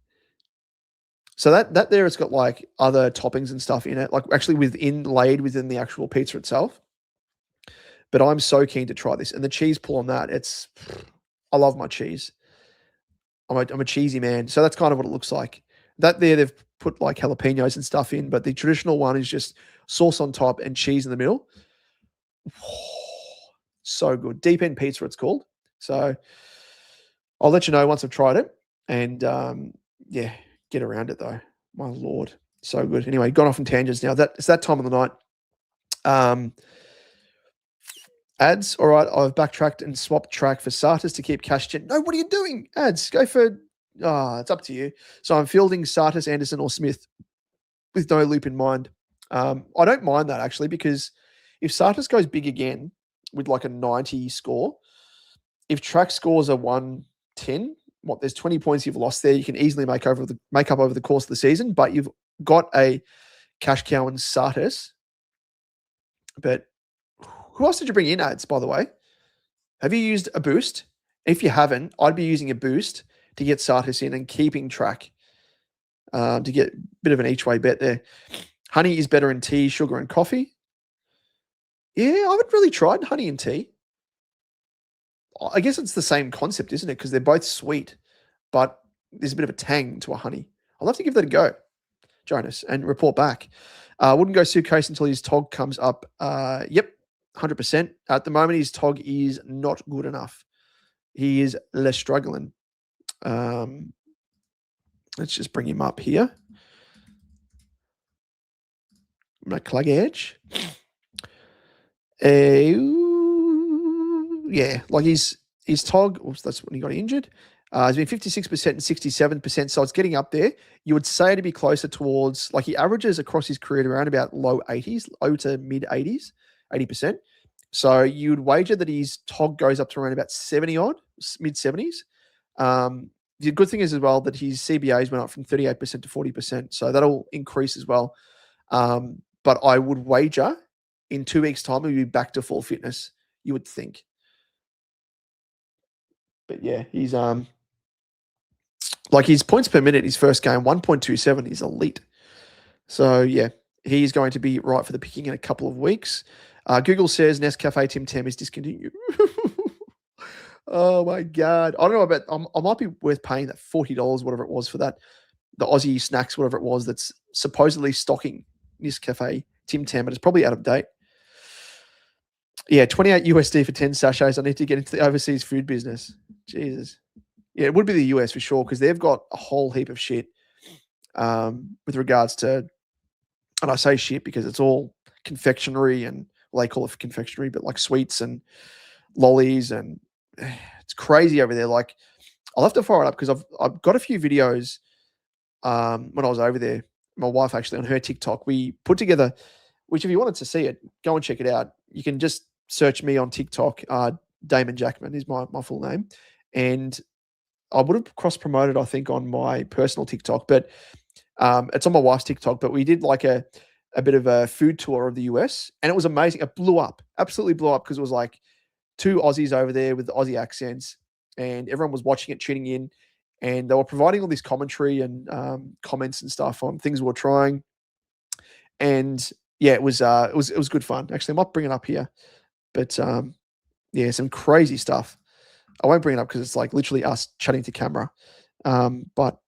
So that there, it's got like other toppings and stuff in it, like actually laid within the actual pizza itself. But I'm so keen to try this, and the cheese pull on that, I love my cheese. I'm a cheesy man, so that's kind of what it looks like. That there, they've put like jalapenos and stuff in, but the traditional one is just sauce on top and cheese in the middle. So good. Deep End Pizza, it's called. So I'll let you know once I've tried it, and get around it though. My Lord, so good. Anyway, gone off on tangents now. It's that time of the night. Ads, all right. I've backtracked and swapped track for Sartis to keep cash gen. No, what are you doing? Ads, go for. It's up to you. So I'm fielding Sartis, Anderson, or Smith with no loop in mind. I don't mind that actually, because if Sartis goes big again with like a 90 score, if track scores are 110, there's 20 points you've lost there. You can easily make up over the course of the season, but you've got a cash cow and Sartis. But who else did you bring in, Ads, by the way? Have you used a boost? If you haven't, I'd be using a boost to get Sartis in and keeping track to get a bit of an each-way bet there. Honey is better in tea, sugar, and coffee. Yeah, I haven't really tried honey and tea. I guess it's the same concept, isn't it? Because they're both sweet, but there's a bit of a tang to a honey. I'll have to give that a go, Jonas, and report back. Wouldn't go suitcase until his TOG comes up. Yep, 100%. At the moment, his TOG is not good enough. He is less struggling. Let's just bring him up here. McClug Edge. Yeah, like his TOG, oops, that's when he got injured. He's been 56% and 67%, so it's getting up there. You would say to be closer towards, like, he averages across his career around about low 80s, low to mid 80s, 80%. So you'd wager that his TOG goes up to around about 70 odd, mid 70s. The good thing is as well that his CBAs went up from 38% to 40%, so that'll increase as well. But I would wager in 2 weeks' time he'll be back to full fitness, you would think. But yeah, he's Like his points per minute, his first game, 1.27 is elite. So yeah, he's going to be right for the picking in a couple of weeks. Google says Nescafe Tim Tam is discontinued. Oh my god! I don't know about. I might be worth paying that $40, whatever it was, for that, the Aussie snacks, whatever it was, that's supposedly stocking Nescafe Tim Tam, but it's probably out of date. Yeah, 28 USD for 10 sachets. I need to get into the overseas food business. Jesus. Yeah, it would be the US for sure, because they've got a whole heap of shit with regards to, and I say shit because it's all confectionery, and well, they call it confectionery, but like sweets and lollies, and it's crazy over there. Like, I'll have to fire it up because I've got a few videos when I was over there. My wife actually, on her TikTok, we put together, which if you wanted to see it, go and check it out. You can just search me on TikTok. Damon Jackman is my full name. And I would have cross-promoted, I think, on my personal TikTok, but it's on my wife's TikTok. But we did like a bit of a food tour of the US, and it was amazing. It blew up, absolutely blew up, because it was like two Aussies over there with Aussie accents, and everyone was watching it, tuning in, and they were providing all this commentary and comments and stuff on things we were trying. And yeah, it was good fun. Actually, I might bring it up here, but yeah, some crazy stuff. I won't bring it up because it's like literally us chatting to camera. But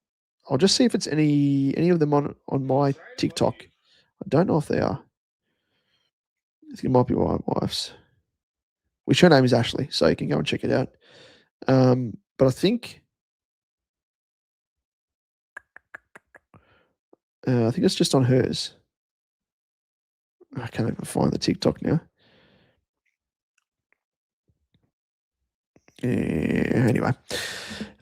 I'll just see if it's any of them on my TikTok. I don't know if they are. I think it might be my wife's, which her name is Ashley, so you can go and check it out. But I think it's just on hers. I can't even find the TikTok now. Yeah, anyway,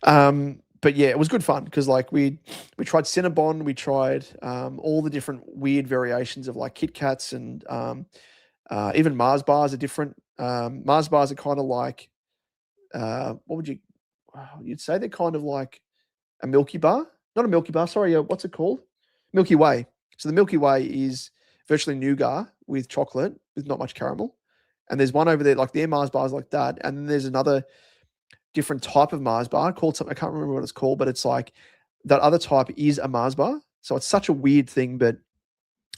but yeah, it was good fun because like we tried Cinnabon, we tried all the different weird variations of like Kit Kats, and even Mars bars are different. Mars bars are kind of like what would you'd say they're kind of like a Milky Bar, not a Milky Bar. Sorry, what's it called? Milky Way. So the Milky Way is virtually nougat with chocolate with not much caramel. And there's one over there, like their Mars bars like that. And then there's another different type of Mars bar called something, I can't remember what it's called, but it's like that other type is a Mars bar. So it's such a weird thing, but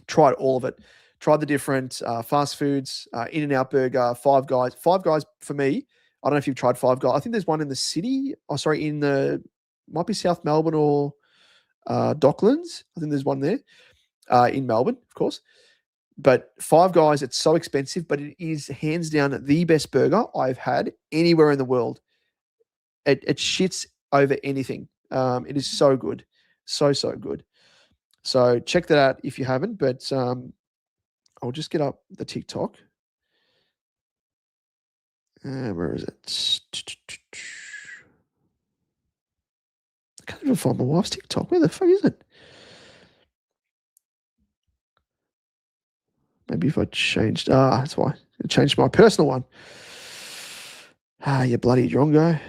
tried all of it. Tried the different fast foods, In-N-Out Burger, Five Guys. Five Guys for me, I don't know if you've tried Five Guys. I think there's one in the city. Oh, sorry, in the, might be South Melbourne or Docklands. I think there's one there in Melbourne, of course. But Five Guys, it's so expensive, but it is hands down the best burger I've had anywhere in the world. It shits over anything. It is so good. So good. So check that out if you haven't. But I'll just get up the TikTok. Where is it? I can't even find my wife's TikTok. Where the fuck is it? Maybe if I changed. That's why. I changed my personal one. You bloody drongo.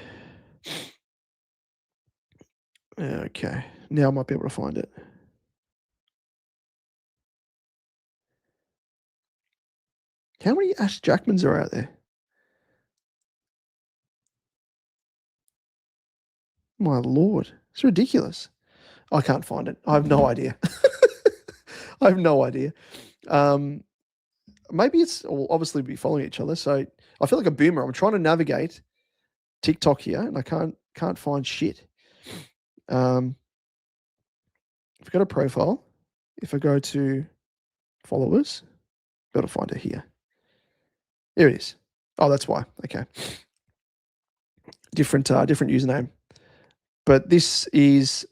Okay. Now I might be able to find it. How many Ash Jackmans are out there? My lord. It's ridiculous. I can't find it. I have no idea. I have no idea. Maybe it's, well, obviously be following each other. So I feel like a boomer. I'm trying to navigate TikTok here, and I can't find shit. If I go to profile, if I go to followers, got to find it here. Here it is. Oh, that's why. Okay. Different username. But this is.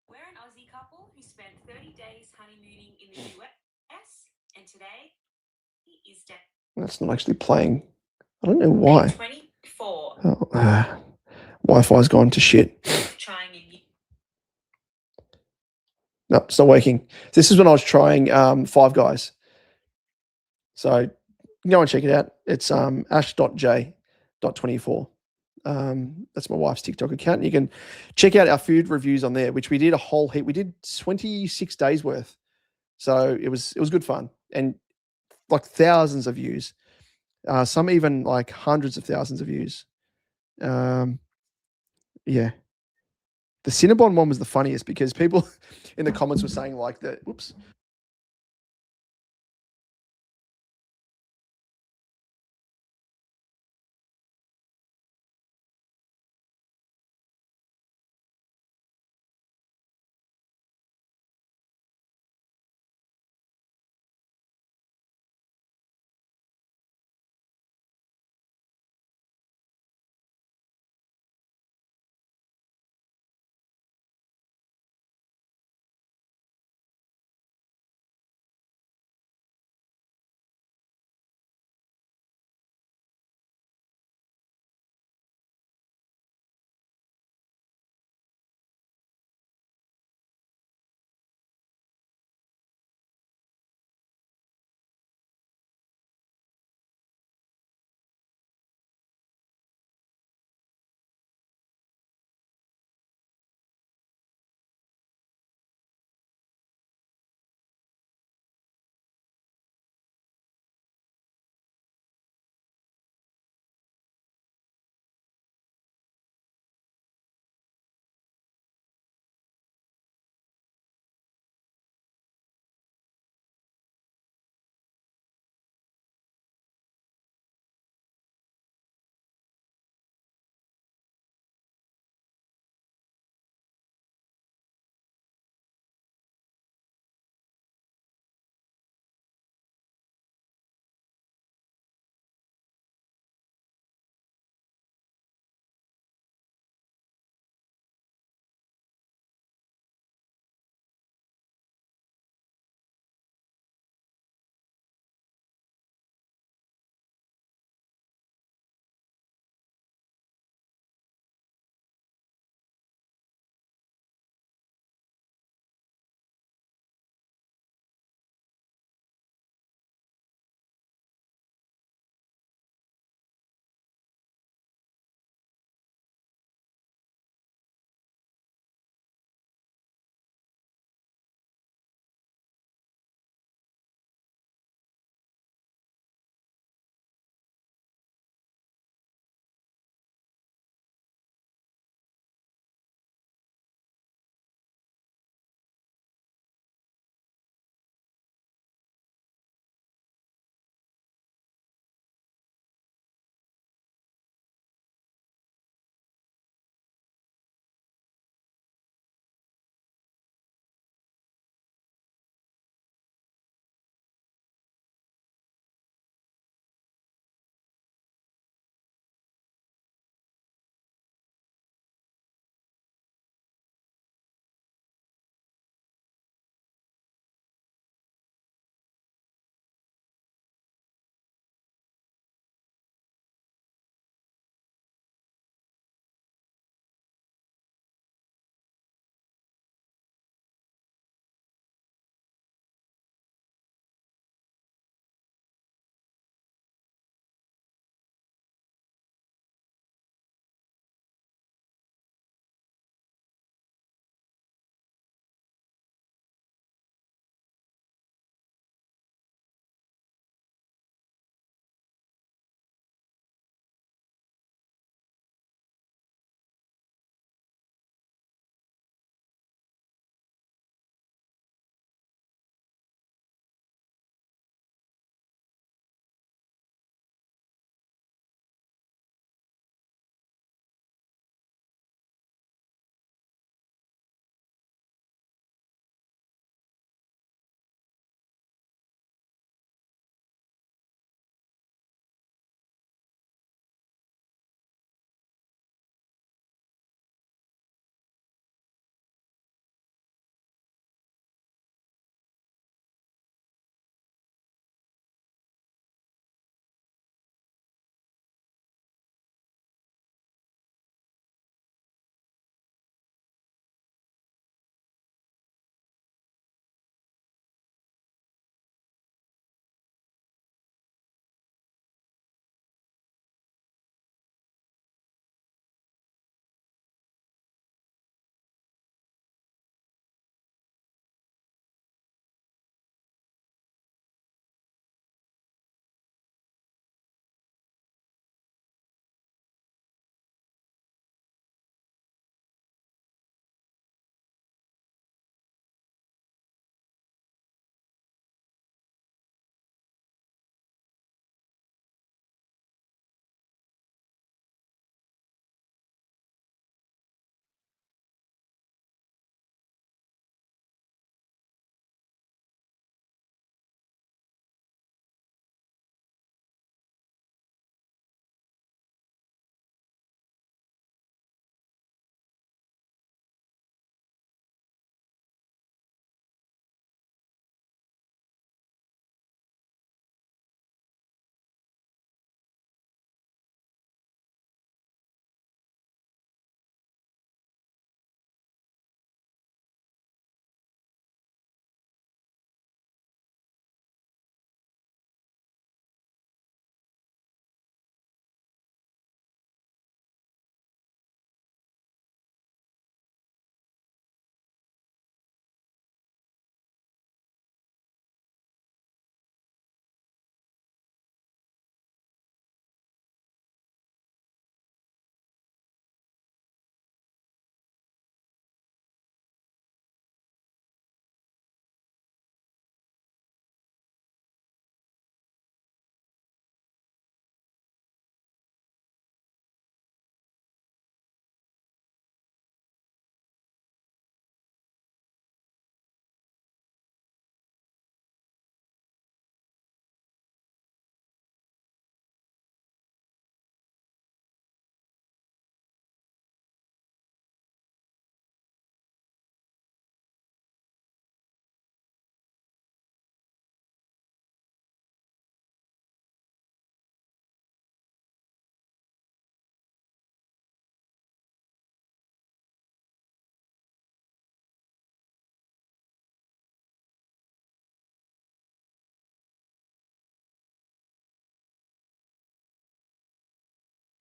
We're an Aussie couple who spent 30 days honeymooning in the US, and today he is dead. That's not actually playing. I don't know why. 24. Oh, Wi-Fi's gone to shit. Trying a No, it's not working. This is when I was trying Five Guys. So go and check it out. It's ash.j.24. That's my wife's TikTok account. And you can check out our food reviews on there, which we did a whole heap. We did 26 days worth. So it was good fun, and like thousands of views. Some even like hundreds of thousands of views. Yeah. The Cinnabon one was the funniest because people in the comments were saying like that. Whoops.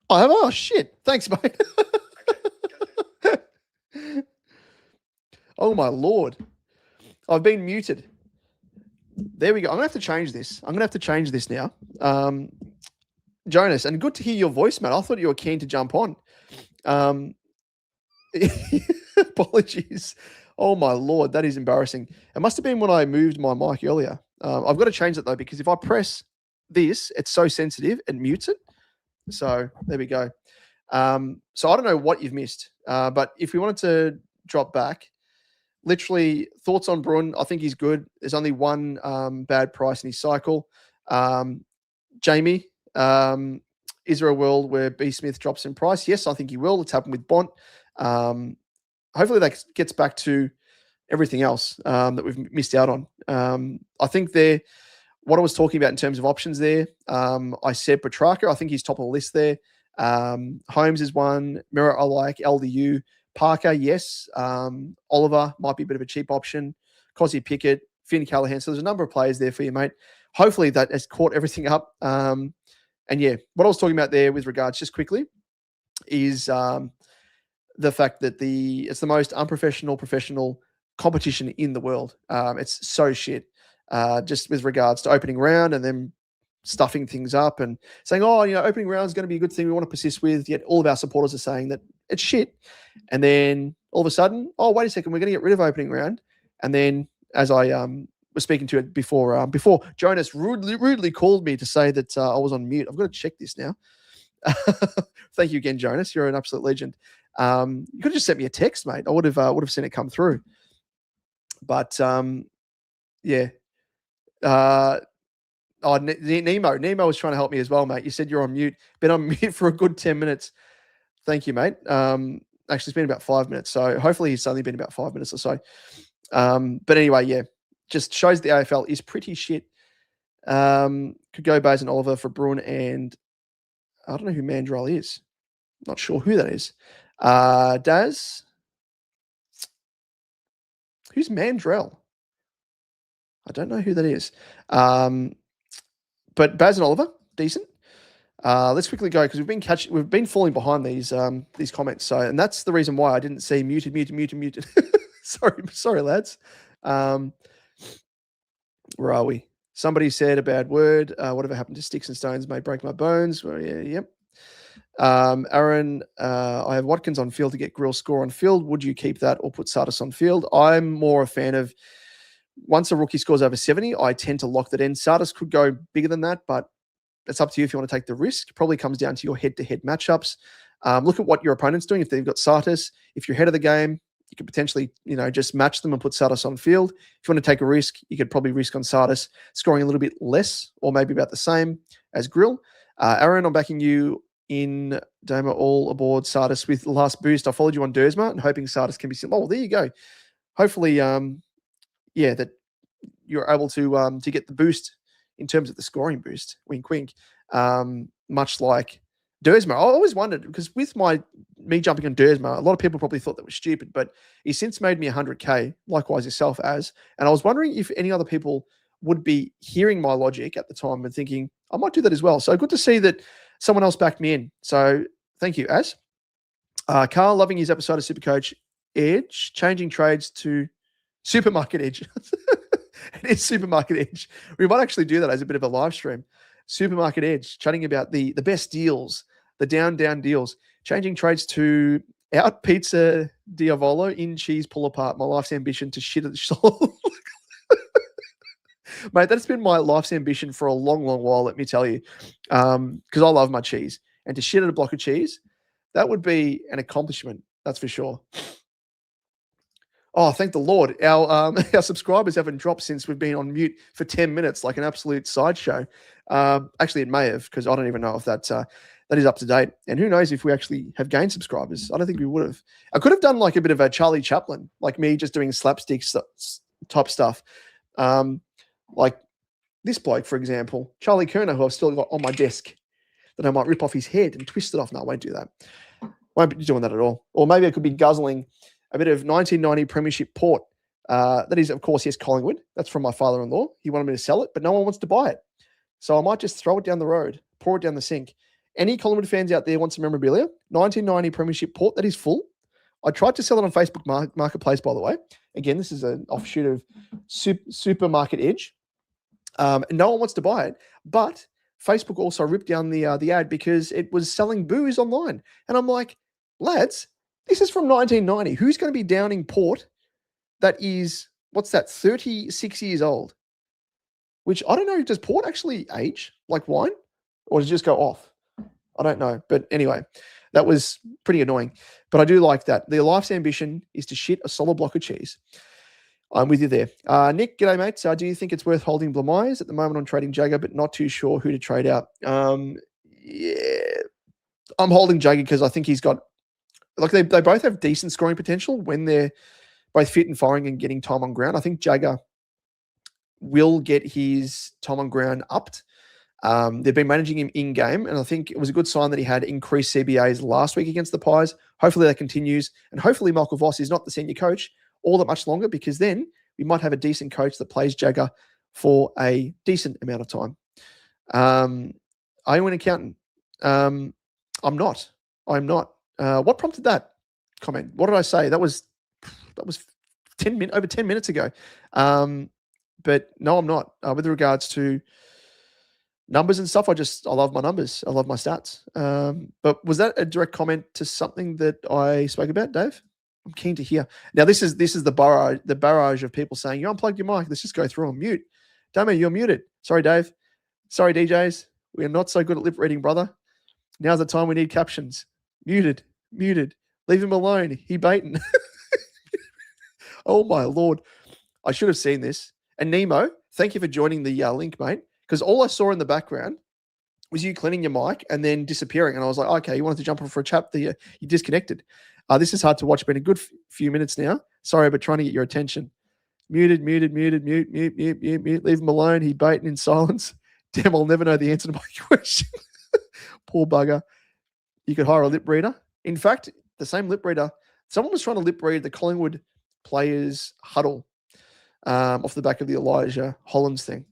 I have. Oh shit! Thanks, mate. Oh my lord! I've been muted. There we go. I'm gonna have to change this. I'm gonna have to change this now. Jonas, and good to hear your voice, mate. I thought you were keen to jump on. Apologies. Oh my lord, that is embarrassing. It must have been when I moved my mic earlier. I've got to change it though, because if I press this, it's so sensitive, it mutes it. So there we go. So I don't know what you've missed, but if we wanted to drop back, literally thoughts on Bruin. I think he's good. There's only one bad price in his cycle. Jamie, is there a world where B. Smith drops in price? Yes, I think he will. It's happened with Bont. Hopefully that gets back to everything else that we've missed out on. I think what I was talking about in terms of options there, I said Petrarca. I think he's top of the list there. Holmes is one. Merritt I like. LDU. Parker, yes. Oliver might be a bit of a cheap option. Cosy Pickett, Finn Callahan. So there's a number of players there for you, mate. Hopefully that has caught everything up. And yeah, what I was talking about there with regards, just quickly, is the fact that it's the most unprofessional professional competition in the world. It's so shit. Just with regards to opening round and then stuffing things up and saying, oh, opening round is going to be a good thing we want to persist with. Yet all of our supporters are saying that it's shit. And then all of a sudden, oh, wait a second, we're going to get rid of opening round. And then, as I was speaking to it before Jonas rudely called me to say that I was on mute. I've got to check this now. Thank you again, Jonas. You're an absolute legend. You could have just sent me a text, mate. I would have seen it come through. But yeah. Nemo was trying to help me as well, mate. You said you're on mute. Been on mute for a good 10 minutes. Thank you, mate. Actually, it's been about 5 minutes. So hopefully it's only been about 5 minutes or so. But anyway, yeah, just shows the AFL is pretty shit. Could go Bays and Oliver for Bruin, and I don't know who Mandrell is. Not sure who that is. Daz? Who's Mandrell? I don't know who that is. But Baz and Oliver, decent. Let's quickly go because we've been falling behind these comments. So, and that's the reason why I didn't see muted. sorry, lads. Where are we? Somebody said a bad word. Whatever happened to sticks and stones may break my bones. Well, yeah, yep. Aaron, I have Watkins on field to get Grill score on field. Would you keep that or put Sardis on field? I'm more a fan of once a rookie scores over 70, I tend to lock that in. Sardis could go bigger than that, but it's up to you if you want to take the risk. It probably comes down to your head-to-head matchups. Look at what your opponent's doing. If they've got Sardis, if you're ahead of the game, you could potentially, just match them and put Sardis on field. If you want to take a risk, you could probably risk on Sardis scoring a little bit less or maybe about the same as Grill. Aaron, I'm backing you in Doma, all aboard Sardis with the last boost. I followed you on Dersma and hoping Sardis can be seen. Oh, well, there you go. Hopefully, that you're able to get the boost in terms of the scoring boost. Wink, wink. Much like Dersma. I always wondered because with me jumping on Dersma, a lot of people probably thought that was stupid, but he's since made me 100K. Likewise yourself, and I was wondering if any other people would be hearing my logic at the time and thinking I might do that as well. So good to see that someone else backed me in. So thank you, Az. Carl, loving his episode of SuperCoach Edge, changing trades to Supermarket Edge. It is Supermarket Edge. We might actually do that as a bit of a live stream. Supermarket Edge, chatting about the best deals, the down deals, changing trades to out pizza diavolo, in cheese pull apart, my life's ambition to shit at the soul. Mate, that's been my life's ambition for a long, long while, let me tell you, because I love my cheese. And to shit at a block of cheese, that would be an accomplishment, that's for sure. Oh, thank the Lord. Our subscribers haven't dropped since we've been on mute for 10 minutes, like an absolute sideshow. Actually, it may have, because I don't even know if that is up to date. And who knows if we actually have gained subscribers. I don't think we would have. I could have done like a bit of a Charlie Chaplin, like me just doing slapstick type stuff. Like this bloke, for example, Charlie Kerner, who I've still got on my desk, that I might rip off his head and twist it off. No, I won't do that. Won't be doing that at all. Or maybe I could be guzzling a bit of 1990 Premiership port. That is, of course, yes, Collingwood. That's from my father-in-law. He wanted me to sell it, but no one wants to buy it. So I might just throw it down the road, pour it down the sink, Any Collingwood fans out there want some memorabilia? 1990 Premiership Port, that is full. I tried to sell it on Facebook Marketplace, by the way. Again, this is an offshoot of Supermarket Edge. And no one wants to buy it, but Facebook also ripped down the ad because it was selling booze online. And I'm like, lads, this is from 1990. Who's going to be downing port that is, 36 years old? Which I don't know, does port actually age like wine? Or does it just go off? I don't know. But anyway, that was pretty annoying. But I do like that. Their life's ambition is to shit a solid block of cheese. I'm with you there. Nick, g'day, mate. Do you think it's worth holding Blamires? At the moment, I'm trading Jagger, but not too sure who to trade out. Yeah, I'm holding Jagger because I think he's got, like, they both have decent scoring potential when they're both fit and firing and getting time on ground. I think Jagger will get his time on ground upped. They've been managing him in-game, and I think it was a good sign that he had increased CBAs last week against the Pies. Hopefully that continues, and hopefully Michael Voss is not the senior coach all that much longer, because then we might have a decent coach that plays Jagger for a decent amount of time. Are you an accountant? I'm not. What prompted that comment? What did I say? That was over 10 minutes ago. But no, I'm not. With regards to numbers and stuff, I love my numbers. I love my stats. But was that a direct comment to something that I spoke about, Dave? I'm keen to hear. Now, this is the barrage of people saying, you unplugged your mic. Let's just go through and mute. Damo, you're muted. Sorry, Dave. Sorry, DJs. We are not so good at lip reading, brother. Now's the time we need captions. Muted. Leave him alone. He baiting. Oh, my Lord. I should have seen this. And Nemo, thank you for joining the link, mate, because all I saw in the background was you cleaning your mic and then disappearing. And I was like, okay, you wanted to jump on for a chat. You disconnected. This is hard to watch. Been a good few minutes now. Sorry, but trying to get your attention. Mute. Leave him alone. He baiting in silence. Damn, I'll never know the answer to my question. Poor bugger. You could hire a lip reader. In fact, the same lip reader, someone was trying to lip read the Collingwood players huddle off the back of the Elijah Hollins thing.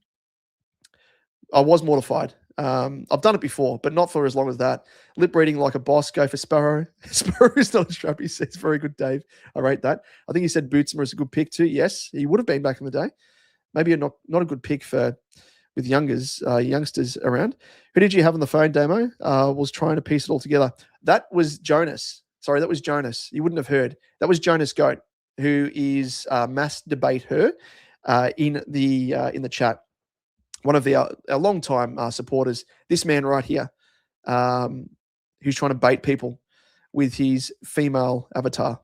I was mortified. I've done it before, but not for as long as that. Lip reading like a boss. Go for Sparrow. Sparrow is not a strap. He says, very good, Dave. I rate that. I think he said Bootsma is a good pick too. Yes, he would have been back in the day. Maybe not a good pick with youngsters around. Who did you have on the phone, Damo? Was trying to piece it all together. That was Jonas. Sorry, that was Jonas. You wouldn't have heard. That was Jonas Goat, who is Mass Debate Her in the chat. One of our long-time supporters, this man right here, who's trying to bait people with his female avatar.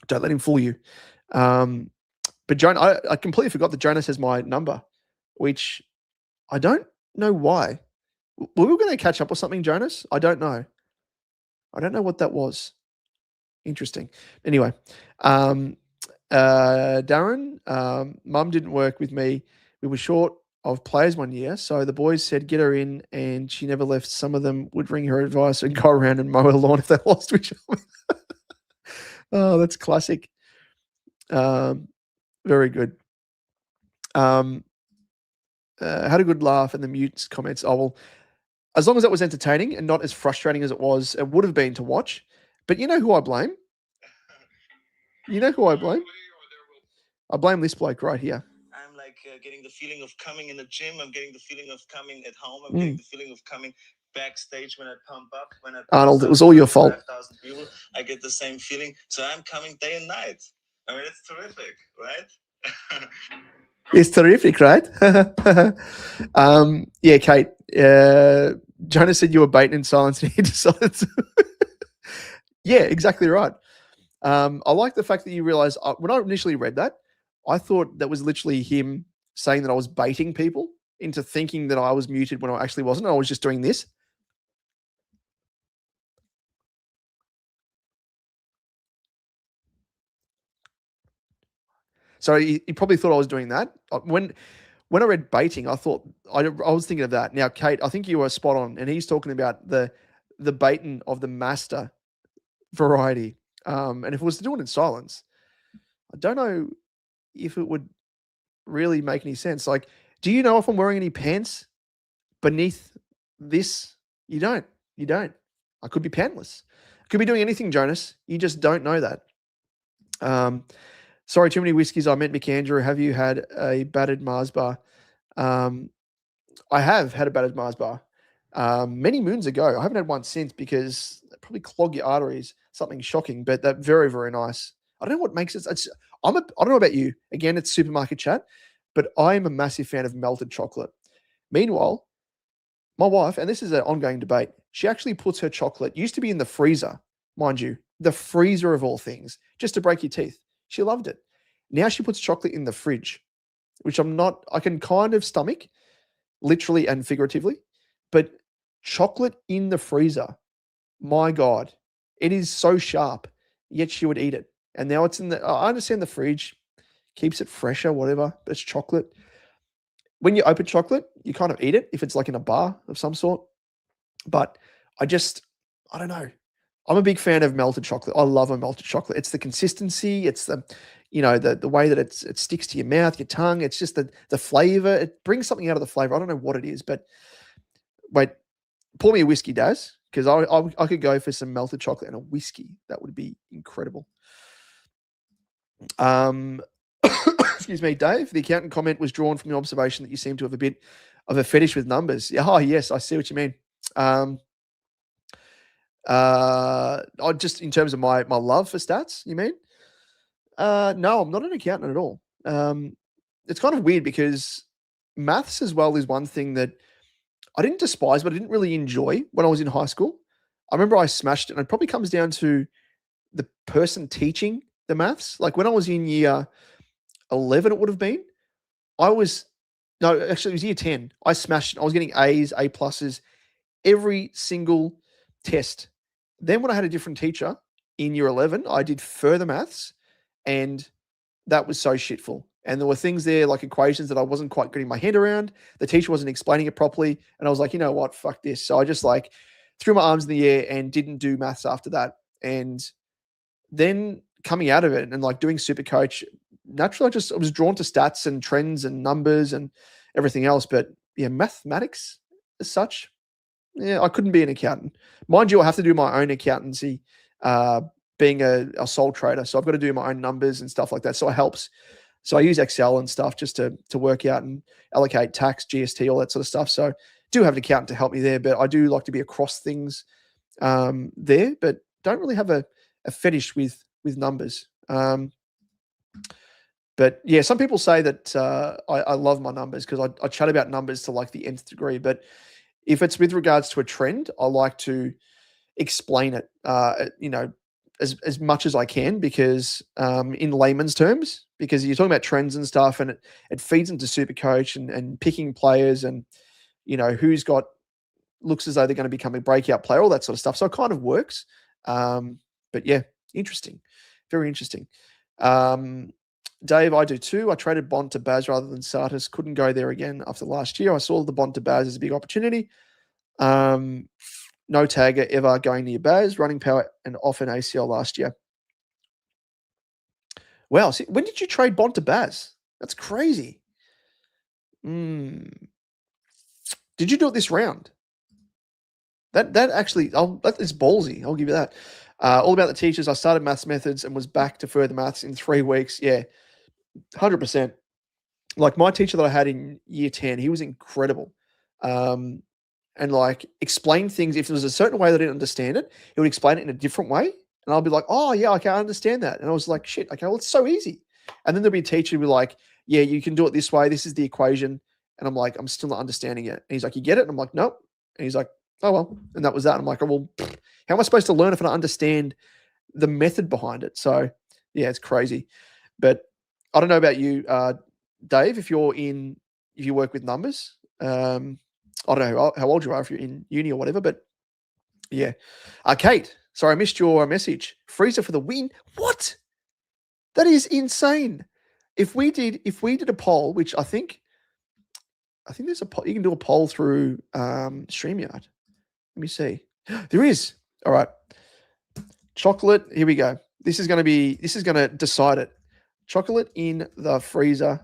Don't let him fool you. But I completely forgot that Jonas has my number, which I don't know why. Were we going to catch up or something, Jonas? I don't know. I don't know what that was. Interesting. Anyway, Darren, Mum didn't work with me. We were short of players one year, so the boys said get her in, and she never left. Some of them would ring her advice and go around and mow her lawn if they lost to each other. Oh, that's classic. Very good. Had a good laugh in the mutes comments. Oh, well, as long as that was entertaining and not as frustrating as it would have been to watch. But you know who I blame? I blame this bloke right here. I'm like getting the feeling of coming in the gym. I'm getting the feeling of coming at home. I'm getting the feeling of coming backstage when I pump up. Arnold, it was all your fault. 5,000 people, I get the same feeling. So I'm coming day and night. I mean, it's terrific, right? It's terrific, right? Yeah, Kate. Jonas said you were baiting in silence, and he decided to. Yeah, exactly right. I like the fact that you realize when I initially read that, I thought that was literally him saying that I was baiting people into thinking that I was muted when I actually wasn't. I was just doing this. So he probably thought I was doing that. When I read baiting, I thought I was thinking of that. Now, Kate, I think you were spot on, and he's talking about the baiting of the master variety. And if it was to do it in silence, I don't know if it would really make any sense. Like, do you know if I'm wearing any pants beneath this? You don't. You don't. I could be pantless. I could be doing anything, Jonas. You just don't know that. Sorry, too many whiskeys. I meant McAndrew. Have you had a battered Mars bar? I have had a battered Mars bar many moons ago. I haven't had one since because they probably clog your arteries. Something shocking, but they're very, very nice. I don't know what makes it. I don't know about you. Again, it's supermarket chat, but I am a massive fan of melted chocolate. Meanwhile, my wife, and this is an ongoing debate, she actually puts her chocolate, used to be in the freezer, mind you, the freezer of all things, just to break your teeth. She loved it. Now she puts chocolate in the fridge, which I can kind of stomach, literally and figuratively, but chocolate in the freezer, my God, it is so sharp, yet she would eat it. And now it's I understand the fridge keeps it fresher, whatever, but it's chocolate. When you open chocolate, you kind of eat it if it's like in a bar of some sort. But I don't know. I'm a big fan of melted chocolate. I love a melted chocolate. It's the consistency. It's the way that it sticks to your mouth, your tongue. It's just the flavor. It brings something out of the flavor. I don't know what it is, but wait, pour me a whiskey, Daz, because I could go for some melted chocolate and a whiskey. That would be incredible. Excuse me, Dave. The accountant comment was drawn from the observation that you seem to have a bit of a fetish with numbers. Oh, yes, I see what you mean. Just in terms of my love for stats, you mean? No, I'm not an accountant at all. It's kind of weird because maths as well is one thing that I didn't despise, but I didn't really enjoy when I was in high school. I remember I smashed it, and it probably comes down to the person teaching the maths. Like when I was in year 11, it would have been. It was year 10. I smashed it. I was getting A's, A pluses, every single test. Then when I had a different teacher in year 11, I did further maths, and that was so shitful. And there were things there like equations that I wasn't quite getting my head around. The teacher wasn't explaining it properly. And I was like, you know what? Fuck this. So I just threw my arms in the air and didn't do maths after that. And then coming out of it and doing SuperCoach, naturally I was drawn to stats and trends and numbers and everything else. But yeah, mathematics as such, yeah, I couldn't be an accountant. Mind you, I have to do my own accountancy, being a sole trader. So I've got to do my own numbers and stuff like that. So it helps. So I use Excel and stuff just to work out and allocate tax, GST, all that sort of stuff. So I do have an accountant to help me there, but I do like to be across things there, but don't really have a fetish with numbers. But yeah, some people say that I love my numbers because I chat about numbers to the nth degree. But if it's with regards to a trend, I like to explain it, as much as I can, because in layman's terms, because you're talking about trends and stuff, and it feeds into SuperCoach and picking players and, who's looks as though they're going to become a breakout player, all that sort of stuff. So it kind of works. But yeah, interesting. Very interesting. Dave, I do too. I traded Bond to Baz rather than Sartis. Couldn't go there again after last year. I saw the Bond to Baz as a big opportunity. No tagger ever going near Baz, running power and off an ACL last year. Wow. See, when did you trade Bond to Baz? That's crazy. Did you do it this round? That actually, that is ballsy. I'll give you that. All about the teachers. I started maths methods and was back to further maths in 3 weeks. Yeah, 100%. Like my teacher that I had in year 10, he was incredible. And explain things. If there was a certain way that I didn't understand it, he would explain it in a different way. And I'll be like, oh yeah, okay, I understand that. And I was like, shit, okay, well, it's so easy. And then there'll be a teacher who'd be like, yeah, you can do it this way. This is the equation. And I'm like, I'm still not understanding it. And he's like, you get it? And I'm like, nope. And he's like, oh, well. And that was that. And I'm like, oh, well, how am I supposed to learn if I don't understand the method behind it? So yeah, it's crazy. But I don't know about you, Dave, if you work with numbers. I don't know how old you are, if you're in uni or whatever, but yeah. Kate, sorry, I missed your message. Freezer for the win. What? That is insane. If we did a poll, which I think there's a poll, you can do a poll through StreamYard. Let me see. There is. All right. Chocolate. Here we go. This is going to decide it. Chocolate in the freezer.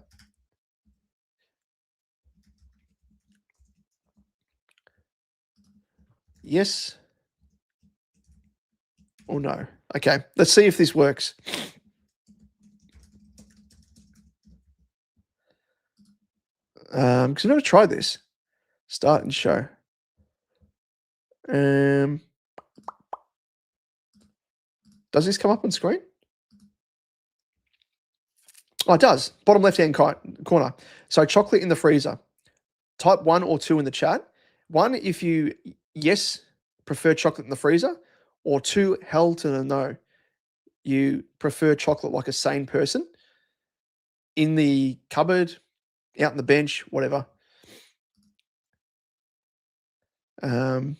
Yes or no? Okay, let's see if this works. Because I've never tried this. Start and show. Does this come up on screen? Oh, it does. Bottom left-hand corner. So chocolate in the freezer. Type 1 or 2 in the chat. 1 if you, yes, prefer chocolate in the freezer, or 2, hell to the no. You prefer chocolate like a sane person in the cupboard, out on the bench, whatever. I don't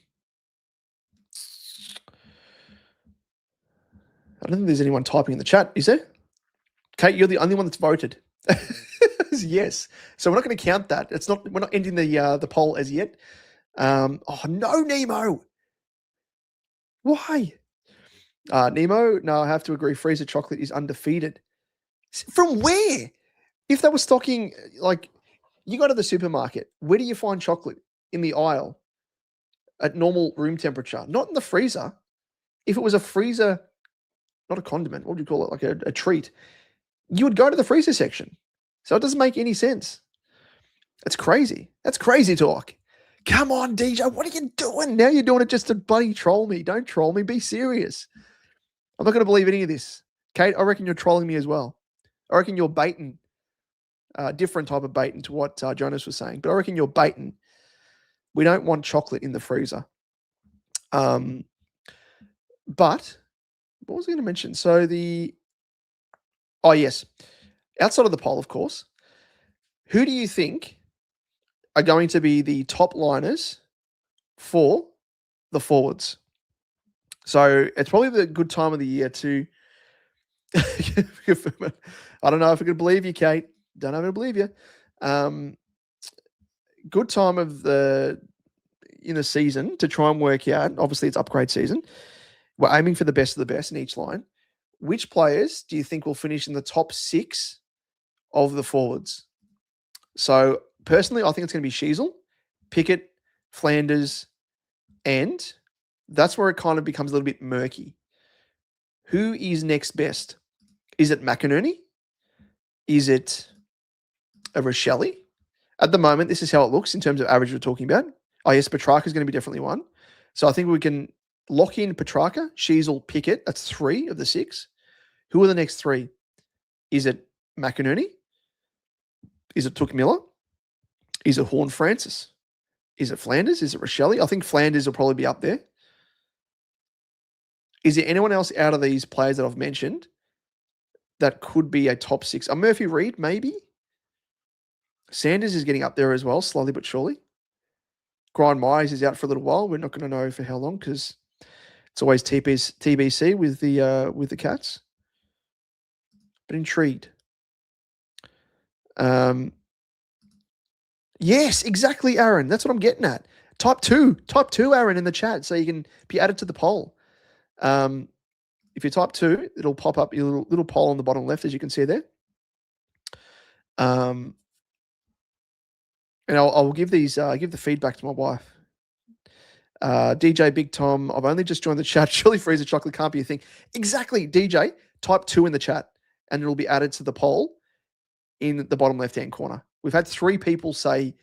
think there's anyone typing in the chat, is there? Kate, you're the only one that's voted. Yes. So we're not going to count that. It's not. We're not ending the poll as yet. Oh no, Nemo. Why? Nemo, no, I have to agree. Freezer chocolate is undefeated. From where? If they were stocking, like, you go to the supermarket, where do you find chocolate? In the aisle at normal room temperature, not in the freezer. If it was a freezer, not a condiment, what would you call it? Like a treat, you would go to the freezer section. So it doesn't make any sense. It's crazy. That's crazy talk. Come on, DJ, what are you doing? Now you're doing it just to bloody troll me. Don't troll me. Be serious. I'm not going to believe any of this. Kate, I reckon you're trolling me as well. I reckon you're baiting. Different type of baiting to what Jonas was saying. But I reckon you're baiting. We don't want chocolate in the freezer. But what was I going to mention? So oh, yes. Outside of the poll, of course, who do you think are going to be the top liners for the forwards? So it's probably the good time of the year to. I don't know if I could believe you, Kate. Don't know if I believe you. Good time of the season to try and work out. Obviously, it's upgrade season. We're aiming for the best of the best in each line. Which players do you think will finish in the top 6 of the forwards? So personally, I think it's going to be Sheasel, Pickett, Flanders, and that's where it kind of becomes a little bit murky. Who is next best? Is it McInerney? Is it a Rochelle? At the moment, this is how it looks in terms of average we're talking about. Oh, yes, Petrarca is going to be definitely one. So I think we can lock in Petrarca, Sheasel, Pickett. That's 3 of the 6. Who are the next 3? Is it McInerney? Is it Took Miller? Is it Horn Francis? Is it Flanders? Is it Rochelle? I think Flanders will probably be up there. Is there anyone else out of these players that I've mentioned that could be a top 6? A Murphy Reed, maybe? Sanders is getting up there as well, slowly but surely. Brian Myers is out for a little while. We're not going to know for how long because it's always TBC with the Cats. But intrigued. Yes, exactly, Aaron. That's what I'm getting at. Type 2, Aaron, in the chat, so you can be added to the poll. If you type 2, it'll pop up your little poll on the bottom left, as you can see there. And I'll give the feedback to my wife. DJ Big Tom, I've only just joined the chat. Surely freezer chocolate can't be a thing. Exactly, DJ. Type 2 in the chat, and it'll be added to the poll in the bottom left-hand corner. We've had 3 people say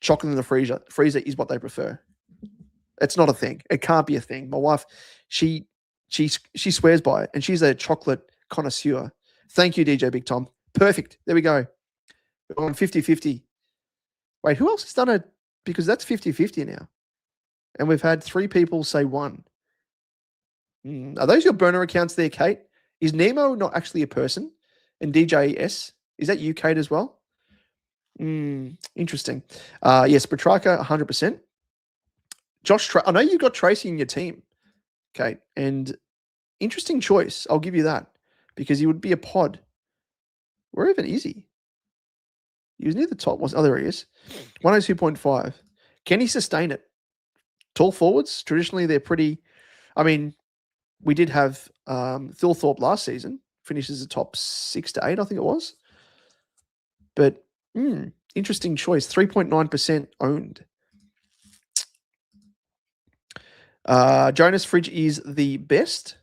chocolate in the freezer is what they prefer. It's not a thing. It can't be a thing. My wife, she swears by it, and she's a chocolate connoisseur. Thank you, DJ Big Tom. Perfect. There we go. We're on 50-50. Wait, who else has done it? Because that's 50-50 now. And we've had 3 people say 1. Are those your burner accounts there, Kate? Is Nemo not actually a person? And DJS, is that you, Kate, as well? Interesting. Yes, Petrarca, 100%. Josh, I know you've got Tracy in your team, Kate, and interesting choice. I'll give you that because he would be a pod. Where even is he? He was near the top. Oh, there he is. 102.5. Can he sustain it? Tall forwards, traditionally, they're pretty. I mean, we did have Thilthorpe last season, finishes the top 6 to 8, I think it was. But interesting choice. 3.9% owned. Jonas, fridge is the best.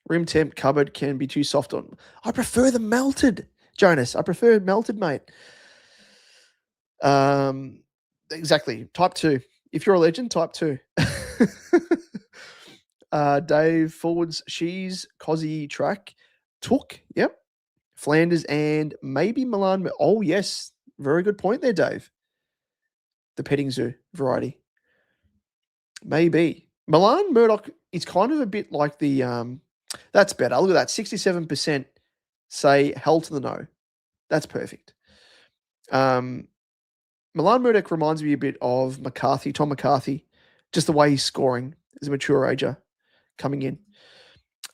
Room temp cupboard can be too soft on. I prefer the melted, Jonas. I prefer melted, mate. Exactly. Type 2. If you're a legend, type 2. Dave, forwards, Shees, Cozzy, Track, Took, yep. Flanders and maybe Milan. Oh, yes. Very good point there, Dave. The petting zoo variety. Maybe. Milan Murdoch is kind of a bit like the that's better. Look at that. 67% say hell to the no. That's perfect. Milan Murdoch reminds me a bit of McCarthy, Tom McCarthy, just the way he's scoring as a mature ager coming in.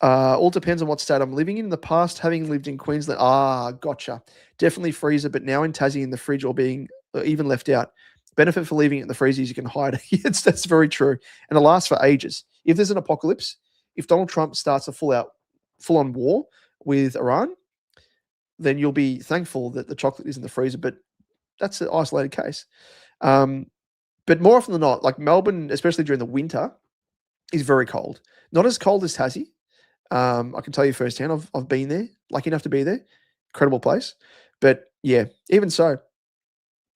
All depends on what state I'm living in. In the past, having lived in Queensland, gotcha. Definitely freezer, but now in Tassie in the fridge or being even left out. Benefit for leaving it in the freezer is you can hide it. That's very true. And it lasts for ages. If there's an apocalypse, if Donald Trump starts a full-on war with Iran, then you'll be thankful that the chocolate is in the freezer. But that's an isolated case. But more often than not, like Melbourne, especially during the winter, is very cold. Not as cold as Tassie. I can tell you firsthand, I've been there, lucky enough to be there. Incredible place. But yeah, even so,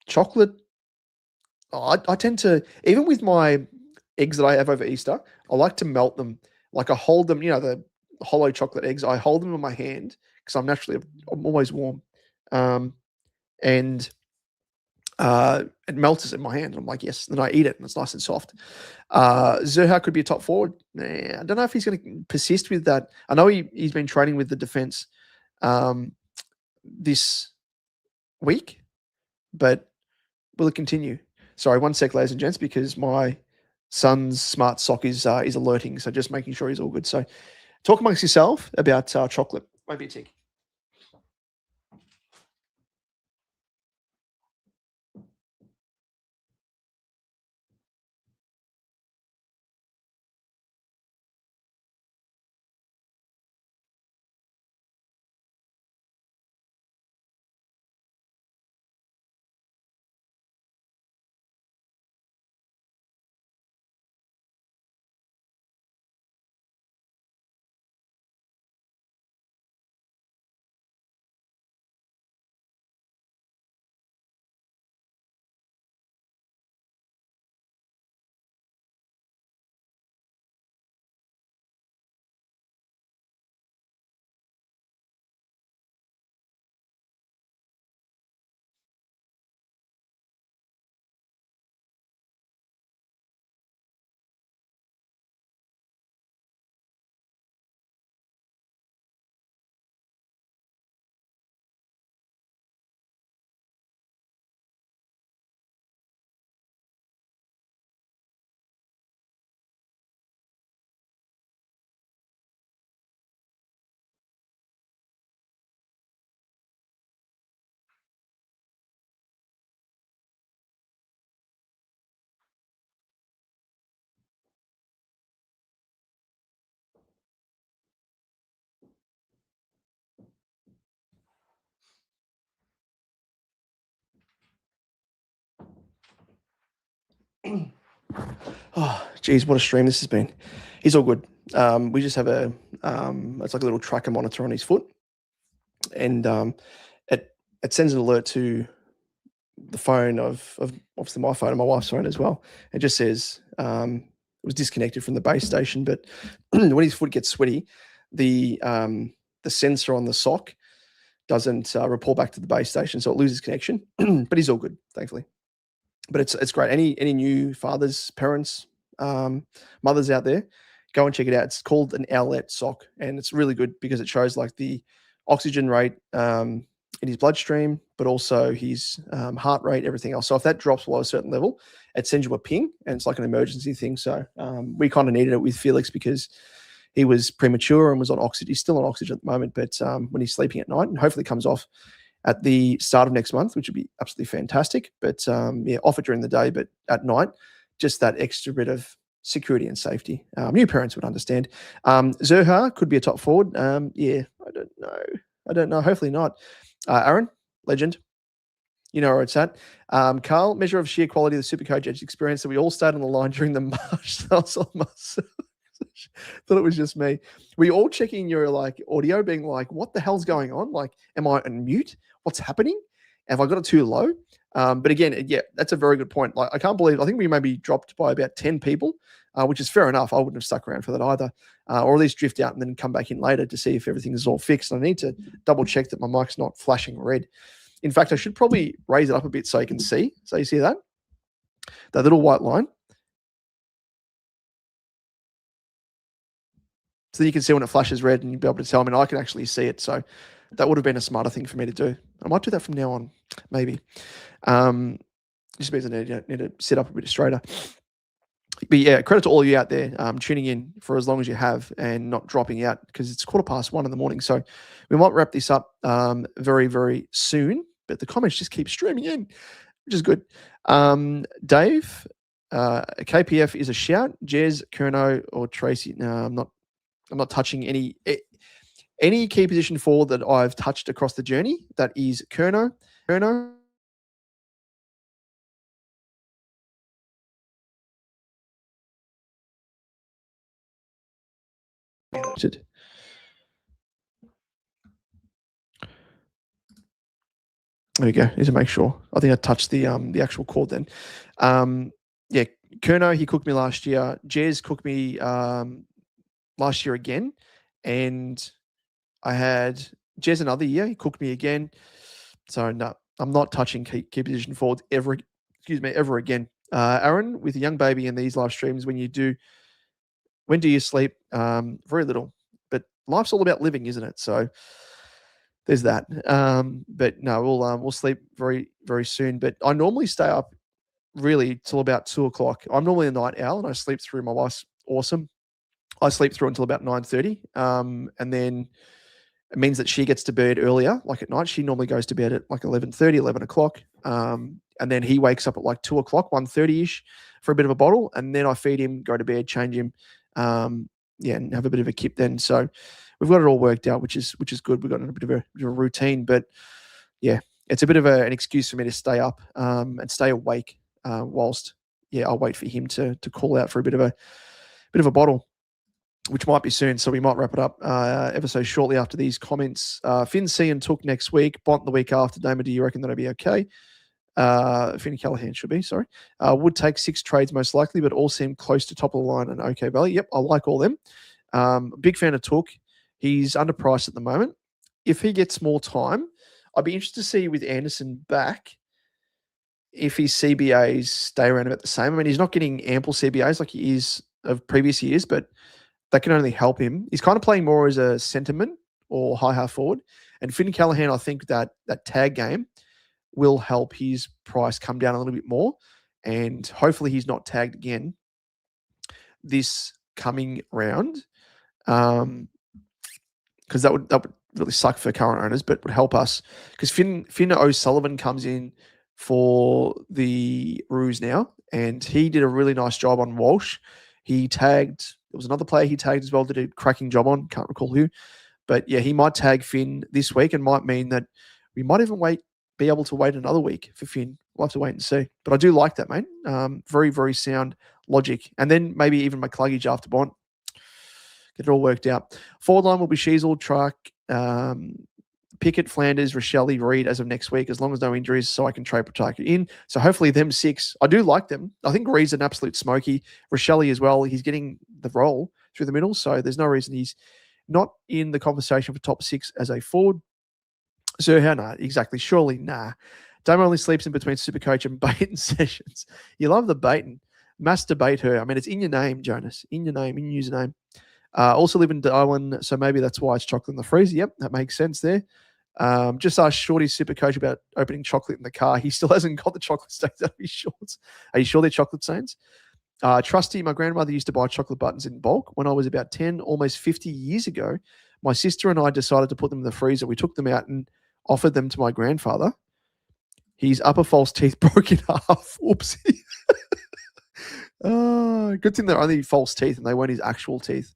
chocolate, I tend to, even with my eggs that I have over Easter, I like to melt them. Like I hold them, the hollow chocolate eggs, I hold them in my hand because I'm always warm. And it melts in my hand. I'm like, yes. Then I eat it and it's nice and soft. Zerha could be a top forward. I don't know if he's going to persist with that. I know he's been training with the defense this week, but will it continue? Sorry, 1 sec, ladies and gents, because my son's smart sock is alerting. So just making sure he's all good. So talk amongst yourself about chocolate. Won't be a tick. Oh, geez, what a stream this has been. He's all good. We just have it's like a little tracker monitor on his foot, and it sends an alert to the phone of obviously my phone and my wife's phone as well. It just says it was disconnected from the base station, but when his foot gets sweaty, the sensor on the sock doesn't report back to the base station, so it loses connection. But he's all good, thankfully. But it's great. Any new fathers, parents, mothers out there, go and check it out. It's called an Owlet sock, and it's really good because it shows like the oxygen rate in his bloodstream, but also his heart rate, everything else. So if that drops below a certain level, it sends you a ping, and it's like an emergency thing. So we kind of needed it with Felix because he was premature and was on oxygen. He's still on oxygen at the moment, but when he's sleeping at night, and hopefully comes off at the start of next month, which would be absolutely fantastic. But off it during the day, but at night, just that extra bit of security and safety. New parents would understand. Zerha could be a top forward. I don't know. Hopefully not. Aaron, legend. You know where it's at. Carl, measure of sheer quality of the SuperCoach Edge experience that we all stayed on the line during the march. Thought it was just me. Were you all checking your like audio, being like, "What the hell's going on? Like, am I on mute? What's happening? Have I got it too low?" But again, yeah, that's a very good point. Like, I can't believe. I think we maybe dropped by about 10 people, which is fair enough. I wouldn't have stuck around for that either, or at least drift out and then come back in later to see if everything is all fixed. And I need to double check that my mic's not flashing red. In fact, I should probably raise it up a bit so you can see. So you see that little white line. So you can see when it flashes red and you'll be able to tell. I mean, I can actually see it. So that would have been a smarter thing for me to do. I might do that from now on, maybe. Just means I need to sit up a bit straighter. But yeah, credit to all of you out there tuning in for as long as you have and not dropping out, because it's 1:15 in the morning. So we might wrap this up very, very soon. But the comments just keep streaming in, which is good. Dave, KPF is a shout. Jez, Kerno, or Tracy. No, I'm not touching any key position forward that I've touched across the journey. That is Kerno. There we go. Need to make sure. I think I touched the actual chord then. Yeah, Kerno, he cooked me last year. Jez cooked me last year again, and I had Jez another year. He cooked me again. So no, I'm not touching key position forwards ever again. Aaron, with a young baby in these live streams, when do you sleep? Very little, but life's all about living, isn't it? So there's that. But no, we'll sleep very, very soon. But I normally stay up really till about 2:00. I'm normally a night owl, and I sleep through. My wife's awesome. I sleep through until about 9:30, and then it means that she gets to bed earlier. Like at night, she normally goes to bed at like 11:30, 11 o'clock. And then he wakes up at like 2:00, 1:30ish for a bit of a bottle. And then I feed him, go to bed, change him, and have a bit of a kip then. So we've got it all worked out, which is good. We've got a bit of a routine, but yeah, it's a bit of an excuse for me to stay up and stay awake whilst I'll wait for him to call out for a bit of a bottle, which might be soon. So we might wrap it up ever so shortly after these comments. Finn, C and Took next week. Bont the week after. Damon, do you reckon that'll be okay? Finn Callahan should be, sorry. Would take 6 trades most likely, but all seem close to top of the line and okay value. Yep, I like all them. Big fan of Took. He's underpriced at the moment. If he gets more time, I'd be interested to see with Anderson back if his CBAs stay around about the same. I mean, he's not getting ample CBAs like he is of previous years, but that can only help him. He's kind of playing more as a sentiment or high half forward. And Finn Callahan, I think that tag game will help his price come down a little bit more. And hopefully he's not tagged again this coming round. Because that would really suck for current owners, but would help us. Because Finn O'Sullivan comes in for the Roos now, and he did a really nice job on Walsh. He tagged, there was another player he tagged as well, did a cracking job on, can't recall who. But yeah, he might tag Finn this week and might mean that we might even be able to wait another week for Finn. We'll have to wait and see. But I do like that, mate. Very, very sound logic. And then maybe even McCluggage after Bont. Get it all worked out. Forward line will be Sheasel, Truck, Pickett, Flanders, Rochelle, Reed as of next week, as long as no injuries, so I can trade Pataki in. So hopefully them 6. I do like them. I think Reed's an absolute smoky. Rochelle as well. He's getting the role through the middle, so there's no reason he's not in the conversation for top 6 as a forward. So how nah, exactly. Surely nah. Damo only sleeps in between Supercoach and Baton sessions. You love the Baton. Masturbate her. I mean, it's in your name, Jonas. In your name, in your username. Also live in Darwin, so maybe that's why it's chocolate in the freezer. Yep, that makes sense there. Just asked Shorty's Supercoach about opening chocolate in the car. He still hasn't got the chocolate stains out of his shorts. Are you sure they're chocolate stains? Trusty, my grandmother used to buy chocolate buttons in bulk when I was about 10, almost 50 years ago. My sister and I decided to put them in the freezer. We took them out and offered them to my grandfather. His upper false teeth broke in half. Oopsie. Good thing they're only false teeth and they weren't his actual teeth.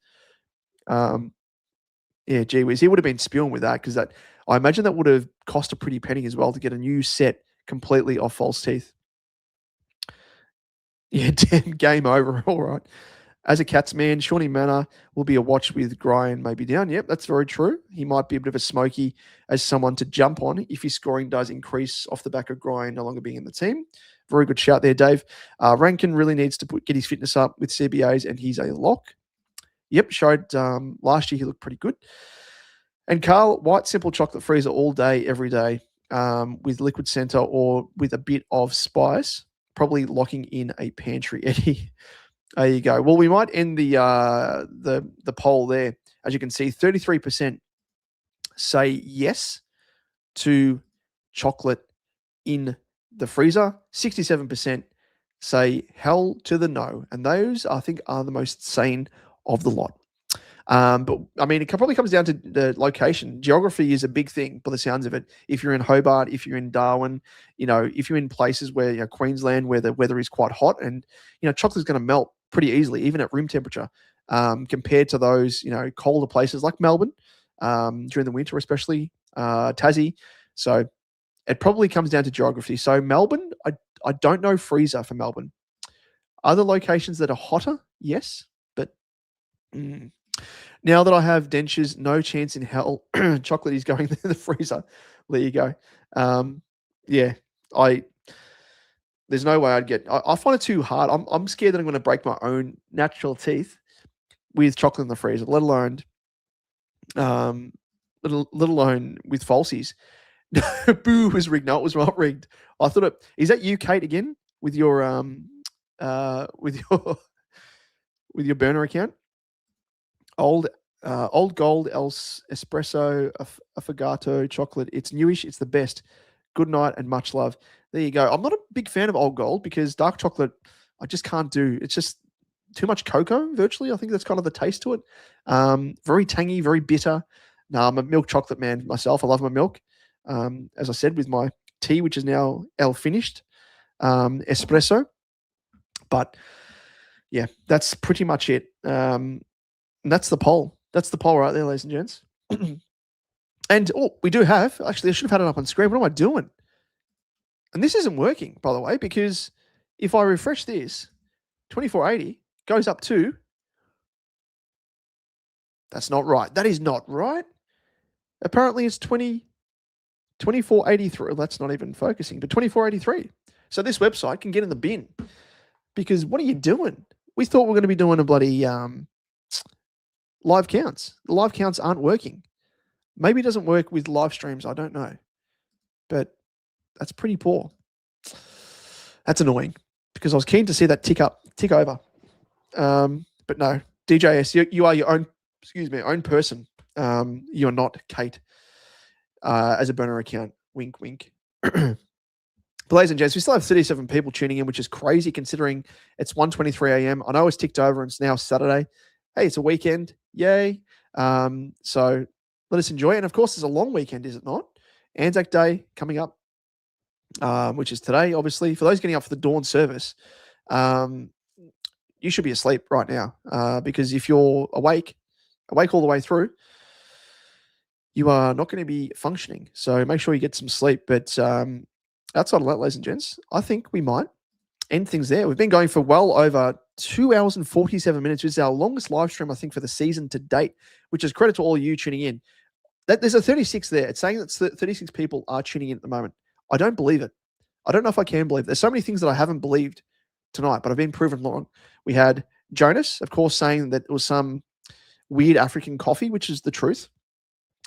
Yeah, gee whiz. He would have been spewing with that because I imagine that would have cost a pretty penny as well to get a new set completely off false teeth. Yeah, damn, game over. All right. As a Cats man, Shawnee Manor will be a watch with Brian maybe down. Yep, that's very true. He might be a bit of a smoky as someone to jump on if his scoring does increase off the back of Brian no longer being in the team. Very good shout there, Dave. Rankin really needs to get his fitness up with CBAs, and he's a lock. Yep, showed last year he looked pretty good. And Carl, white simple chocolate freezer all day, every day, with liquid center or with a bit of spice, probably locking in a pantry, Eddie. There you go. Well, we might end the poll there. As you can see, 33% say yes to chocolate in the freezer. 67% say hell to the no. And those, I think, are the most sane of the lot. But I mean, it probably comes down to the location. Geography is a big thing by the sounds of it. If you're in Hobart, if you're in Darwin, if you're in places where, Queensland, where the weather is quite hot and, chocolate's going to melt pretty easily, even at room temperature, compared to those, colder places like Melbourne, during the winter, especially, Tassie. So it probably comes down to geography. So Melbourne, I don't know freezer for Melbourne. Other locations that are hotter, yes, but now that I have dentures, no chance in hell chocolate is going in the freezer. There you go. Yeah, there's no way I'd get. I find it too hard. I'm scared that I'm going to break my own natural teeth with chocolate in the freezer, let alone with falsies. Boo, it was rigged. No, it was not rigged. I thought it. Is that you, Kate, again with your with your burner account? Old gold, espresso, affogato chocolate. It's newish. It's the best. Good night and much love. There you go. I'm not a big fan of old gold because dark chocolate, I just can't do. It's just too much cocoa, virtually. I think that's kind of the taste to it. Very tangy, very bitter. No, I'm a milk chocolate man myself. I love my milk. As I said, with my tea, which is now finished, espresso. But yeah, that's pretty much it. And that's the poll. That's the poll right there, ladies and gents. And we do have, actually, I should have had it up on screen. What am I doing? And this isn't working, by the way, because if I refresh this, 2480 goes up to, that's not right. That is not right. Apparently it's 2483. That's not even focusing, but 2483. So this website can get in the bin because what are you doing? We thought we were going to be doing a bloody live counts. The live counts aren't working. Maybe it doesn't work with live streams. I don't know. But that's pretty poor. That's annoying because I was keen to see that tick over. But no, DJS, you are your own, own person. You're not Kate as a burner account. Wink, wink. But ladies and gents, we still have 37 people tuning in, which is crazy considering it's 1:23 a.m. I know it's ticked over and it's now Saturday. Hey, it's a weekend. Yay. So let us enjoy it. And of course, there's a long weekend, is it not? Anzac Day coming up, which is today, obviously. For those getting up for the dawn service, you should be asleep right now because if you're awake all the way through, you are not going to be functioning. So make sure you get some sleep. But outside of that, ladies and gents, I think we might end things there. We've been going for well over 2 hours and 47 minutes. This is our longest live stream, I think, for the season to date, which is credit to all of you tuning in. There's a 36 there. It's saying that 36 people are tuning in at the moment. I don't believe it. I don't know if I can believe it. There's so many things that I haven't believed tonight, but I've been proven wrong. We had Jonas, of course, saying that it was some weird African coffee, which is the truth.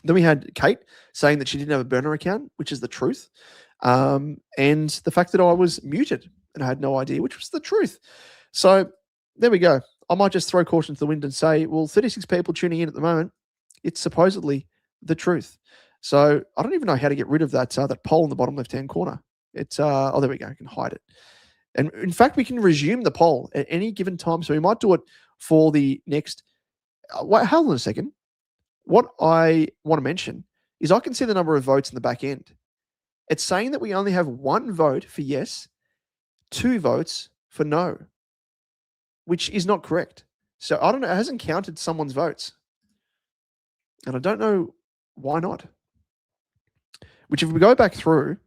Then we had Kate saying that she didn't have a burner account, which is the truth. And the fact that I was muted and I had no idea, which was the truth. So there we go. I might just throw caution to the wind and say, well, 36 people tuning in at the moment, it's supposedly the truth. So I don't even know how to get rid of that poll in the bottom left-hand corner. It's oh, there we go. I can hide it. And in fact, we can resume the poll at any given time. So we might do it for the next. Wait, hold on a second. What I want to mention is I can see the number of votes in the back end. It's saying that we only have 1 vote for yes, 2 votes for no, which is not correct. So I don't know. It hasn't counted someone's votes. And I don't know why not. Which if we go back through,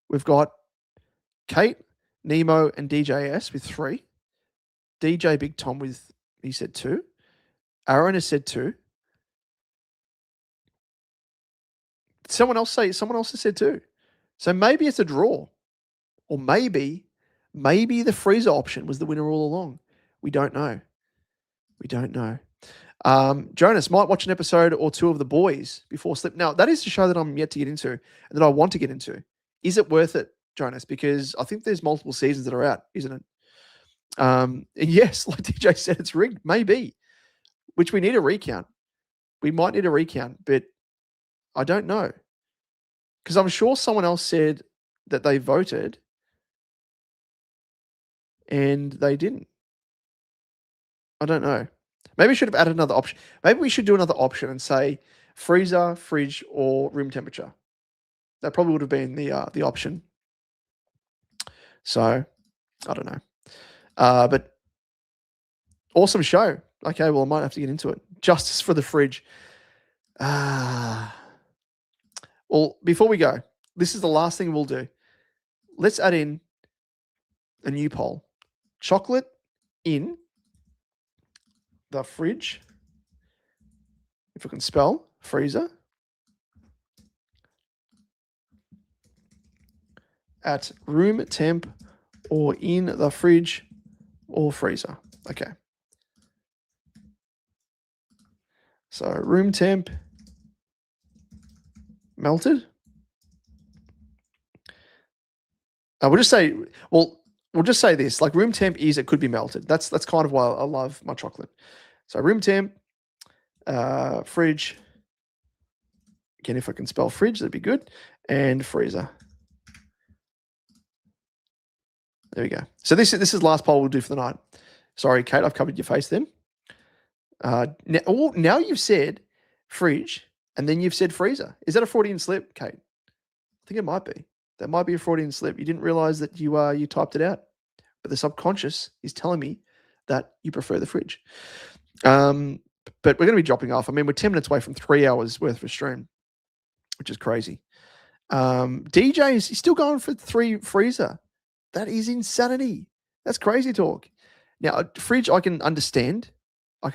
we've got Kate, Nemo, and DJS with 3. DJ Big Tom he said 2. Aaron has said 2. Someone else has said 2. So maybe it's a draw. Or maybe the freezer option was the winner all along. We don't know. Jonas might watch an episode or 2 of The Boys before sleep. Now, that is a show that I'm yet to get into and that I want to get into. Is it worth it, Jonas? Because I think there's multiple seasons that are out, isn't it? And yes, like DJ said, it's rigged. Maybe. Which we need a recount. We might need a recount, but I don't know. Because I'm sure someone else said that they voted and they didn't. I don't know. Maybe we should have added another option. Maybe we should do another option and say freezer, fridge, or room temperature. That probably would have been the option. So, I don't know. But awesome show. Okay, well, I might have to get into it. Justice for the fridge. Well, before we go, this is the last thing we'll do. Let's add in a new poll. Chocolate in the fridge, if we can spell, freezer, at room temp or in the fridge or freezer. Okay. So room temp, melted. We'll just say this, like room temp is, it could be melted. That's kind of why I love my chocolate. So room temp, fridge. Again, if I can spell fridge, that'd be good. And freezer. There we go. So this is the last poll we'll do for the night. Sorry, Kate, I've covered your face then. Now you've said fridge and then you've said freezer. Is that a Freudian slip, Kate? I think it might be. That might be a Freudian slip. You didn't realize that you typed it out, but the subconscious is telling me that you prefer the fridge. But we're going to be dropping off. I mean, we're 10 minutes away from 3 hours worth of stream, which is crazy. DJ is still going for 3 freezer. That is insanity. That's crazy talk. Now, fridge, I can understand. But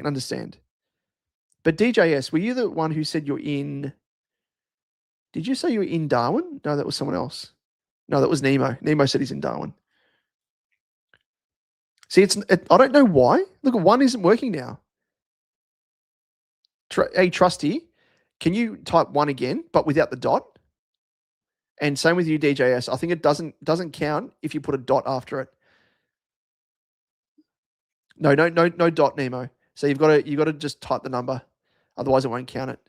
DJS, were you the one who said you're in? Did you say you were in Darwin? No, that was someone else. No, that was Nemo. Nemo said he's in Darwin. See, I don't know why. Look, 1 isn't working now. Hey, Trusty, can you type 1 again, but without the dot? And same with you, DJS. I think it doesn't count if you put a dot after it. No dot, Nemo. So you've got to just type the number, otherwise it won't count it.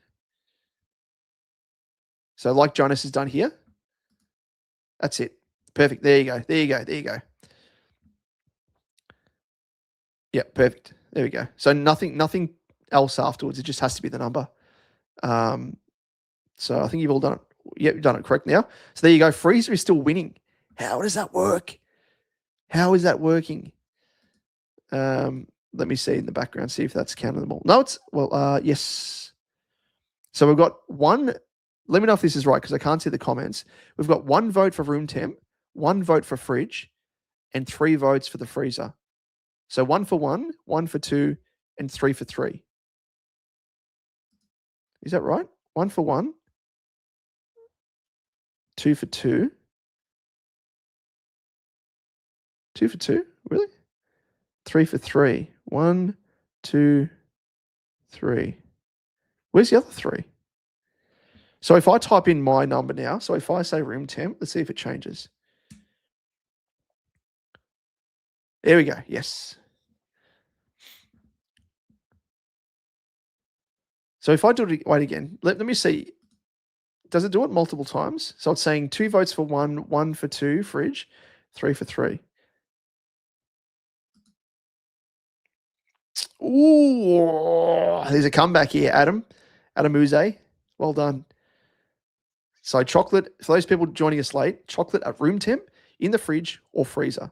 So like Jonas has done here. That's it. Perfect. There you go. Yeah, perfect. There we go. So nothing else afterwards. It just has to be the number. So I think you've all done it. Yeah, you've done it correct now. So there you go. Freezer is still winning. How does that work? How is that working? Let me see in the background, see if that's countable. No, yes. So we've got 1. Let me know if this is right because I can't see the comments. We've got 1 vote for room temp, 1 vote for fridge, and 3 votes for the freezer. So 1 for 1, 1 for 2, and 3 for 3. Is that right? 1 for 1, 2 for 2. 2 for 2? Really? 3 for 3. 1, 2, 3. Where's the other 3? So if I type in my number now, so if I say room temp, let's see if it changes. There we go. Yes. So if I do it, wait again, let me see. Does it do it multiple times? So it's saying 2 votes for 1, 1 for 2, fridge, 3 for 3. Ooh, there's a comeback here, Adam Uze. Well done. So chocolate, for those people joining us late, chocolate at room temp, in the fridge or freezer.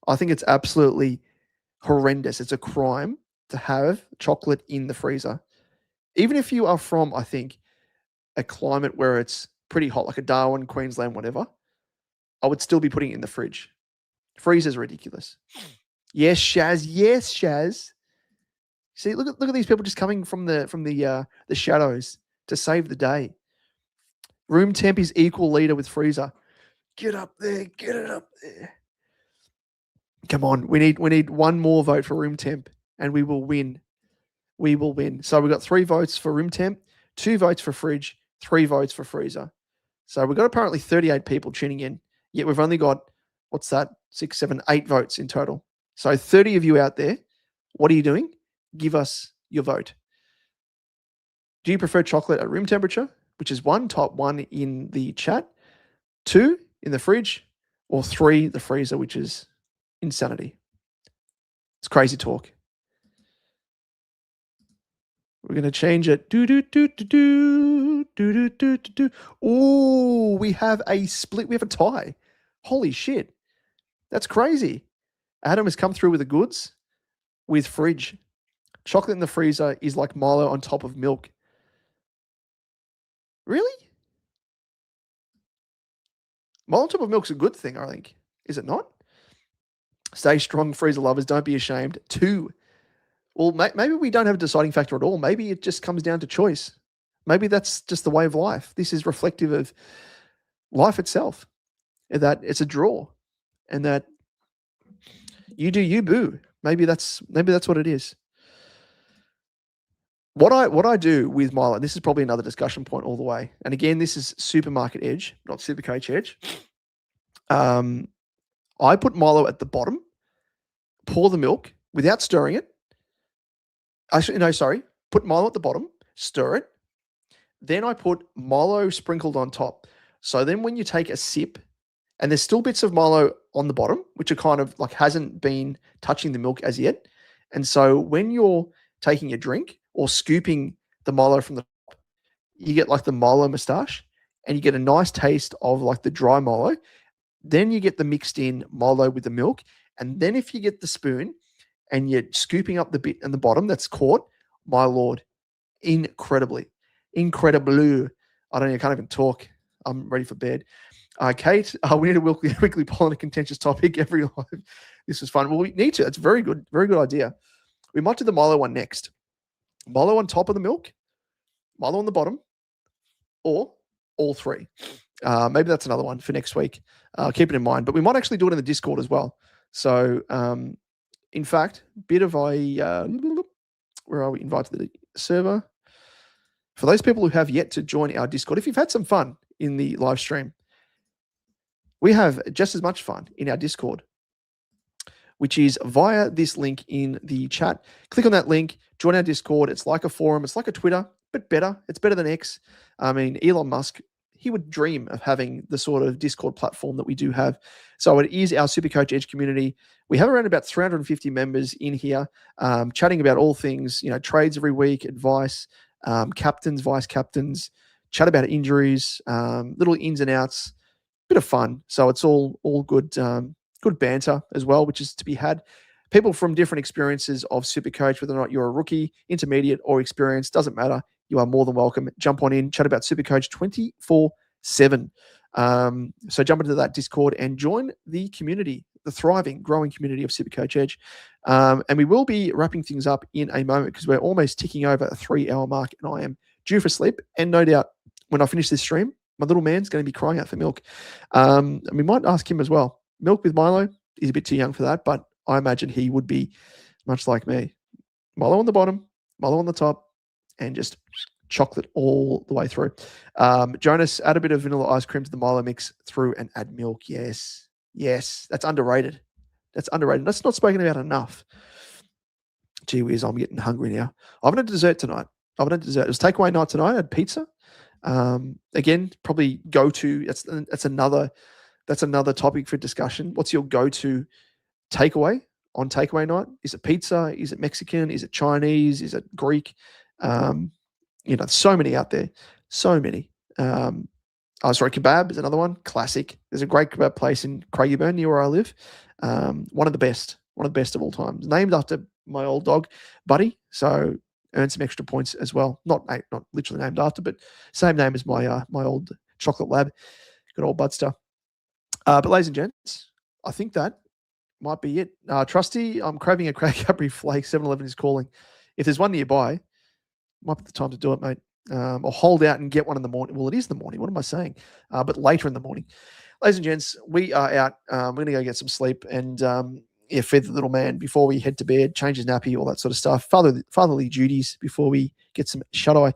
I think it's absolutely horrendous. It's a crime to have chocolate in the freezer. Even if you are from, I think, a climate where it's pretty hot, like a Darwin, Queensland, whatever, I would still be putting it in the fridge. Freezer's ridiculous. Yes, Shaz. Yes, Shaz. See, look at these people just coming from the shadows to save the day. Room temp is equal leader with Freezer. Get up there. Get it up there. Come on. We need one more vote for room temp, and we will win. We will win. So we've got 3 votes for room temp, 2 votes for fridge, 3 votes for freezer. So we've got apparently 38 people tuning in, yet we've only got, what's that, 6, 7, 8 votes in total. So 30 of you out there, what are you doing? Give us your vote. Do you prefer chocolate at room temperature, which is 1, type 1 in the chat, 2 in the fridge, or 3 the freezer, which is insanity? It's crazy talk. We're going to change it. Oh, we have a split. We have a tie. Holy shit. That's crazy. Adam has come through with the goods with fridge. Chocolate in the freezer is like Milo on top of milk. Really? Milo on top of milk's a good thing, I think. Is it not? Stay strong, freezer lovers. Don't be ashamed. 2. Well, maybe we don't have a deciding factor at all. Maybe it just comes down to choice. Maybe that's just the way of life. This is reflective of life itself, that it's a draw, and that you do you, boo. Maybe that's what it is. What I do with Milo, and this is probably another discussion point all the way. And again, this is Supermarket Edge, not SuperCoach Edge. I put Milo at the bottom, pour the milk without stirring it. Put Milo at the bottom, stir it. Then I put Milo sprinkled on top. So then when you take a sip, and there's still bits of Milo on the bottom, which are kind of like hasn't been touching the milk as yet. And so when you're taking a drink or scooping the Milo from the top, you get like the Milo moustache, and you get a nice taste of like the dry Milo. Then you get the mixed in Milo with the milk. And then if you get the spoon, and you're scooping up the bit in the bottom that's caught, my Lord, incredibly. I don't know, I can't even talk. I'm ready for bed. Kate, we need a weekly poll on a contentious topic every live. This was fun. Well, we need to. It's very good idea. We might do the Milo one next. Milo on top of the milk, Milo on the bottom, or all 3. Maybe that's another one for next week. Keep it in mind. But we might actually do it in the Discord as well. So, in fact, bit of a where are we? Invite to the server. For those people who have yet to join our Discord, if you've had some fun in the live stream, we have just as much fun in our Discord, which is via this link in the chat. Click on that link, join our Discord. It's like a forum. It's like a Twitter, but better. It's better than X. I mean, Elon Musk, he would dream of having the sort of Discord platform that we do have. So it is our SuperCoach Edge community. We have around about 350 members in here, chatting about all things, trades every week, advice, captains, vice captains, chat about injuries, little ins and outs, bit of fun. So it's all good, good banter as well, which is to be had. People from different experiences of SuperCoach, whether or not you're a rookie, intermediate, or experienced, doesn't matter. You are more than welcome. Jump on in, chat about SuperCoach 24/7. So jump into that Discord and join the community, the thriving, growing community of SuperCoach Edge. And we will be wrapping things up in a moment because we're almost ticking over a 3-hour mark, and I am due for sleep. And no doubt when I finish this stream, my little man's going to be crying out for milk. And we might ask him as well. Milk with Milo, he's a bit too young for that, but I imagine he would be much like me. Milo on the bottom, Milo on the top, and just chocolate all the way through. Jonas, add a bit of vanilla ice cream to the Milo mix through and add milk. Yes. That's underrated. That's not spoken about enough. Gee whiz, I'm getting hungry now. I haven't had dessert tonight. It was takeaway night tonight. I had pizza. Again, probably go to. That's another topic for discussion. What's your go-to takeaway on takeaway night? Is it pizza? Is it Mexican? Is it Chinese? Is it Greek? So many out there. So many. Kebab is another one. Classic. There's a great kebab place in Craigieburn near where I live. One of the best of all time. Named after my old dog, Buddy. So earn some extra points as well. Not literally named after, but same name as my old chocolate lab. Good old Budster. But ladies and gents, I think that might be it. Trusty, I'm craving a Cadbury flake. 7-Eleven is calling. If there's one nearby, might be the time to do it, mate. Or hold out and get one in the morning. Well, it is the morning. What am I saying? But later in the morning. Ladies and gents, we are out. We're going to go get some sleep and feed the little man before we head to bed, change his nappy, all that sort of stuff. Fatherly duties before we get some shut-eye.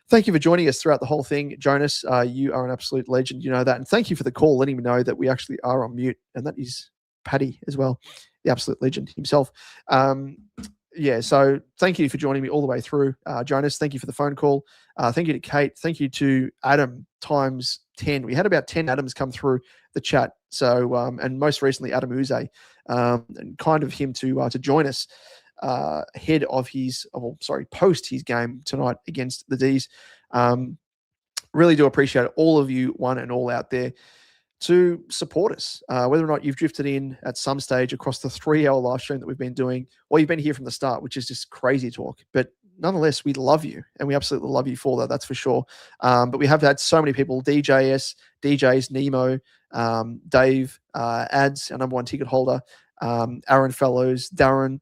Thank you for joining us throughout the whole thing, Jonas. You are an absolute legend. You know that. And thank you for the call, letting me know that we actually are on mute. And that is Paddy as well, the absolute legend himself. So thank you for joining me all the way through, Jonas. Thank you for the phone call. Thank you to Kate. Thank you to Adam times 10. We had about 10 Adams come through the chat. So, and most recently, Adam Uze, and kind of him to join us ahead of post his game tonight against the D's. Really do appreciate all of you, one and all out there, to support us, whether or not you've drifted in at some stage across the 3-hour live stream that we've been doing, or you've been here from the start, which is just crazy talk. But nonetheless, we love you, and we absolutely love you for that, that's for sure. But we have had so many people, DJs, Nemo, Dave, Ads, our number one ticket holder, Aaron Fellows, Darren,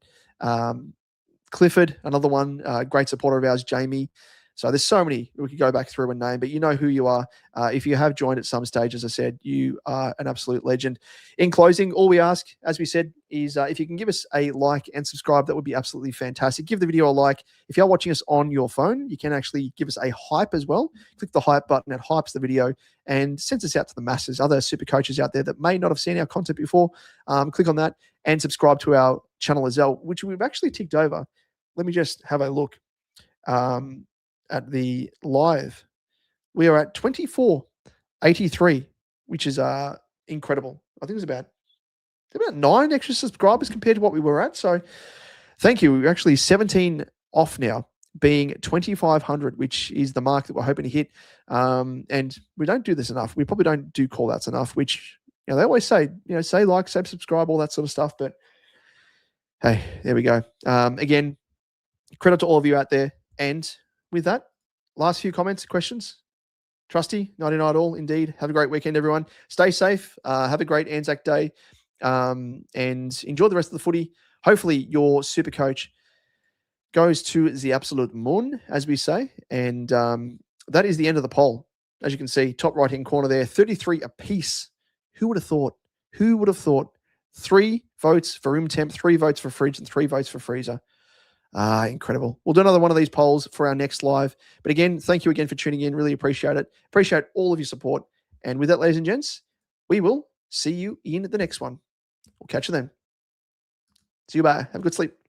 Clifford, another one, great supporter of ours, Jamie. So there's so many we could go back through and name, but you know who you are. If you have joined at some stage, as I said, you are an absolute legend. In closing, all we ask, as we said, is if you can give us a like and subscribe, that would be absolutely fantastic. Give the video a like. If you're watching us on your phone, you can actually give us a hype as well. Click the hype button, it hypes the video and sends us out to the masses, other super coaches out there that may not have seen our content before. Click on that and subscribe to our channel as well, which we've actually ticked over. Let me just have a look. At the live, we are at 2483, which is incredible. I think it's about 9 extra subscribers compared to what we were at. So thank you. We're actually 17 off now, being 2,500, which is the mark that we're hoping to hit. And we don't do this enough. We probably don't do call outs enough, which they always say, say like, say subscribe, all that sort of stuff. But hey, there we go. Again, credit to all of you out there. And with that, last few comments, questions. Trusty, 99 all, indeed. Have a great weekend, everyone. Stay safe. Have a great Anzac Day. And enjoy the rest of the footy. Hopefully your super coach goes to the absolute moon, as we say. And that is the end of the poll. As you can see, top right-hand corner there, 33 apiece. Who would have thought? 3 votes for room temp, 3 votes for fridge, and 3 votes for freezer. Incredible. We'll do another one of these polls for our next live. But again, thank you again for tuning in. Really appreciate it. Appreciate all of your support. And with that, ladies and gents, we will see you in the next one. We'll catch you then. See you. Bye. Have a good sleep.